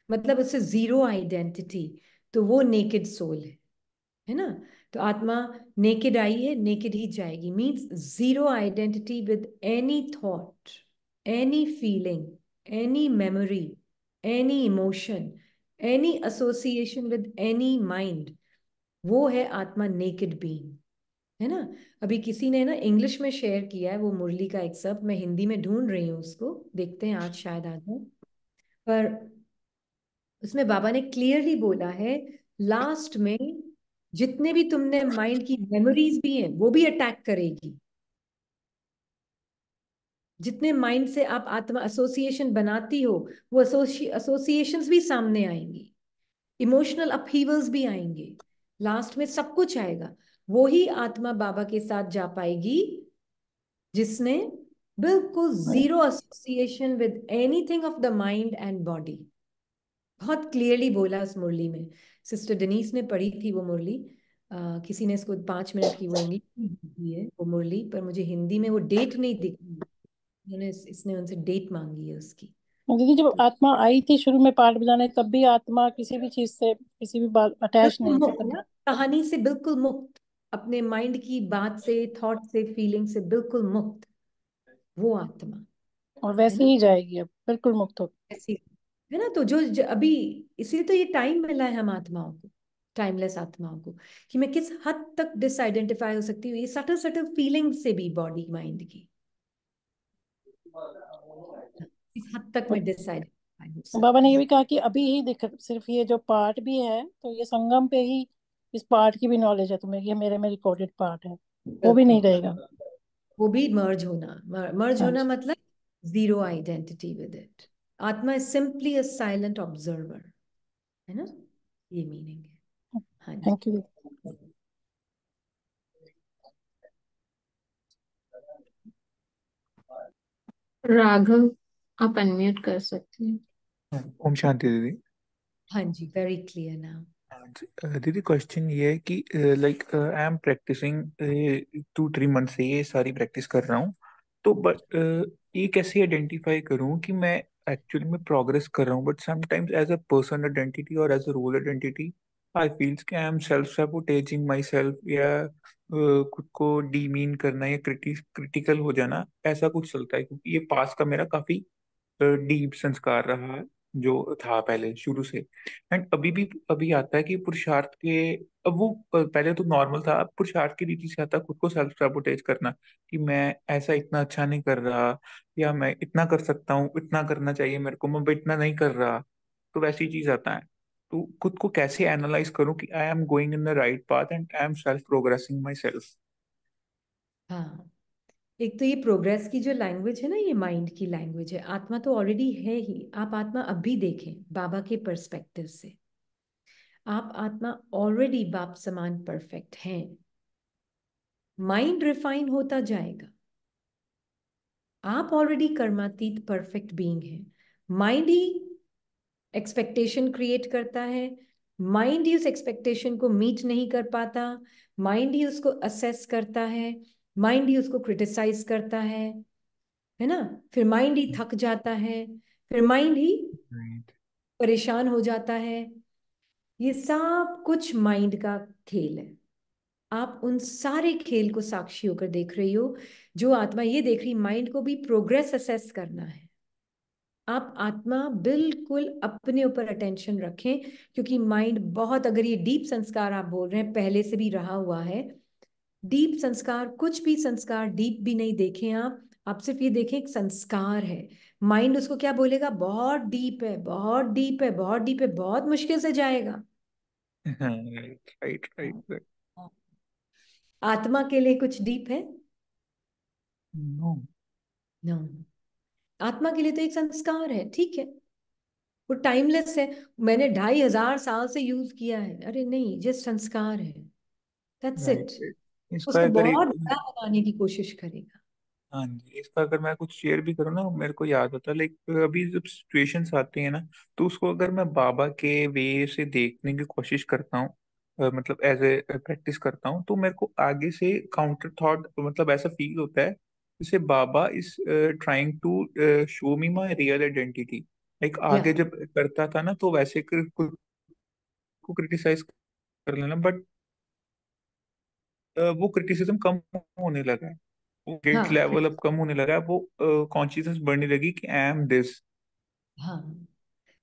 मतलब उससे जीरो आइडेंटिटी, तो वो नेकेड सोल है ना? तो आत्मा नेकेड आई है, नेकेड ही जाएगी, means zero identity with any thought, any feeling, any memory, any emotion, any association with any mind. वो है आत्मा नेकेड बीइंग, है ना? अभी किसी ने ना इंग्लिश में शेयर किया है वो मुरली का एक शब्द, मैं हिंदी में ढूंढ रही हूँ उसको, देखते हैं आज शायद आ जाए। पर उसमें बाबा ने क्लियरली बोला है लास्ट में, जितने भी तुमने माइंड की मेमोरीज भी हैं वो भी अटैक करेगी। जितने माइंड से आप आत्मा एसोसिएशन बनाती हो, वो एसोसिएशंस भी सामने आएंगी, इमोशनल अपहीवल्स भी आएंगे, लास्ट में सब कुछ आएगा। वो ही आत्मा बाबा के साथ जा पाएगी जिसने बिल्कुल zero association with anything of the mind and body. बहुत क्लियरली बोला उस मुरली में। सिस्टर डेनीस ने पढ़ी थी वो मुरली। किसी ने इसको 5 मिनट की वो इंग्लिश में दी है वो मुरली, पर मुझे हिंदी में वो डेट नहीं दिख रही। उन्होंने इसने उनसे डेट मांगी है उसकी। दीदी जब तो आत्मा आई थी शुरू में पाठ बजाने, तब भी आत्मा किसी भी चीज से, किसी भी बात अटैच बिल्कुल नहीं थी मुक्त तब। ना, कहानी से बिल्कुल मुक्त, अपने माइंड की बात से, थॉट से, फीलिंग से बिल्कुल मुक्त, वो आत्मा और है वैसे ना? ही जाएगी अब बिल्कुल मुक्त हो। ऐसी है ना? तो जो अभी, इसीलिए तो ये टाइम मिला है हम आत्माओं को, टाइमलेस आत्माओं को, कि मैं किस हद तक डिसआइडेंटिफाई हो सकती हूँ ये सटल सटल फीलिंग से भी, बॉडी माइंड की इस हद तक मैं डिसआइडेंटिफाई हो बाबा ने सकती ये हूँ। भी कहा कि अभी ही दिख, सिर्फ ये जो पार्ट भी है तो ये संगम पे ही इस पार्ट की भी नॉलेज है तुम्हें, ये मेरे में रिकॉर्डेड पार्ट है, वो भी नहीं बिल्कुल, रहेगा। वो भी मर्ज होना, मर्ज हाँ होना जी। मतलब जीरो आइडेंटिटी विद इट। आत्मा is simply a silent observer, है ना, ये मीनिंग है। हाँ जी। Thank you. राघव, आप अनम्यूट कर सकते हैं। ओम शांति दीदी। हाँ जी, वेरी क्लियर नाउ। हाँ जी, दीदी क्वेश्चन ये है कि like I am practicing 2-3 month से ये सारी प्रैक्टिस कर रहा हूँ। तो बट ये कैसे आइडेंटिफाई करूँ कि मैं एक्चुअली में प्रोग्रेस कर रहा हूँ, but sometimes as a person identity or as a role identity I feels कि I am self sabotaging my self, या खुद को डीमीन करना या क्रिटिकल हो जाना, ऐसा कुछ चलता है। क्योंकि ये पास का मेरा काफी डीप संस्कार रहा है, जो था पहले शुरू से। एंड अभी भी अभी आता है कि पुरुषार्थ के, अब वो पहले तो नॉर्मल था, अब पुरुषार्थ की रीति से आता है खुद को सेल्फ सैबोटेज करना, कि मैं ऐसा इतना अच्छा नहीं कर रहा, या मैं इतना कर सकता हूँ, इतना करना चाहिए मेरे को, मैं इतना नहीं कर रहा। तो वैसी चीज आता है। तो खुद को कैसे एनालाइज करूँ कि I am going in the right path and I am self progressing my self. हाँ, एक तो ये प्रोग्रेस की जो लैंग्वेज है ना, ये माइंड की लैंग्वेज है। आत्मा तो ऑलरेडी है ही, आप आत्मा अब भी देखें बाबा के पर्सपेक्टिव से, आप आत्मा ऑलरेडी बाप समान परफेक्ट हैं। माइंड रिफाइन होता जाएगा, आप ऑलरेडी कर्मातीत परफेक्ट बीइंग हैं। माइंड ही एक्सपेक्टेशन क्रिएट करता है, माइंड ही उस एक्सपेक्टेशन को मीट नहीं कर पाता, माइंड ही उसको असेस करता है, माइंड ही उसको क्रिटिसाइज करता है ना, फिर माइंड ही थक जाता है, फिर माइंड ही राइट। परेशान हो जाता है। ये सब कुछ माइंड का खेल है। आप उन सारे खेल को साक्षी होकर देख रही हो। जो आत्मा ये देख रही, माइंड को भी प्रोग्रेस असेस करना है। आप आत्मा बिल्कुल अपने ऊपर अटेंशन रखें, क्योंकि माइंड बहुत, अगर ये डीप संस्कार आप बोल रहे हैं पहले से भी रहा हुआ है, डीप संस्कार, कुछ भी संस्कार डीप भी नहीं देखें आप सिर्फ ये देखें एक संस्कार है। माइंड उसको क्या बोलेगा, बहुत डीप है, बहुत डीप है, बहुत डीप है, बहुत मुश्किल से जाएगा। Right right right right. आत्मा के लिए कुछ डीप है? नो। नो। आत्मा के लिए तो एक संस्कार है, ठीक है, वो टाइमलेस है, मैंने 2500 साल से यूज किया है, अरे नहीं, जस्ट संस्कार है, दैट्स राइट इट। राइट। इसका उसको अगर एक, बहुत बड़ा बनाने की कोशिश करेगा। हाँ जी, इसका अगर मैं कुछ शेयर भी करूँ ना, मेरे को याद आता है लाइक अभी जब सिचुएशंस आती है ना, तो उसको अगर मैं बाबा के वे से देखने की कोशिश करता हूँ, मतलब एज ए प्रैक्टिस करता हूँ, तो मेरे को आगे से काउंटर थॉट, मतलब ऐसा फील होता है जैसे Baba is trying to show me my real identity. Like या आगे जब करता था ना, तो वैसे खुद को क्रिटिसाइज कर लेना, बट वो क्रिटिसिज्म कम होने लगा है, वो गिल्ट हाँ लेवल अब कम होने लगा है, वो कॉन्शियसनेस बढ़ने लगी कि आई एम दिस। हाँ,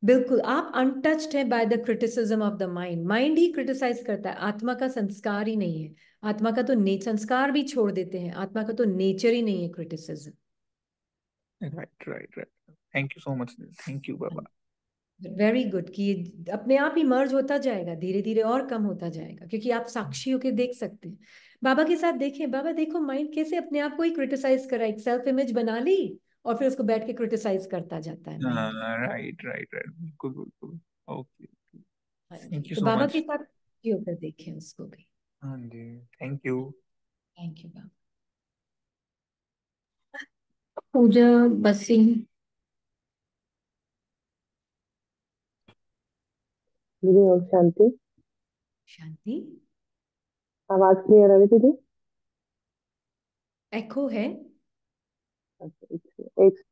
बिल्कुल, आप अनटच्ड हैं by the criticism of the mind. Mind ही क्रिटिसाइज करता है, आत्मा का संस्कार ही नहीं है। आत्मा का तो संस्कार भी छोड़ देते हैं, आत्मा का तो नेचर ही नहीं है criticism. Right right right. Thank you so much, thank you Baba. Very good, कि ये अपने आप ही मर्ज होता जाएगा, धीरे धीरे और कम होता जाएगा, क्योंकि आप साक्षी होकर देख सकते हैं। बाबा के साथ देखें, बाबा देखो माइंड कैसे अपने आप को ही क्रिटिसाइज करा, एक सेल्फ इमेज बना ली और फिर उसको बैठ के क्रिटिसाइज करता जाता है हाँ, माइंड। राइट राइट राइट, बिल्कुल बिल्कुल। ओके। हाँ थैंक जी, यू तो सो बाबा के मच। साथ साक्षी होकर देखें उसको भी। हाँ जी, थैंक यू। थैंक यू बाबा। पूजा बसी। दीदी ओम शांति। शांति। आवाज क्लियर आ रही दीदी? एको है? अच्छा, एक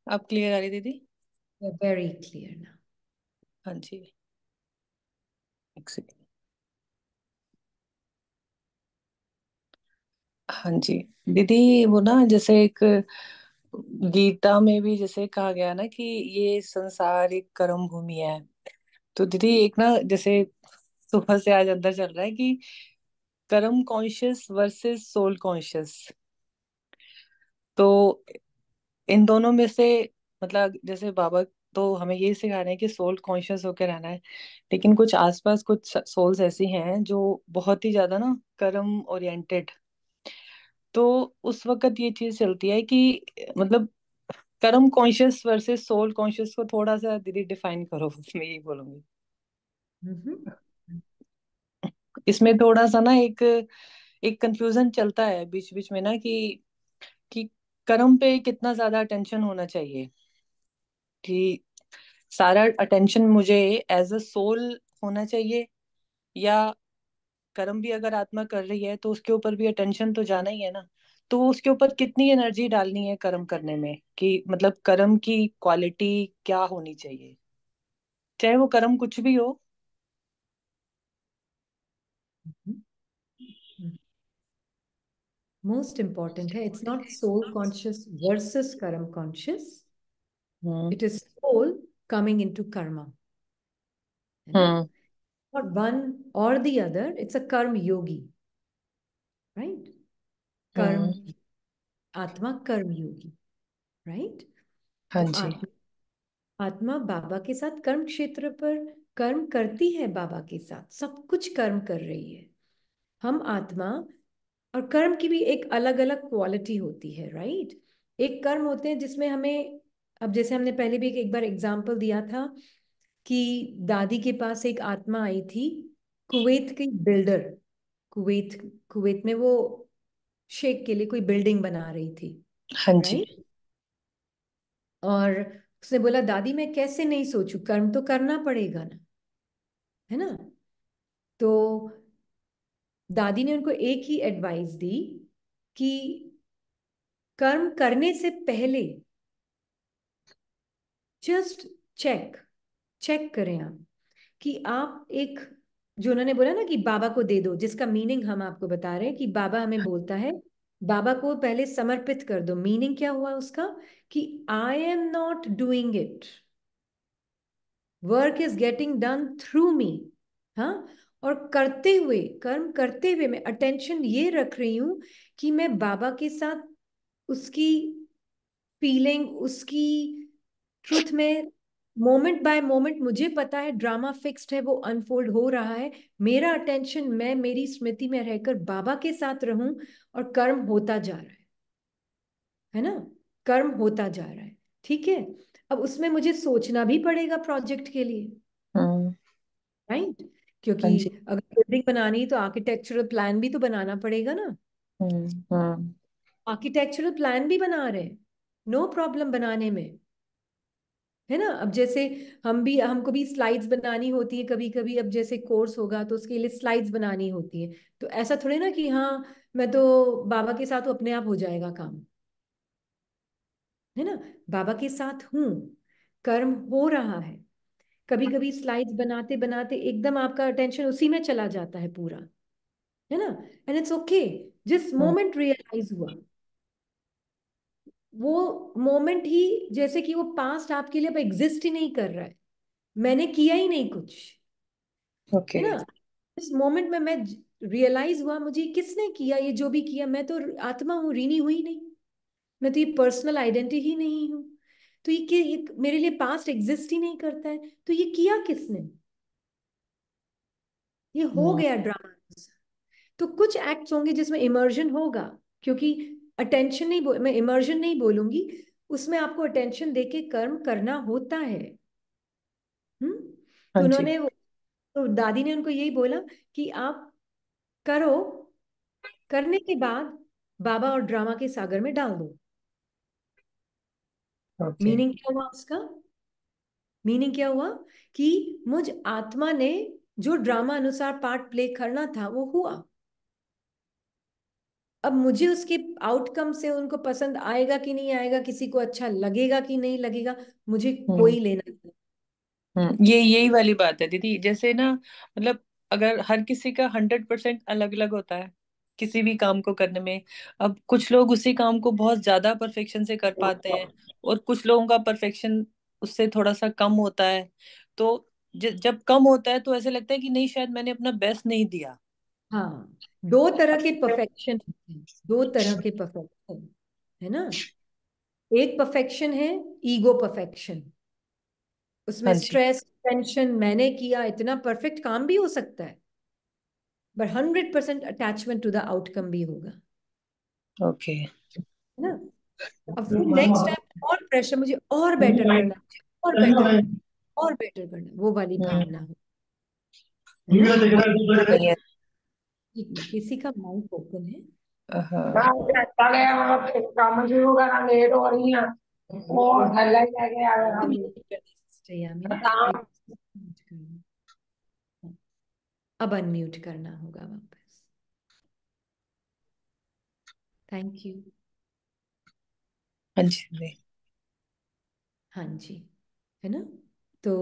अब क्लियर आ रही दीदी? वेरी क्लियर ना। हाँ जी, एक सेकेंड। हाँ जी दीदी, वो ना जैसे एक गीता में भी जैसे कहा गया ना कि ये संसार एक कर्म भूमि है, तो दीदी एक ना जैसे सुबह से आज अंदर चल रहा है कि कर्म कॉन्शियस वर्सेस सोल कॉन्शियस। तो इन दोनों में से मतलब जैसे बाबा तो हमें ये सिखा रहे हैं कि सोल कॉन्शियस होकर रहना है, लेकिन कुछ आसपास कुछ सोल्स ऐसी हैं जो बहुत ही ज्यादा ना कर्म ओरिएंटेड। तो उस वक्त ये चीज चलती है कि मतलब कर्म कॉन्शियस वर्सेस सोल कॉन्शियस को थोड़ा सा दीदी डिफाइन करो, मैं यही बोलूंगी। हम्म। इसमें थोड़ा सा ना एक एक कंफ्यूजन चलता है बीच बीच में ना कि कर्म पे कितना ज्यादा अटेंशन होना चाहिए, कि सारा अटेंशन मुझे एज अ सोल होना चाहिए, या कर्म भी अगर आत्मा कर रही है तो उसके ऊपर भी अटेंशन तो जाना ही है ना। तो उसके ऊपर कितनी एनर्जी डालनी है कर्म करने में, कि मतलब कर्म की क्वालिटी क्या होनी चाहिए, चाहे वो कर्म कुछ भी हो। मोस्ट इम्पॉर्टेंट है, it's not soul conscious versus karma conscious, hmm. It is soul coming into karma, है ना? हम्म। Not one or the other, it's a कर्म योगी, राइट? कर्म, हम्म। आत्मा कर्म योगी, राइट? हाँ तो जी। आत्मा बाबा के साथ कर्म क्षेत्र पर कर्म करती है, बाबा के साथ सब कुछ कर्म कर रही है। हम आत्मा, और कर्म की भी एक अलग अलग क्वालिटी होती है, राइट? एक कर्म होते हैं जिसमें हमें, अब जैसे हमने पहले भी एक बार एग्जाम्पल दिया था कि दादी के पास एक आत्मा आई थी, कुवैत की बिल्डर। कुवैत कुवैत में वो शेख के लिए कोई बिल्डिंग बना रही थी, हाँ जी। राइट? और उसने बोला, दादी मैं कैसे नहीं सोचूं, कर्म तो करना पड़ेगा ना, है ना? तो दादी ने उनको एक ही एडवाइस दी कि कर्म करने से पहले जस्ट चेक चेक करें आप, कि आप एक, जो उन्होंने बोला ना कि बाबा को दे दो, जिसका मीनिंग हम आपको बता रहे हैं कि बाबा हमें बोलता है बाबा को पहले समर्पित कर दो। मीनिंग क्या हुआ उसका? कि I am not doing it, work is getting done through me. हाँ, और करते हुए, कर्म करते हुए मैं अटेंशन ये रख रही हूं कि मैं बाबा के साथ उसकी फीलिंग, उसकी ट्रुथ में मोमेंट बाय मोमेंट, मुझे पता है ड्रामा फिक्स्ड है, वो अनफोल्ड हो रहा है। मेरा अटेंशन, मैं मेरी स्मृति में रहकर बाबा के साथ रहूं, और कर्म होता जा रहा है ना? कर्म होता जा रहा है, ठीक है? अब उसमें मुझे सोचना भी पड़ेगा प्रोजेक्ट के लिए, हम्म। राइट? क्योंकि हाँ जी। अगर बिल्डिंग बनानी है तो आर्किटेक्चरल प्लान भी तो बनाना पड़ेगा ना। हम्म। हम्म। आर्किटेक्चरल प्लान भी बना रहे हैं, नो प्रॉब्लम बनाने में, है ना? अब जैसे हमको भी स्लाइड्स बनानी होती है कभी कभी, अब जैसे कोर्स होगा तो उसके लिए स्लाइड्स बनानी होती है। तो ऐसा थोड़ी ना कि हाँ मैं तो बाबा के साथ हूँ, अपने आप हो जाएगा काम, है ना? बाबा के साथ हूँ, कर्म हो रहा है। कभी कभी स्लाइड्स बनाते बनाते एकदम आपका अटेंशन उसी में चला जाता है पूरा, है ना? And it's okay. जिस हम्म। मोमेंट रियलाइज हुआ, वो मोमेंट ही, जैसे कि वो पास्ट आपके लिए अब एग्जिस्ट ही नहीं कर रहा है, मैंने किया ही नहीं कुछ, ओके। है ना? इस मोमेंट में मैं रियलाइज हुआ, मुझे किसने किया, ये जो भी किया, मैं तो आत्मा हूँ, ऋणी हुई नहीं, मैं तो ये पर्सनल आइडेंटिटी ही नहीं हूँ। तो ये मेरे लिए पास्ट एग्जिस्ट ही नहीं करता है, तो ये किया किसने? ये हो हम्म। गया ड्रामा। तो कुछ एक्ट्स होंगे जिसमें इमर्जन होगा, क्योंकि अटेंशन नहीं मैं इमर्जन नहीं बोलूंगी, उसमें आपको अटेंशन देके कर्म करना होता है। हाँ तो जी। उन्होंने तो दादी ने उनको यही बोला कि आप करो, करने के बाद बाबा और ड्रामा के सागर में डाल दो। ओके। मीनिंग क्या हुआ उसका? मीनिंग क्या हुआ? कि मुझ आत्मा ने जो ड्रामा अनुसार पार्ट प्ले करना था वो हुआ। अब मुझे उसके आउटकम से उनको पसंद आएगा कि नहीं आएगा, किसी को अच्छा लगेगा कि नहीं लगेगा, मुझे हम्म। कोई लेना नहीं। ये यही वाली बात है दीदी, जैसे ना मतलब अगर हर किसी का 100% अलग अलग होता है किसी भी काम को करने में। अब कुछ लोग उसी काम को बहुत ज्यादा परफेक्शन से कर पाते हैं, और कुछ लोगों का परफेक्शन उससे थोड़ा सा कम होता है। तो जब कम होता है तो ऐसे लगता है कि नहीं, शायद मैंने अपना बेस्ट नहीं दिया। हाँ, दो तरह के परफेक्शन हैं, दो तरह के परफेक्शन है ना। एक परफेक्शन है ईगो परफेक्शन, उसमें हाँ जी। स्ट्रेस टेंशन, मैंने किया, इतना परफेक्ट काम भी हो सकता है, but 100% attachment to the outcome भी होगा, ओके। है ना। अब फिर नेक्स्ट टाइम और प्रेशर, मुझे और बेटर करना है, मुझे और बेटर करना है, और बेटर करना है, वो वाली भावना हो, है ना। नहीं है। एक मिनट, किसी का माइक ओपन है। हाँ। तो म्यूट कर दी सिस्टर यामिनी, एक म्यूट करना, अब अनम्यूट करना होगा वापस। Thank you. हाँ जी। हाँ जी, है ना। तो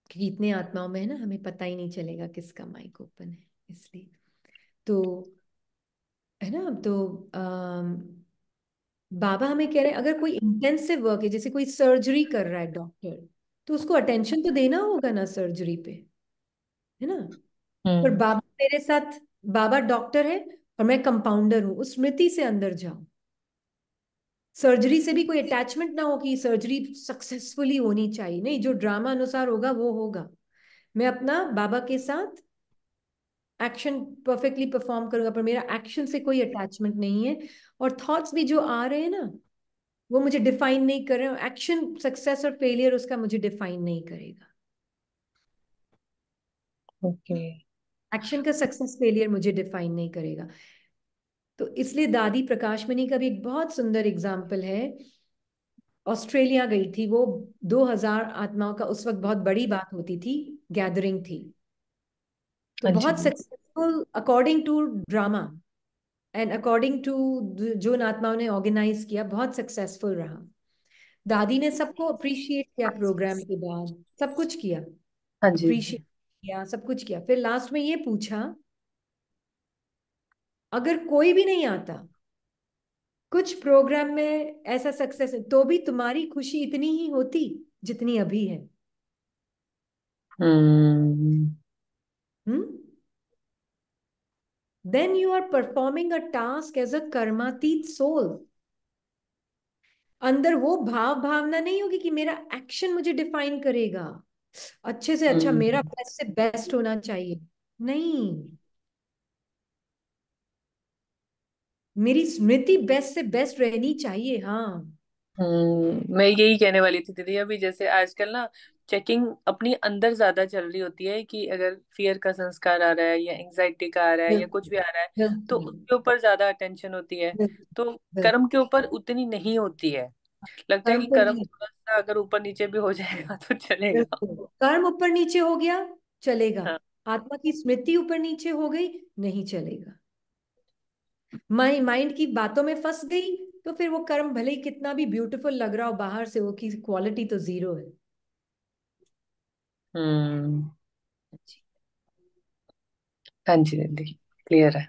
क्योंकि इतने आत्माओं में है ना, हमें पता ही नहीं चलेगा किसका माइक ओपन है, इसलिए तो, है ना। तो बाबा हमें कह रहे हैं अगर कोई इंटेंसिव वर्क है, जैसे कोई सर्जरी कर रहा है डॉक्टर, तो उसको अटेंशन तो देना होगा ना सर्जरी पे, है ना। पर हम्म। बाबा मेरे साथ, बाबा डॉक्टर है और मैं कंपाउंडर हूँ, उस स्मृति से अंदर जाओ। सर्जरी से भी कोई अटैचमेंट ना हो कि सर्जरी सक्सेसफुली होनी चाहिए, नहीं, जो ड्रामा अनुसार होगा वो होगा। मैं अपना बाबा के साथ एक्शन परफेक्टली परफॉर्म करूंगा, पर मेरा एक्शन से कोई अटैचमेंट नहीं है, और थॉट्स भी जो आ रहे हैं ना, वो मुझे डिफाइन नहीं कर रहे हैं। एक्शन सक्सेस और फेलियर उसका मुझे डिफाइन नहीं करेगा। ओके। एक्शन का सक्सेस फेलियर मुझे डिफाइन नहीं करेगा। तो इसलिए दादी प्रकाशमणि का भी एक बहुत सुंदर एग्जाम्पल है। ऑस्ट्रेलिया गई थी वो, 2000 आत्माओं का उस वक्त बहुत बड़ी बात होती थी, गैदरिंग थी, तो हाँ बहुत जी। Successful according to drama and according to जो आत्माओं ने ऑर्गेनाइज किया, बहुत सक्सेसफुल रहा। दादी ने सबको अप्रिशिएट किया, प्रोग्राम के बाद सब कुछ किया, हाँ जी। अप्रिशिएट किया, सब कुछ किया। फिर लास्ट में ये पूछा, अगर कोई भी नहीं आता, कुछ प्रोग्राम में ऐसा सक्सेस है, तो भी तुम्हारी खुशी इतनी ही होती जितनी अभी है। Hmm. Hmm. Then you are performing a task as a karmateet soul. अंदर वो भावना नहीं होगी कि मेरा एक्शन मुझे डिफाइन करेगा, अच्छे से अच्छा, मेरा हम्म। बेस्ट से बेस्ट होना चाहिए। नहीं, मेरी स्मृति बेस्ट से बेस्ट रहनी चाहिए। हाँ। मैं यही कहने वाली थी दीदी, अभी जैसे आजकल ना चेकिंग अपनी अंदर ज्यादा चल रही होती है कि अगर फियर का संस्कार आ रहा है या एंजाइटी का आ रहा है या कुछ बिल्कुल भी आ रहा है, तो बिल्कुल उसके ऊपर ज्यादा अटेंशन होती है। बिल्कुल तो बिल्कुल। कर्म के ऊपर उतनी नहीं होती है। लगता है कर्म कि पर कर्म नहीं, थोड़ा सा अगर ऊपर नीचे भी हो जाएगा तो चलेगा। बिल्कुल कर्म ऊपर नीचे हो गया चलेगा, हाँ। आत्मा की स्मृति ऊपर नीचे हो गई नहीं चलेगा। माइंड की बातों में फंस गई, तो फिर वो कर्म भले ही कितना भी ब्यूटीफुल लग रहा हो बाहर से, वो की क्वालिटी तो जीरो है। हम्म। हाँ जी दीदी, क्लियर है।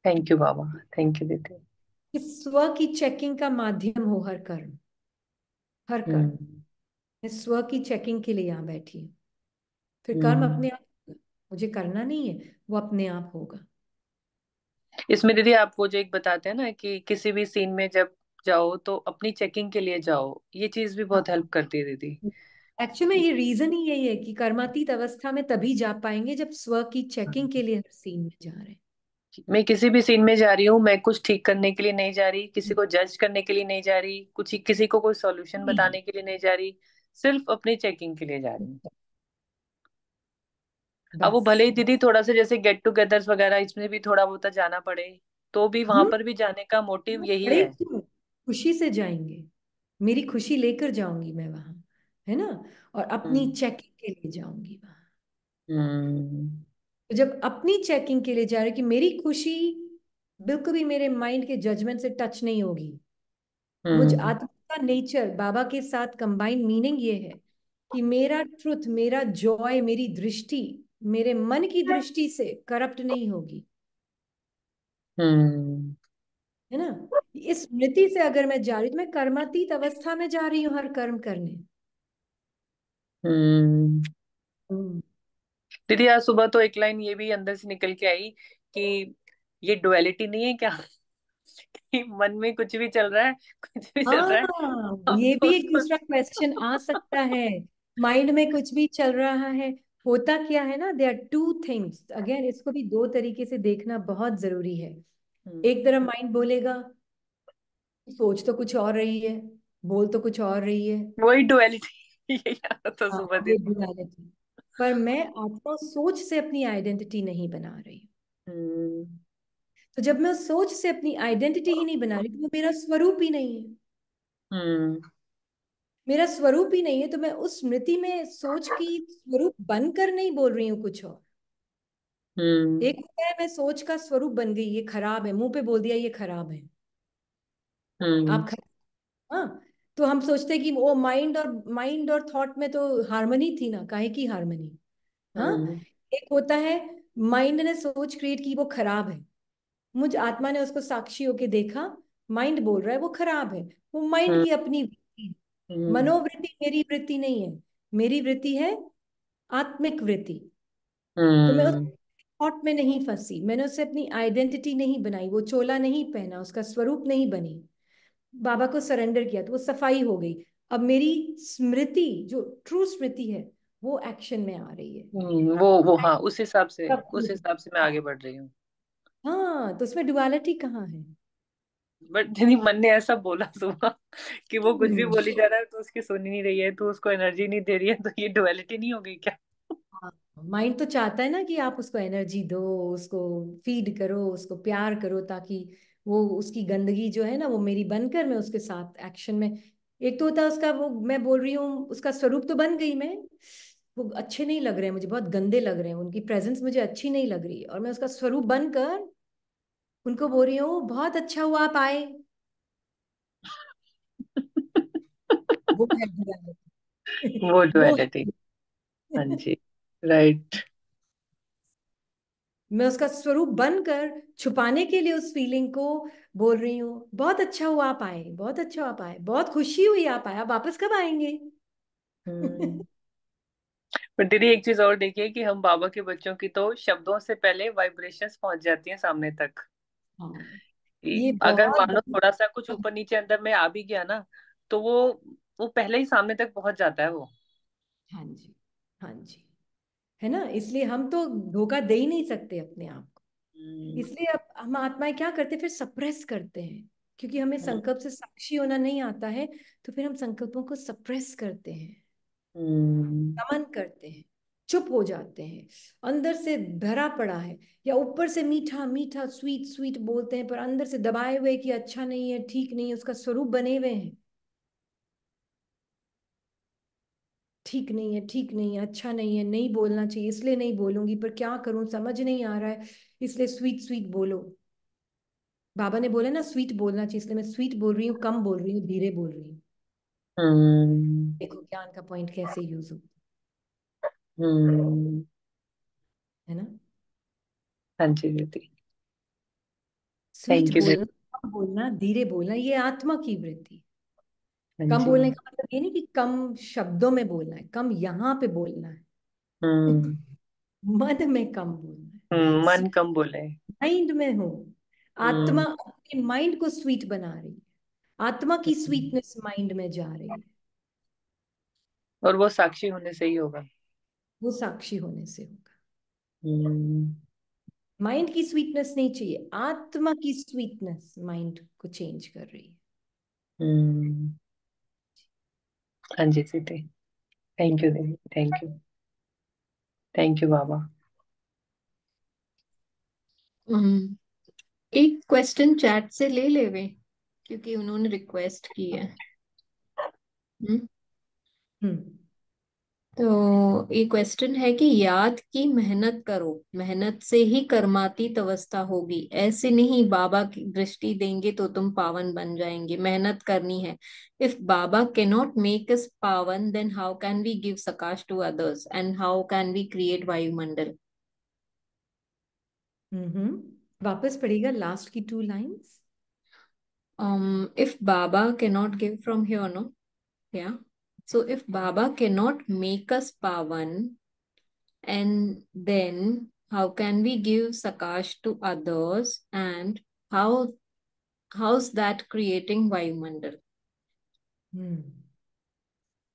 थैंक यू बाबा। थैंक यू दीदी। कि स्व की चेकिंग का माध्यम हो हर कर्म, हर कर्म। हम्म। मैं स्व की चेकिंग के लिए यहाँ बैठी हूँ, फिर कर्म हम्म। अपने आप होगा। मुझे करना नहीं है, वो अपने आप होगा। इसमें दीदी आप वो जो एक बताते हैं ना कि किसी भी सीन में जब जाओ तो अपनी चेकिंग के लिए जाओ, ये चीज भी बहुत हाँ, हेल्प करती है दीदी। एक्चुअली में ये रीजन ही यही है कि कर्मातीत अवस्था में तभी जा पाएंगे जब स्व की चेकिंग के लिए हर सीन में जा रहे मैं किसी भी सीन में जा रही हूँ, मैं कुछ ठीक करने के लिए नहीं जा रही, किसी को जज करने के लिए नहीं जा रही, कुछ किसी को कोई सॉल्यूशन हैं। बताने के लिए नहीं जा रही, सिर्फ अपनी चेकिंग के लिए जा रही हूँ। अब वो बस। भले ही दीदी थोड़ा सा जैसे गेट टुगेदर्स वगैरह इसमें भी थोड़ा बहुत जाना पड़े, तो भी वहां हम्म। पर भी जाने का मोटिव यही बड़े है। क्यों, खुशी से जाएंगे, मेरी खुशी लेकर जाऊंगी मैं वहां, है ना। और अपनी हम्म। चेकिंग के लिए जाऊंगी वहां। हम्म। तो जब अपनी चेकिंग के लिए जा रहे कि मेरी खुशी बिल्कुल भी मेरे माइंड के जजमेंट से टच नहीं होगी। मुझ हम्म। आत्मा का नेचर बाबा के साथ कंबाइंड मीनिंग ये है कि मेरा ट्रुथ, मेरा जॉय, मेरी दृष्टि मेरे मन की दृष्टि से करप्ट नहीं होगी, हम्म। है ना। इस स्मृति से अगर मैं जा रही हूँ तो मैं कर्मातीत अवस्था में जा रही हूँ हर कर्म करने। हम्म। हम्म। दीदी आज सुबह तो एक लाइन ये भी अंदर से निकल के आई कि ये डुअलिटी नहीं है क्या? कि मन में कुछ भी चल रहा है, कुछ भी चल रहा है, हाँ, हम ये तो भी एक उसको। दूसरा क्वेश्चन आ सकता है। माइंड में कुछ भी चल रहा है, होता क्या है ना, they are two things. Again इसको भी दो तरीके से देखना बहुत जरूरी है। हम्म, एक तरफ माइंड बोलेगा, सोच तो कुछ और रही है, बोल तो कुछ और रही है। वही डुअलिटी यही आ रहा था हाँ, सुबह ये दीदी। डुअलिटी। पर मैं आत्मा सोच से अपनी आइडेंटिटी नहीं बना रही हूँ। हम्म। तो जब मैं उस सोच से अपनी आइडेंटिटी ही नहीं बना रही, तो वो मेरा स्वरूप ही नहीं है। हम्म। मेरा स्वरूप ही नहीं है, तो मैं उस स्मृति में सोच की स्वरूप बनकर नहीं बोल रही हूँ कुछ और। हम्म। एक होता है मैं सोच का स्वरूप बन गई, ये खराब है, मुंह पे बोल दिया ये खराब है, हम्म। आप खराब। हाँ, तो हम सोचते हैं कि वो माइंड और थॉट में तो हारमोनी थी ना, काहे की हारमोनी। हाँ। हम्म। एक होता है माइंड ने सोच क्रिएट की, वो खराब है, मुझ आत्मा ने उसको साक्षी होके देखा, माइंड बोल रहा है वो खराब है। वो माइंड हम्म। की अपनी वृत्ति है। हम्म। मनोवृत्ति मेरी वृत्ति नहीं है, मेरी वृत्ति है आत्मिक वृत्ति। तो मैं उस हम्म। थॉट में नहीं फंसी, मैंने उससे अपनी आइडेंटिटी नहीं बनाई, वो चोला नहीं पहना, उसका स्वरूप नहीं बनी, बाबा को सरेंडर किया तो वो सफाई हो गई। अब मेरी स्मृति जो ट्रू स्मृति है, वो एक्शन में आ रही है। वो हाँ, सब उस कुछ। हिसाब से मैं आगे बढ़ रही हूँ। हाँ, तो उसमें डुअलिटी कहाँ है? बट दीदी मन ने ऐसा बोला सुबह कि वो कुछ भी हम्म। बोली जा रहा है तो उसकी सुनी नहीं रही है, तो उसको एनर्जी नहीं दे रही है, तो ये डुअलिटी नहीं हो गई क्या? माइंड तो चाहता है ना कि आप उसको एनर्जी दो, उसको फीड करो, उसको प्यार करो, ताकि वो उसकी गंदगी जो है ना वो मेरी बनकर मैं उसके साथ एक्शन में। एक तो होता है उसका, वो मैं बोल रही हूँ उसका स्वरूप तो बन गई मैं, वो अच्छे नहीं लग रहे हैं मुझे, बहुत गंदे लग रहे हैं, उनकी प्रेजेंस मुझे अच्छी नहीं लग रही है, और मैं उसका स्वरूप बनकर उनको बोल रही हूँ बहुत अच्छा हुआ आप आए। वो है duality। वो वो डुअलिटी। हाँ जी। राइट। मैं उसका स्वरूप बनकर छुपाने के लिए उस फीलिंग को बोल रही हूँ बहुत अच्छा हुआ आप आए, बहुत अच्छा हुआ आप आए, बहुत खुशी हुई आप आए, आप वापस कब आएंगे? हम्म। पर दीदी एक चीज और देखिए कि हम बाबा के बच्चों की तो शब्दों से पहले वाइब्रेशंस पहुंच जाती हैं सामने तक। हाँ, कि ये अगर बहुत मान लो बड़ी। थोड़ा सा कुछ ऊपर नीचे अंदर में आ भी गया ना, तो वो पहले ही सामने तक पहुंच जाता है वो। हाँ जी, हाँ जी, है ना, इसलिए हम तो धोखा दे ही नहीं सकते अपने आप को। हम्म। इसलिए अब हम आत्माएं क्या करते हैं, फिर सप्रेस करते हैं, क्योंकि हमें संकल्प से साक्षी होना नहीं आता है। तो फिर हम संकल्पों को सप्रेस करते हैं, हम्म। दमन करते हैं, चुप हो जाते हैं, अंदर से भरा पड़ा है, या ऊपर से मीठा मीठा स्वीट स्वीट बोलते हैं, पर अंदर से दबाए हुए कि अच्छा नहीं है, ठीक नहीं है, उसका स्वरूप बने हुए हैं, ठीक नहीं है, ठीक नहीं है, अच्छा नहीं है, नहीं बोलना चाहिए इसलिए नहीं बोलूंगी, पर क्या करूं समझ नहीं आ रहा है, इसलिए स्वीट स्वीट बोलो। बाबा ने बोला ना स्वीट बोलना चाहिए, इसलिए मैं स्वीट बोल रही हूँ, कम बोल रही हूँ, धीरे बोल रही हूँ। हम्म। देखो ज्ञान का पॉइंट कैसे यूज हो, हम्म। है ना। हाँ जी दीदी। स्वीट थैंक यू बोलना, दीदी। कम बोलना, धीरे बोलना, ये आत्मा की वृत्ति है। हाँ कम जी। बोलने का मतलब ये नहीं कि कम शब्दों में बोलना है, कम यहाँ पे बोलना है। हम्म। मन में कम बोलना है। मन कम बोले। माइंड में हो, आत्मा हम्म। अपने माइंड को स्वीट बना रही है, आत्मा की हम्म। स्वीटनेस माइंड में जा रही है। और वो साक्षी होने से ही होगा। वो साक्षी होने से होगा। हम्म। माइंड की स्वीटनेस नहीं चाहिए, आत्मा की स्वीटनेस माइंड को चेंज कर रही है। हम्म। हाँ जी दीदी। थैंक यू दीदी, थैंक यू। थैंक यू बाबा। हम्म, एक क्वेश्चन चैट से ले लेवे, क्योंकि उन्होंने रिक्वेस्ट की है। हम्म, हम्म। तो ये क्वेश्चन है कि याद की मेहनत करो, मेहनत से ही कर्मातीत अवस्था होगी, ऐसे नहीं बाबा की दृष्टि देंगे तो तुम पावन बन जाएंगे, मेहनत करनी है। If Baba cannot make us पावन, then how can we give sakash to others and how can we create vayumandal? वापस पढ़ेगा लास्ट की 2 lines. If Baba cannot give from here, no? Yeah. So if Baba cannot make us pavan, and then how can we give sakash to others, and how's that creating Vayumandal?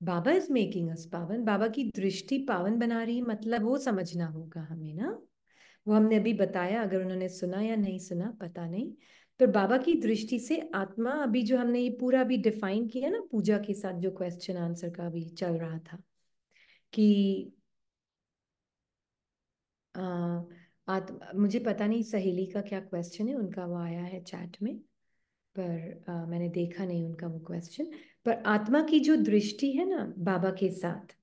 Baba is making us पावन, बाबा की दृष्टि पावन बना रही, मतलब वो समझना होगा हमें ना। वो हमने अभी बताया, अगर उन्होंने सुना या नहीं सुना पता नहीं, पर बाबा की दृष्टि से आत्मा, अभी जो हमने ये पूरा अभी डिफाइन किया ना पूजा के साथ, जो क्वेश्चन आंसर का भी चल रहा था कि मुझे पता नहीं सहेली का क्या क्वेश्चन है, उनका वो आया है चैट में, पर मैंने देखा नहीं उनका वो क्वेश्चन। पर आत्मा की जो दृष्टि है ना बाबा के साथ,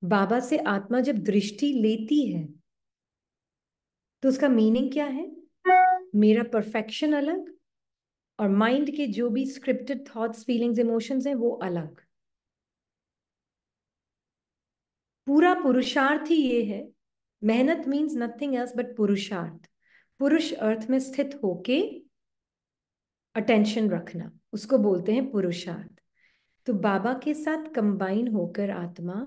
बाबा से आत्मा जब दृष्टि लेती है तो उसका मीनिंग क्या है? मेरा परफेक्शन अलग और माइंड के जो भी स्क्रिप्टेड थॉट्स, फीलिंग्स, इमोशंस हैं वो अलग। पूरा पुरुषार्थ ही ये है। मेहनत मीन्स नथिंग एल्स बट पुरुषार्थ। पुरुष अर्थ में स्थित होके अटेंशन रखना, उसको बोलते हैं पुरुषार्थ। तो बाबा के साथ कंबाइन होकर आत्मा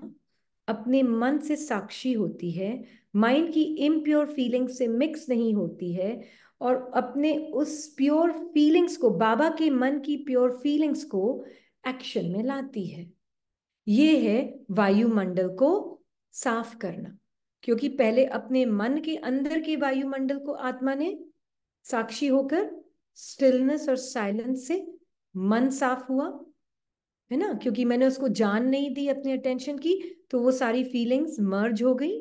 अपने मन से साक्षी होती है, माइंड की इम्प्योर फीलिंग से मिक्स नहीं होती है, और अपने उस प्योर फीलिंग्स को, बाबा के मन की प्योर फीलिंग्स को एक्शन में लाती है। ये है वायुमंडल को साफ करना। क्योंकि पहले अपने मन के अंदर के वायुमंडल को आत्मा ने साक्षी होकर स्टिलनेस और साइलेंस से मन साफ हुआ, है ना, क्योंकि मैंने उसको जान नहीं दी अपनी अटेंशन की, तो वो सारी फीलिंग्स मर्ज हो गई,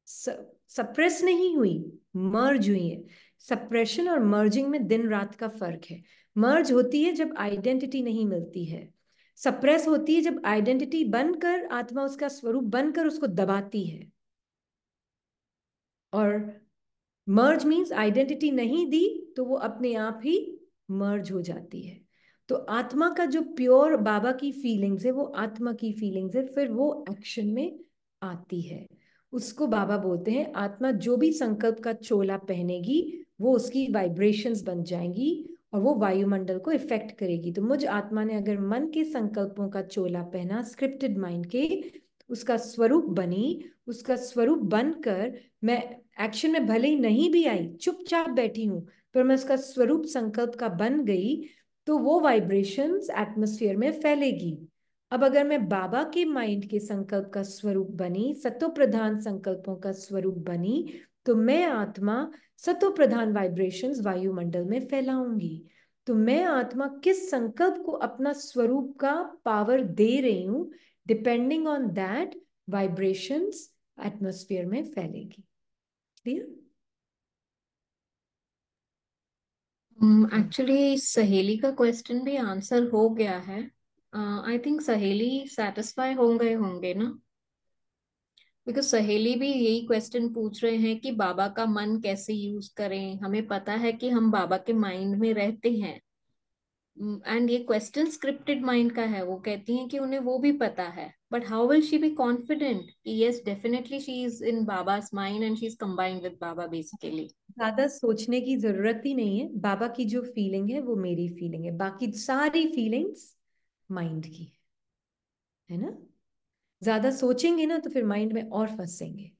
सप्रेस नहीं हुई, मर्ज हुई है। सप्रेशन और मर्जिंग में दिन रात का फर्क है। मर्ज होती है जब आइडेंटिटी नहीं मिलती है, सप्रेस होती है जब आइडेंटिटी बनकर आत्मा उसका स्वरूप बनकर उसको दबाती है। और मर्ज मीन्स आइडेंटिटी नहीं दी तो वो अपने आप ही मर्ज हो जाती है। तो आत्मा का जो प्योर बाबा की फीलिंग्स है वो आत्मा की फीलिंग्स है, फिर वो एक्शन में आती है। उसको बाबा बोलते हैं आत्मा जो भी संकल्प का चोला पहनेगी वो उसकी वाइब्रेशंस बन जाएंगी और वो वायुमंडल को इफेक्ट करेगी। तो मुझ आत्मा ने अगर मन के संकल्पों का चोला पहना, स्क्रिप्टेड माइंड के, उसका स्वरूप बनी, उसका स्वरूप बनकर मैं एक्शन में भले ही नहीं भी आई, चुपचाप बैठी हूं, पर मैं उसका स्वरूप संकल्प का बन गई, तो वो वाइब्रेशंस एटमॉस्फेयर में फैलेगी। अब अगर मैं बाबा के माइंड के संकल्प का स्वरूप बनी, सतो प्रधान संकल्पों का स्वरूप बनी, तो मैं आत्मा सतो प्रधान वाइब्रेशंस वायुमंडल में फैलाऊंगी। तो मैं आत्मा किस संकल्प को अपना स्वरूप का पावर दे रही हूं, depending on that vibrations atmosphere में फैलेगी। क्लियर? एक्चुअली सहेली का क्वेश्चन भी आंसर हो गया है। आई थिंक सहेली सेटिस्फाई होंगे ना, बिकॉज सहेली भी यही क्वेश्चन पूछ रहे हैं कि बाबा का मन कैसे यूज करें। हमें पता है कि हम बाबा के माइंड में रहते हैं, एंड ये क्वेश्चन स्क्रिप्टेड माइंड का है। वो कहती हैं कि उन्हें वो भी पता है, but how will she be confident कि yes definitely she is in Baba's mind and she is combined with Baba basically. ज्यादा सोचने की जरूरत ही नहीं है। बाबा की जो फीलिंग है वो मेरी फीलिंग है, बाकी सारी फीलिंग्स माइंड की है ना। ज्यादा सोचेंगे ना तो फिर माइंड में और फंसेंगे।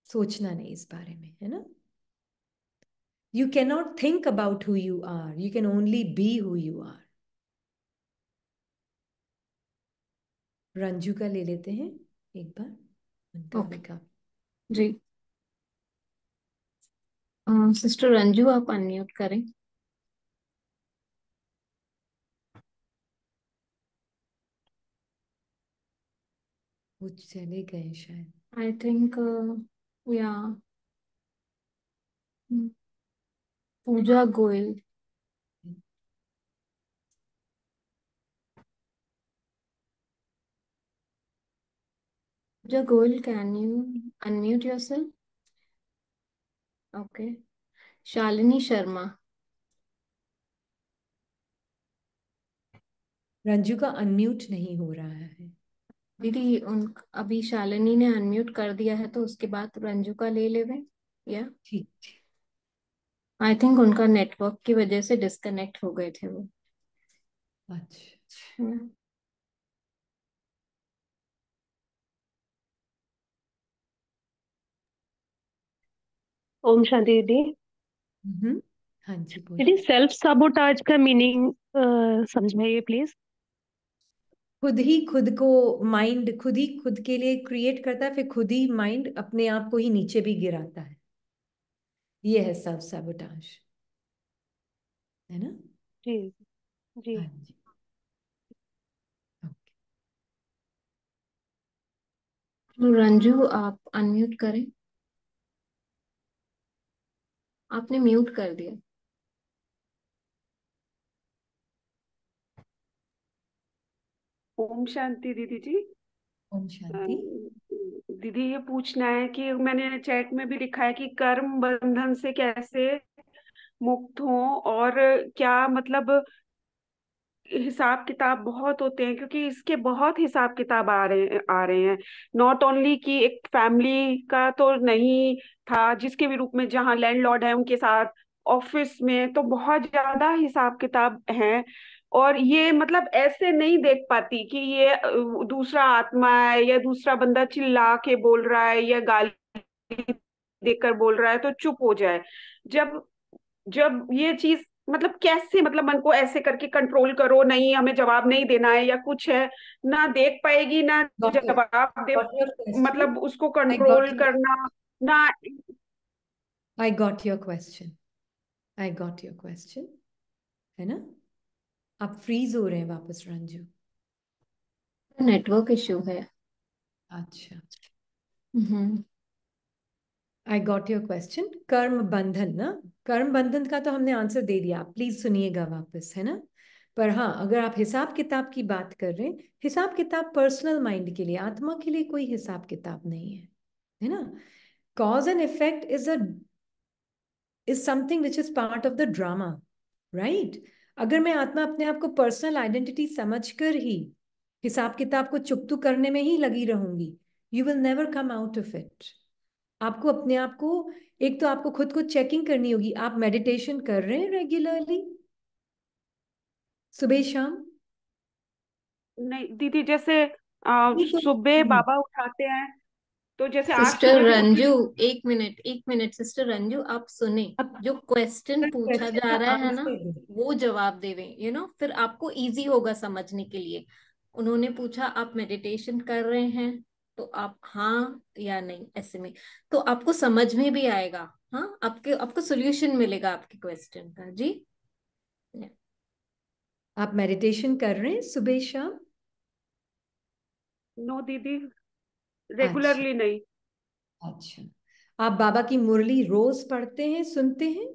सोचना नहीं इस बारे में, है ना। You can not think about who you are, you can only be who you are. Ranju का ले लेते हैं एक बार, उनका ओके भी का। जी, सिस्टर रंजू आप अनम्यूट करें। वो चले गए शायद। आई थिंक या Pooja Goyal. Pooja Goyal, can you unmute yourself? Okay. Shalini Sharma. Ranju का अनम्यूट नहीं हो रहा है। दीदी उन अभी शालिनी ने अनम्यूट कर दिया है, तो उसके बाद रंजू का ले लेवे या। ठीक ठीक। आई थिंक उनका नेटवर्क की वजह से डिस्कनेक्ट हो गए थे वो। अच्छा। Yeah. ओम शांति दीदी। हम्म। हाँ जी दीदी, बोलिए। सेल्फ साबोटाज का मीनिंग समझाइए प्लीज। खुद ही खुद को, माइंड खुद ही खुद के लिए क्रिएट करता है, फिर खुद ही माइंड अपने आप को ही नीचे भी गिराता है। ये है सेल्फ सैबोटाज, है ना? जी जी। हाँ जी। ओके। रंजू, आप अनम्यूट करें। आपने म्यूट कर दिया। ओम शांति दीदी जी। ओम शांति। दीदी ये पूछना है कि मैंने चैट में भी लिखा है कि कर्म बंधन से कैसे मुक्त हो, और क्या मतलब हिसाब किताब बहुत होते हैं, क्योंकि इसके बहुत हिसाब किताब आ रहे हैं। नॉट ओनली कि एक फैमिली का तो नहीं था, जिसके भी रूप में जहाँ लैंडलॉर्ड है उनके साथ, ऑफिस में तो बहुत ज्यादा हिसाब किताब हैं। और ये मतलब ऐसे नहीं देख पाती कि ये दूसरा आत्मा है या दूसरा बंदा चिल्ला के बोल रहा है या गाली देकर बोल रहा है तो चुप हो जाए। जब जब ये चीज मतलब कैसे, मतलब मन को ऐसे करके कंट्रोल करो, नहीं हमें जवाब नहीं देना है या कुछ है, ना देख पाएगी ना गॉट योर जवाब दे, गॉट योर क्वेश्चन। मतलब उसको आई गॉट कंट्रोल योर करना ना। आई got your question. I got your question, है ना? आप फ्रीज हो रहे हैं वापस रंजू। नेटवर्क इश्यू है। अच्छा। Hmm. I got your question. कर्म बंधन ना, कर्म बंधन का तो हमने आंसर दे दिया, आप प्लीज सुनिएगा वापस, है ना? पर हाँ, अगर आप हिसाब किताब की बात कर रहे हैं, हिसाब किताब पर्सनल माइंड के लिए, आत्मा के लिए कोई हिसाब किताब नहीं है ना? Cause and effect is something which is part of the drama, right? अगर मैं आत्मा अपने आप को पर्सनल आइडेंटिटी समझकर ही हिसाब किताब को चुकतू करने में ही लगी रहूंगी, you will never come out of it. आपको अपने आप को, एक तो आपको खुद को चेकिंग करनी होगी। आप मेडिटेशन कर रहे हैं रेगुलरली, सुबह शाम? नहीं दीदी, जैसे नहीं तो सुबह बाबा उठाते हैं तो जैसे आज सिस्टर सुबह भी उठी। रंजू, एक मिनट एक मिनट। सिस्टर रंजू, आप सुने। अब जो क्वेश्चन पूछा क्वेश्चन जा का रहा है ना, आंसर दो। वो जवाब देवें, फिर आपको इजी होगा समझने के लिए। उन्होंने पूछा आप मेडिटेशन कर रहे हैं, तो आप हाँ या नहीं ऐसे में, तो आपको समझ में भी आएगा। हाँ, आपको सोल्यूशन मिलेगा आपके क्वेश्चन का। जी। आप मेडिटेशन कर रहे हैं सुबह शाम? नो दीदी, अच्छा। रेगुलरली नहीं। अच्छा। आप बाबा की मुरली रोज पढ़ते हैं, सुनते हैं?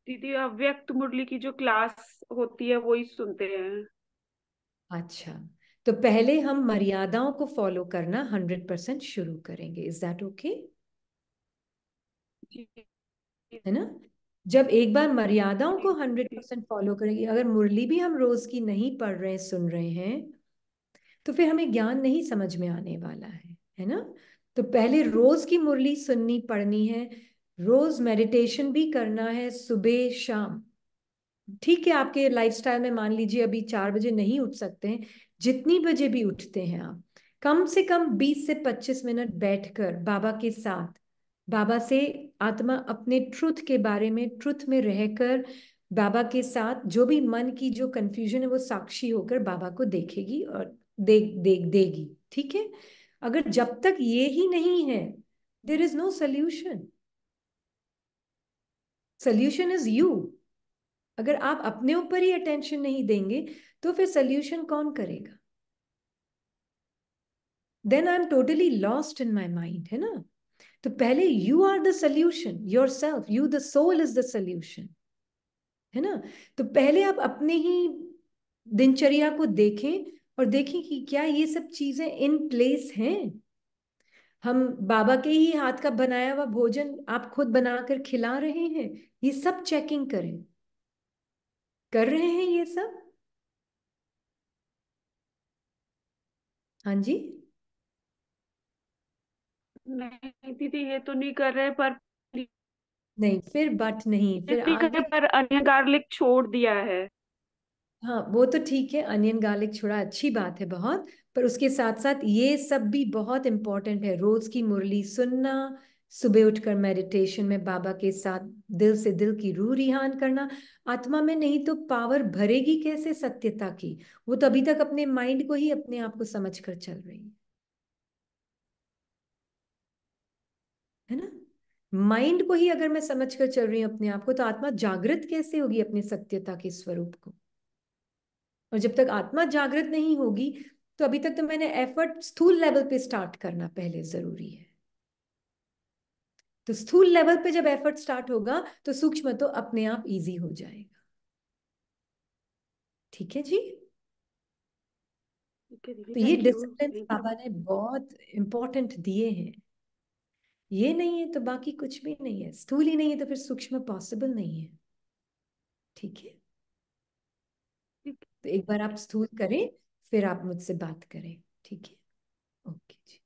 दीदी अव्यक्त मुरली की जो क्लास होती है वो ही सुनते हैं। अच्छा। तो पहले हम मर्यादाओं को फॉलो करना 100% शुरू करेंगे, इज दैट ओके? जी है ना? जब एक बार मर्यादाओं को जी। 100% फॉलो करेंगे, अगर मुरली भी हम रोज की नहीं पढ़ रहे हैं, सुन रहे हैं, तो फिर हमें ज्ञान नहीं समझ में आने वाला है ना? तो पहले रोज की मुरली सुननी पढ़नी है, रोज मेडिटेशन भी करना है सुबह शाम। ठीक है, आपके लाइफस्टाइल में मान लीजिए अभी 4 बजे नहीं उठ सकते हैं, जितनी बजे भी उठते हैं आप, कम से कम 20 से 25 मिनट बैठकर बाबा के साथ, बाबा से आत्मा अपने ट्रुथ के बारे में, ट्रुथ में रहकर बाबा के साथ जो भी मन की जो कंफ्यूजन है वो साक्षी होकर बाबा को देखेगी और देगी। ठीक है? अगर जब तक ये ही नहीं है, there is no solution. Solution is you. अगर आप अपने ऊपर ही अटेंशन नहीं देंगे तो फिर सोल्यूशन कौन करेगा? Then I am totally lost in my mind, है ना? तो पहले you are the solution, yourself, you the soul is the solution, है ना? तो पहले आप अपने ही दिनचर्या को देखें और देखें कि क्या ये सब चीजें इन प्लेस हैं। हम बाबा के ही हाथ का बनाया हुआ भोजन आप खुद बनाकर खिला रहे हैं, ये सब चेकिंग करें। कर रहे हैं ये सब? हाँ जी। नहीं दीदी, ये तो नहीं कर रहे, पर नहीं, फिर बट नहीं, फिर नहीं कर आगे। रहे, पर अनियन गार्लिक छोड़ दिया है। हाँ वो तो ठीक है, अनियन गार्लिक छोड़ा अच्छी बात है बहुत, पर उसके साथ साथ ये सब भी बहुत इंपॉर्टेंट है। रोज की मुरली सुनना, सुबह उठकर मेडिटेशन में बाबा के साथ दिल से दिल की रूह रिहान करना। आत्मा में नहीं तो पावर भरेगी कैसे सत्यता की? वो तो अभी तक अपने माइंड को ही अपने आप को समझ कर चल रही है ना। माइंड को ही अगर मैं समझ कर चल रही हूँ अपने आप को, तो आत्मा जागृत कैसे होगी अपनी सत्यता के स्वरूप को? और जब तक आत्मा जागृत नहीं होगी, तो अभी तक तो मैंने एफर्ट स्थूल लेवल पे स्टार्ट करना पहले जरूरी है। तो स्थूल लेवल पे जब एफर्ट स्टार्ट होगा, तो सूक्ष्म तो अपने आप इजी हो जाएगा। ठीक है जी। ठीक है दीदी, तो ये thank you, discipline thank you. बाबा ने बहुत इंपॉर्टेंट दिए हैं। ये नहीं है तो बाकी कुछ भी नहीं है। स्थूल ही नहीं है तो फिर सूक्ष्म पॉसिबल नहीं है। ठीक है। तो एक बार आप स्थूल करें, फिर आप मुझसे बात करें। ठीक है। ओके जी।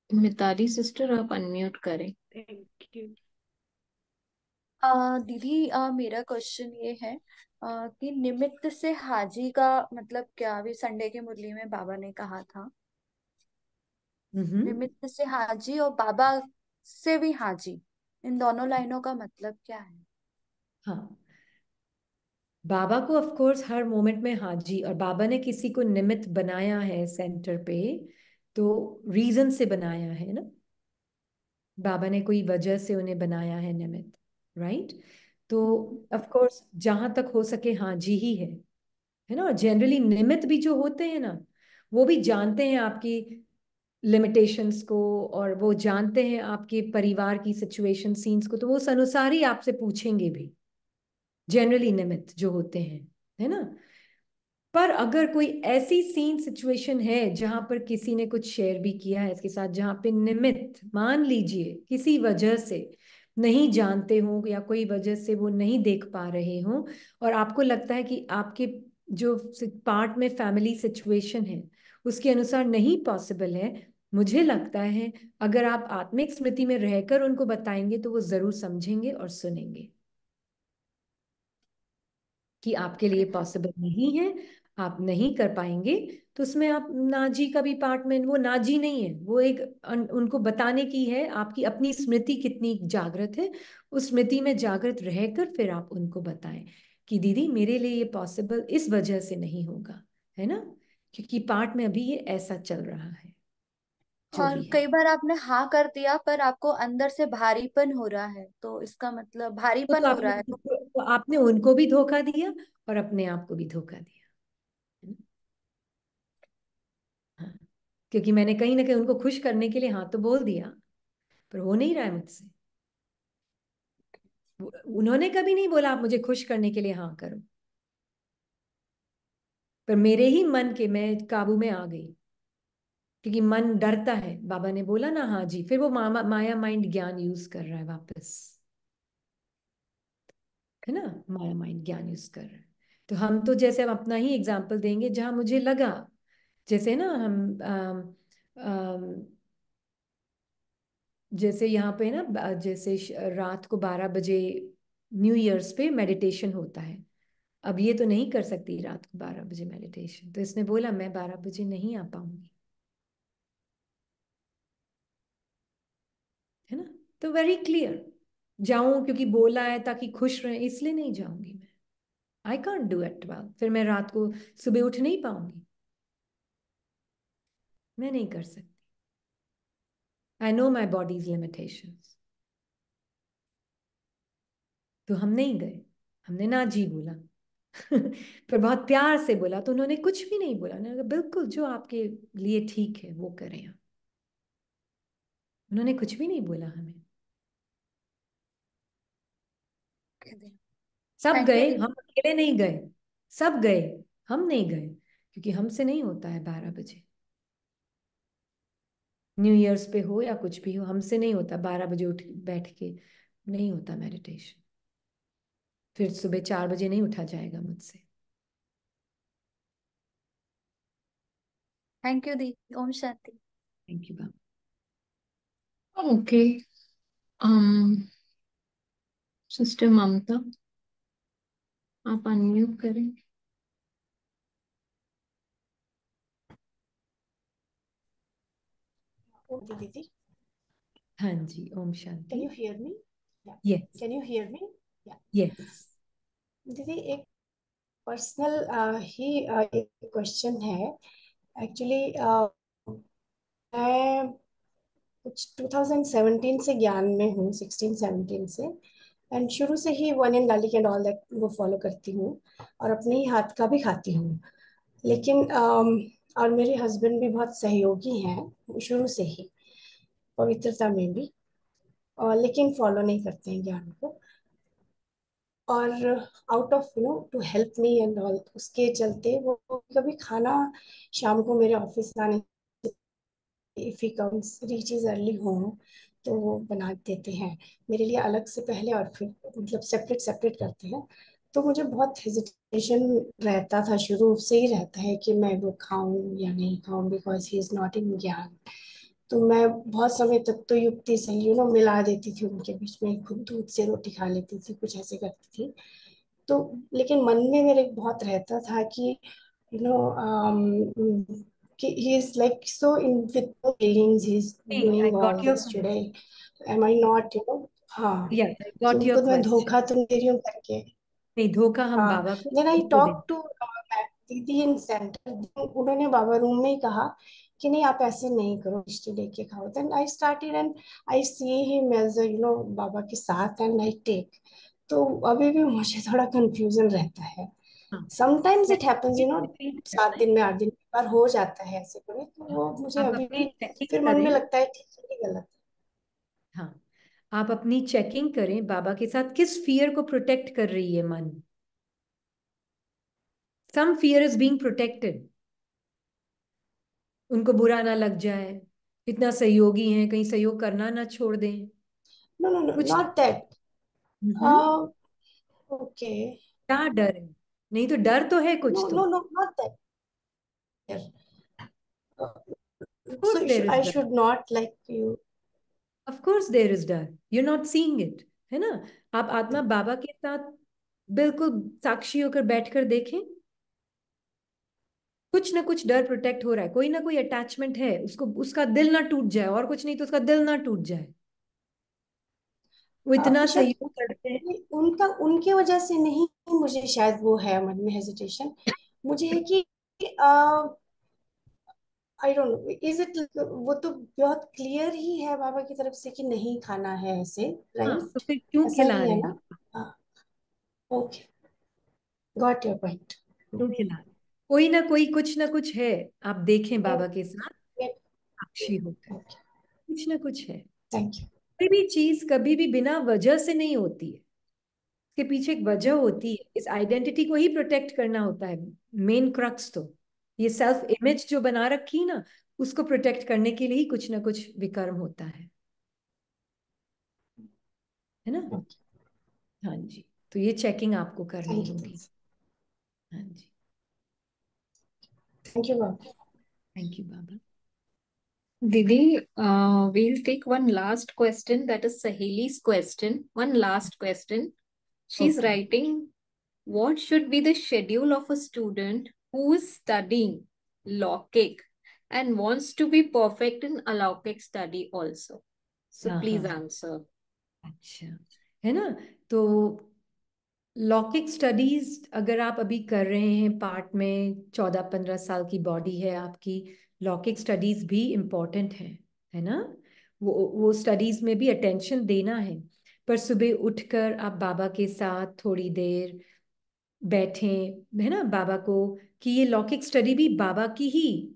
मिताली सिस्टर आप अनम्यूट करें। Thank you. दीदी, मेरा क्वेश्चन ये है कि निमित्त से हाजी का मतलब क्या? अभी संडे के मुरली में बाबा ने कहा था हम्म। निमित्त से हाजी और बाबा से भी हाजी, इन दोनों लाइनों का मतलब क्या है? हाँ, बाबा को ऑफ कोर्स हर मोमेंट में हाजी, और बाबा ने किसी को निमित्त बनाया है सेंटर पे, तो रीजन से बनाया है ना। बाबा ने कोई वजह से उन्हें बनाया है निमित्त, राइट। तो ऑफ कोर्स जहां तक हो सके हाजी ही है ना। और जनरली निमित्त भी जो होते हैं ना, वो भी जानते हैं आपकी लिमिटेशंस को, और वो जानते हैं आपके परिवार की सिचुएशन सीन्स को, तो वो उस अनुसार ही आपसे पूछेंगे भी, जनरली निमित्त जो होते हैं, है ना। पर अगर कोई ऐसी सीन सिचुएशन है जहां पर किसी ने कुछ शेयर भी किया है इसके साथ, जहां पे निमित्त मान लीजिए किसी वजह से नहीं जानते हो, या कोई वजह से वो नहीं देख पा रहे हो, और आपको लगता है कि आपके जो पार्ट में फैमिली सिचुएशन है उसके अनुसार नहीं पॉसिबल है, मुझे लगता है अगर आप आत्मिक स्मृति में रहकर उनको बताएंगे तो वो जरूर समझेंगे और सुनेंगे कि आपके लिए पॉसिबल नहीं है, आप नहीं कर पाएंगे। तो उसमें आप नाजी का भी पार्ट में, वो नाजी नहीं है, वो एक उनको बताने की है आपकी अपनी स्मृति कितनी जागृत है। उस स्मृति में जागृत रहकर फिर आप उनको बताएं कि दीदी मेरे लिए ये पॉसिबल इस वजह से नहीं होगा, है ना, क्योंकि पार्ट में अभी ये ऐसा चल रहा है जो और भी है। कई बार आपने हाँ कर दिया पर आपको अंदर से भारीपन हो रहा है, तो इसका मतलब भारीपन तो हो रहा है आपने तो तो आपने उनको भी धोखा दिया और अपने आप को भी धोखा दिया, है ना? हाँ, क्योंकि मैंने कहीं ना कहीं उनको खुश करने के लिए हाँ तो बोल दिया, पर हो नहीं रहा है मुझसे। उन्होंने कभी नहीं बोला आप मुझे खुश करने के लिए हाँ करो, पर मेरे ही मन के मैं काबू में आ गई, क्योंकि मन डरता है। बाबा ने बोला ना हाँ जी, फिर वो माया माइंड ज्ञान यूज कर रहा है वापस, है ना। माया माइंड ज्ञान यूज कर रहा है। तो हम तो जैसे हम अपना ही एग्जाम्पल देंगे जहां मुझे लगा, जैसे ना हम जैसे यहाँ पे ना जैसे रात को 12 बजे न्यू ईयर्स पे मेडिटेशन होता है। अब ये तो नहीं कर सकती रात को 12 बजे मेडिटेशन, तो इसने बोला मैं 12 बजे नहीं आ पाऊंगी, है ना। तो वेरी क्लियर, जाऊं क्योंकि बोला है ताकि खुश रहे इसलिए नहीं जाऊंगी मैं। आई कांट डू एट 12, फिर मैं रात को सुबह उठ नहीं पाऊंगी, मैं नहीं कर सकती। I know my bodies limitations. तो हम नहीं गए, हमने ना जी बोला। पर बहुत प्यार से बोला, तो उन्होंने कुछ भी नहीं बोला, उन्होंने कहा बिल्कुल जो आपके लिए ठीक है वो करें आप। उन्होंने कुछ भी नहीं बोला हमें। सब थैंक यू गए, दीदी। हम अकेले नहीं गए, सब गए, हम नहीं गए, क्योंकि हमसे नहीं होता है 12 बजे। न्यू ईयर्स पे हो या कुछ भी हो, हमसे नहीं होता 12 बजे उठ बैठ के, नहीं होता मेडिटेशन। फिर सुबह 4 बजे नहीं उठा जाएगा मुझसे। थैंक यू दी। ओम शांति। Thank you Baba. Okay. Sister Mamta, आप अनम्यूट करें। दीदी, हाँ जी, ओम कैन शांति। You hear me? Yes can you hear me? Yes. दीदी, एक पर्सनल ही एक क्वेश्चन है। एक्चुअली मैं कुछ 2017 से ज्ञान में हूँ, 16-17 से। एंड शुरू से ही one and garlic and all that वो फॉलो करती हूँ, और अपने ही हाथ का भी खाती हूँ। लेकिन और मेरे हस्बैंड भी बहुत सहयोगी हैं शुरू से ही, पवित्रता में भी, और लेकिन फॉलो नहीं करते हैं ज्ञान को। और out of to help me and all, उसके चलते वो कभी खाना शाम को मेरे ऑफिस आने, if he comes reaches early home, तो वो बना देते हैं मेरे लिए अलग से पहले, और फिर मतलब सेपरेट सेपरेट करते हैं। तो मुझे बहुत हेजिटेशन रहता था, शुरू से ही रहता है कि मैं वो खाऊं या नहीं खाऊं, because he is not in ज्ञान। तो मैं बहुत समय तक तो युक्ति से मिला देती थी उनके बीच में, खुद दूध से रोटी खा लेती थी, कुछ ऐसे करती थी। तो लेकिन मन में मेरे बहुत रहता था कि you know he is like so in with no feelings, he's I doing all got your this today, am I not, हाँ। यस, आई तो गॉट योर उनको मैं क्वेश्चन। धोखा तो दे रही हूँ करके। नहीं, धोखा हम हाँ, बाबा को देन आई सबको टॉक देते टू दीदी इन सेंटर, उन्होंने बाबा रूम में ही कहा कि नहीं आप ऐसे नहीं करो, मिष्टी लेके खाओ। Then I started and I see him as बाबा के साथ, एंड आई टेक। तो अभी भी मुझे थोड़ा कंफ्यूजन रहता है। हाँ, समटाइम्स इट हैपेंस रिपीट 7 करना है। दिन में 8 दिन में बार हो जाता है ऐसे कभी, तो वो मुझे आप अभी अपनी भी चेकिंग फिर मन में करें। लगता है ठीक है कि गलत हाँ, आप अपनी चेकिंग करें, बाबा के साथ किस फियर को प्रोटेक्ट कर रही है मन। Some fear is being protected, उनको बुरा ना लग जाए, इतना सहयोगी हैं, कहीं सहयोग करना ना छोड़ दें, है। नो नो नो, कुछ नॉट दैट। नहीं। ओके। क्या डर है? नहीं तो डर तो है नो कुछ तो। No no, not that. Of course So there is I डर, should not like you. Of course there is डर, you are not seeing it, है ना। आप आत्मा बाबा के साथ बिल्कुल साक्षी होकर बैठकर देखें, कुछ ना कुछ डर प्रोटेक्ट हो रहा है, कोई ना कोई अटैचमेंट है, उसको उसका दिल ना टूट जाए, और कुछ नहीं तो उसका दिल ना टूट जाए। वो इतना शायद सहयोग करते हैं। उनका उनके वजह से नहीं, मुझे शायद वो है मन में हेजिटेशन। मुझे है कि आई डोंट नो, इज इट, वो तो बहुत क्लियर ही है बाबा की तरफ से कि नहीं खाना है ऐसे, हाँ, तो राइट? फिर क्यों ऐसा खिला ही है रहे ना? हैं? हाँ, ओके, गॉट योर पॉइंट। क्यों खिला रहे हैं? कोई ना कोई कुछ ना कुछ है, आप देखें बाबा के साथ साक्षी होकर, कुछ ना कुछ है। Thank you. कोई भी चीज कभी भी बिना वजह से नहीं होती है, इसके पीछे एक वजह होती है, इस आइडेंटिटी को ही प्रोटेक्ट करना होता है। मेन क्रक्स तो ये सेल्फ इमेज जो बना रखी ना, उसको प्रोटेक्ट करने के लिए ही कुछ ना कुछ विकर्म होता है ना। हाँ जी, तो ये चेकिंग आपको करनी थैंक यू, होगी। हाँ जी, थैंक यू बाबा। थैंक यू बाबा। Didi, we'll take one last question. That is Sahili's question. One last question. She's okay, writing, what should be the schedule of a student who is studying Lokik and wants to be perfect in Alaukic study also? So हाँ please हाँ, answer. अच्छा, है ना। तो लौकिक स्टडीज अगर आप अभी कर रहे हैं, पार्ट में 14-15 साल की बॉडी है आपकी, लौकिक स्टडीज भी इम्पोर्टेंट है ना। वो स्टडीज में भी अटेंशन देना है, पर सुबह उठकर आप बाबा के साथ थोड़ी देर बैठें, है ना, बाबा को, कि ये लौकिक स्टडी भी बाबा की ही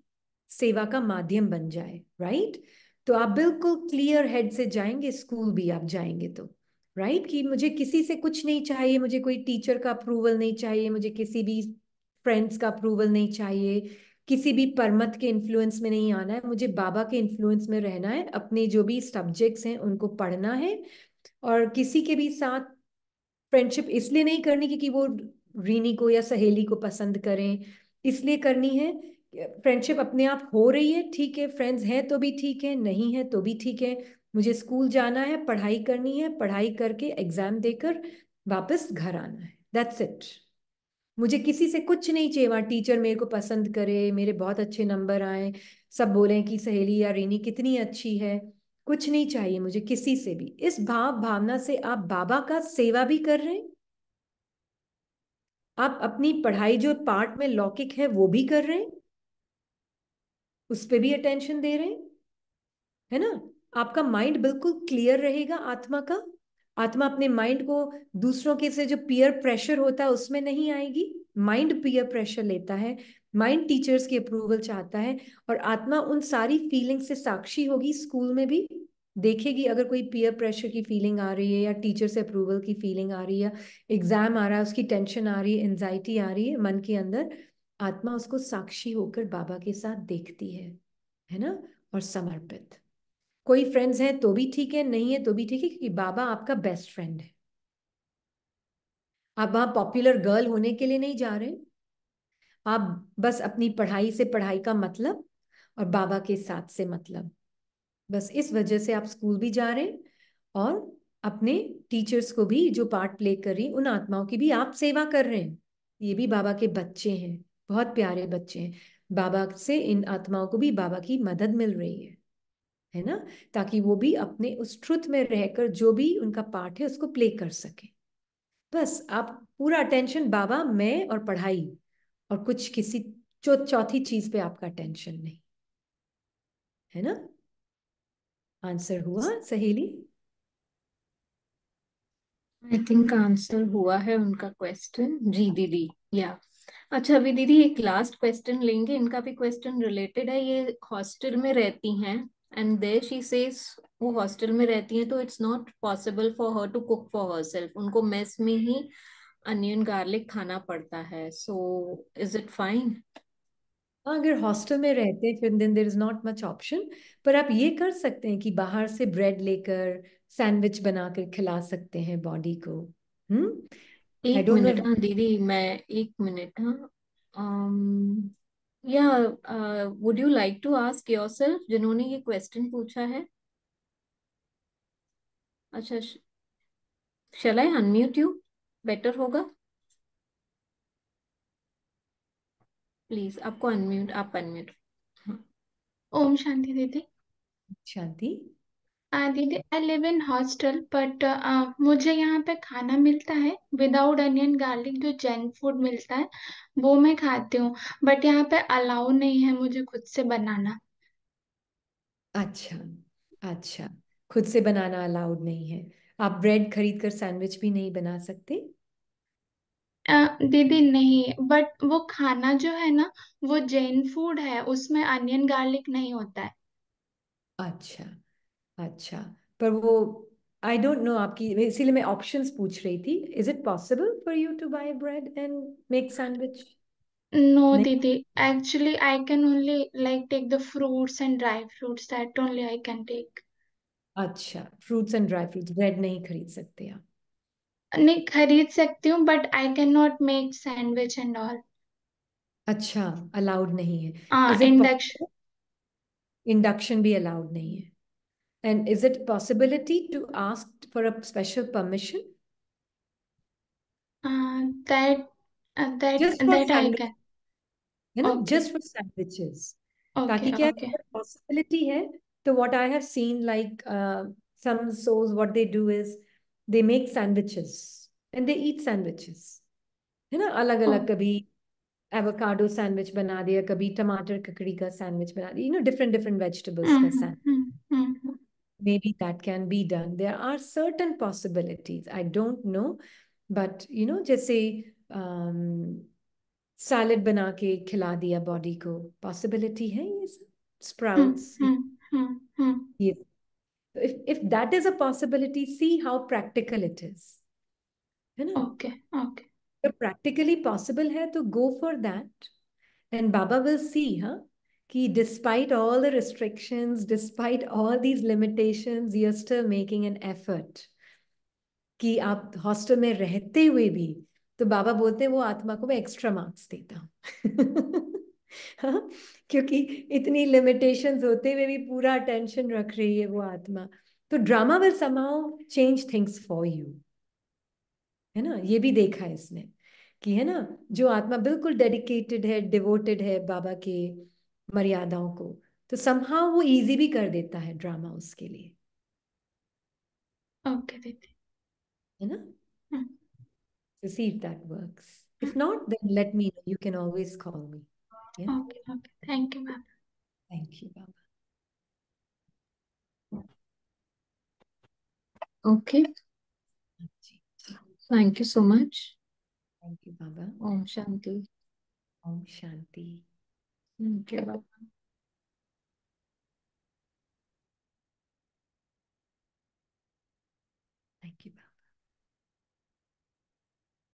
सेवा का माध्यम बन जाए, राइट। तो आप बिल्कुल क्लियर हेड से जाएंगे, स्कूल भी आप जाएंगे तो, राइट, कि मुझे किसी से कुछ नहीं चाहिए, मुझे कोई टीचर का अप्रूवल नहीं चाहिए, मुझे किसी भी फ्रेंड्स का अप्रूवल नहीं चाहिए, किसी भी परमत के इन्फ्लुएंस में नहीं आना है, मुझे बाबा के इन्फ्लुएंस में रहना है, अपने जो भी सब्जेक्ट्स हैं उनको पढ़ना है। और किसी के भी साथ फ्रेंडशिप इसलिए नहीं करनी कि वो रीनी को या सहेली को पसंद करें, इसलिए करनी है। फ्रेंडशिप अपने आप हो रही है, ठीक है, फ्रेंड्स हैं तो भी ठीक है, नहीं है तो भी ठीक है, मुझे स्कूल जाना है, पढ़ाई करनी है, पढ़ाई करके एग्जाम देकर वापस घर आना है, दैट्स इट। मुझे किसी से कुछ नहीं चाहिए। वहां टीचर मेरे को पसंद करे, मेरे बहुत अच्छे नंबर आए, सब बोले कि सहेली या रीनी कितनी अच्छी है, कुछ नहीं चाहिए मुझे किसी से भी। इस भावना से आप बाबा का सेवा भी कर रहे हैं, आप अपनी पढ़ाई जो पार्ट में लौकिक है वो भी कर रहे हैं, उस पर भी अटेंशन दे रहे हैं, है ना। आपका माइंड बिल्कुल क्लियर रहेगा आत्मा का। आत्मा अपने माइंड को दूसरों के से जो पीयर प्रेशर होता है उसमें नहीं आएगी। माइंड पीयर प्रेशर लेता है, माइंड टीचर्स की अप्रूवल चाहता है, और आत्मा उन सारी फीलिंग से साक्षी होगी। स्कूल में भी देखेगी अगर कोई पीयर प्रेशर की फीलिंग आ रही है, या टीचर से अप्रूवल की फीलिंग आ रही है, एग्जाम आ रहा है उसकी टेंशन आ रही है, एंजाइटी आ रही है मन के अंदर, आत्मा उसको साक्षी होकर बाबा के साथ देखती है ना, और समर्पित। कोई फ्रेंड्स हैं तो भी ठीक है, नहीं है तो भी ठीक है, क्योंकि बाबा आपका बेस्ट फ्रेंड है। आप वहां पॉपुलर गर्ल होने के लिए नहीं जा रहे, आप बस अपनी पढ़ाई से पढ़ाई का मतलब और बाबा के साथ से मतलब, बस इस वजह से आप स्कूल भी जा रहे हैं, और अपने टीचर्स को भी जो पार्ट प्ले कर रही उन आत्माओं की भी आप सेवा कर रहे हैं। ये भी बाबा के बच्चे हैं, बहुत प्यारे बच्चे हैं। बाबा से इन आत्माओं को भी बाबा की मदद मिल रही है ना, ताकि वो भी अपने उस ट्रुथ में रहकर जो भी उनका पार्ट है उसको प्ले कर सके। बस आप पूरा अटेंशन बाबा, मैं और पढ़ाई, और कुछ किसी चौथी चीज पे आपका टेंशन नहीं, है ना। आंसर हुआ सहेली? आई थिंक आंसर हुआ है उनका क्वेश्चन। जी दीदी, या अच्छा, अभी दीदी एक लास्ट क्वेश्चन लेंगे। इनका भी क्वेश्चन रिलेटेड है। ये हॉस्टल में रहती हैं, एंड देयर शी सेज वो हॉस्टल में रहती हैं तो it's not possible for her to cook for herself. उनको मेस में ही अनियन गार्लिक खाना पड़ता है। So is it fine? अगर हॉस्टल में रहते हैं फिर then there is not much option, पर आप ये कर सकते हैं कि बाहर से ब्रेड लेकर सैंडविच बनाकर खिला सकते हैं बॉडी को। आई एक डोंट नो। मिनट, हाँ दीदी, मैं एक मिनट, हाँ या would you like to ask yourself जिन्होंने ये क्वेश्चन पूछा है? अच्छा, shall I unmute you? Better होगा, प्लीज आपको अनम्यूट, आप अनम्यूट। हाँ। ओम शांति दीदी। शांति। दीदी, I live in hostel but मुझे यहाँ पे खाना मिलता है विदाउट अनियन गार्लिक, जो जैन फूड मिलता है वो मैं खाती हूँ। बट यहाँ पे अलाउ नहीं है मुझे खुद से बनाना। अच्छा अच्छा, खुद से बनाना अलाउड नहीं है। आप ब्रेड खरीद कर सैंडविच भी नहीं बना सकते? दीदी नहीं, बट वो खाना जो है ना वो जैन फूड है, उसमें अनियन गार्लिक नहीं होता है। अच्छा अच्छा, पर वो आई डोंट नो आपकी, इसीलिए मैं ऑप्शंस पूछ रही थी। Is it possible for you to buy bread and make sandwich? No, नहीं। Didi. Actually, I can only like take the fruits and dry fruits. That only I can take. अच्छा, fruits and dry fruits, bread नहीं खरीद सकते आप? नहीं खरीद सकती हूँ but I can not make sandwich and all. अच्छा, अलाउड नहीं है। हाँ, is it induction. Possible? Induction भी अलाउड नहीं है। And is it possibility to ask for a special permission That just for that I sandwich, can. है ना, Okay. Just for sandwiches? Okay. ताकि क्या है, Okay. अगर पॉसिबिलिटी है तो what I have seen like some souls what they do is they make sandwiches and they eat sandwiches, है ना, अलग अलग। Oh. कभी एवोकाडो सैंडविच बना दिया, कभी टमाटर ककड़ी का सैंडविच बना दिया, डिफरेंट डिफरेंट वेजिटेबल्स का Mm-hmm. Sandwich. Mm-hmm. Maybe that can be done. There are certain possibilities, I don't know, but जैसे सैलेड बना के खिला दिया बॉडी को, पॉसिबिलिटी है ये सब, स्प्राउट्स Mm-hmm. ये। if that is a possibility, see how practical it is, है ना। Okay. Okay. अगर practically possible है तो go for that, and Baba will see, हाँ, कि despite all the restrictions, despite all these limitations, you're still making an effort, कि आप हॉस्टल में रहते हुए भी, तो बाबा बोलते हैं वो आत्मा को मैं एक्स्ट्रा मार्क्स देता हूँ। हाँ, क्योंकि इतनी लिमिटेशंस होते हुए भी पूरा अटेंशन रख रही है वो आत्मा, तो drama will somehow change things for you, है ना। ये भी देखा है इसने कि, है ना, जो आत्मा बिल्कुल डेडिकेटेड है, डिवोटेड है बाबा के मर्यादाओं को, तो समहाउ वो इजी भी कर देता है ड्रामा उसके लिए, ओके दीदी। है ना। हम्म, So see if that works. If not, then let me know. You can always call me. Yeah. Okay okay, thank you Baba. Thank you, Baba. Okay, thank you so much. Thank you, Baba. Om Shanti. Om Shanti. Thank you, Baba.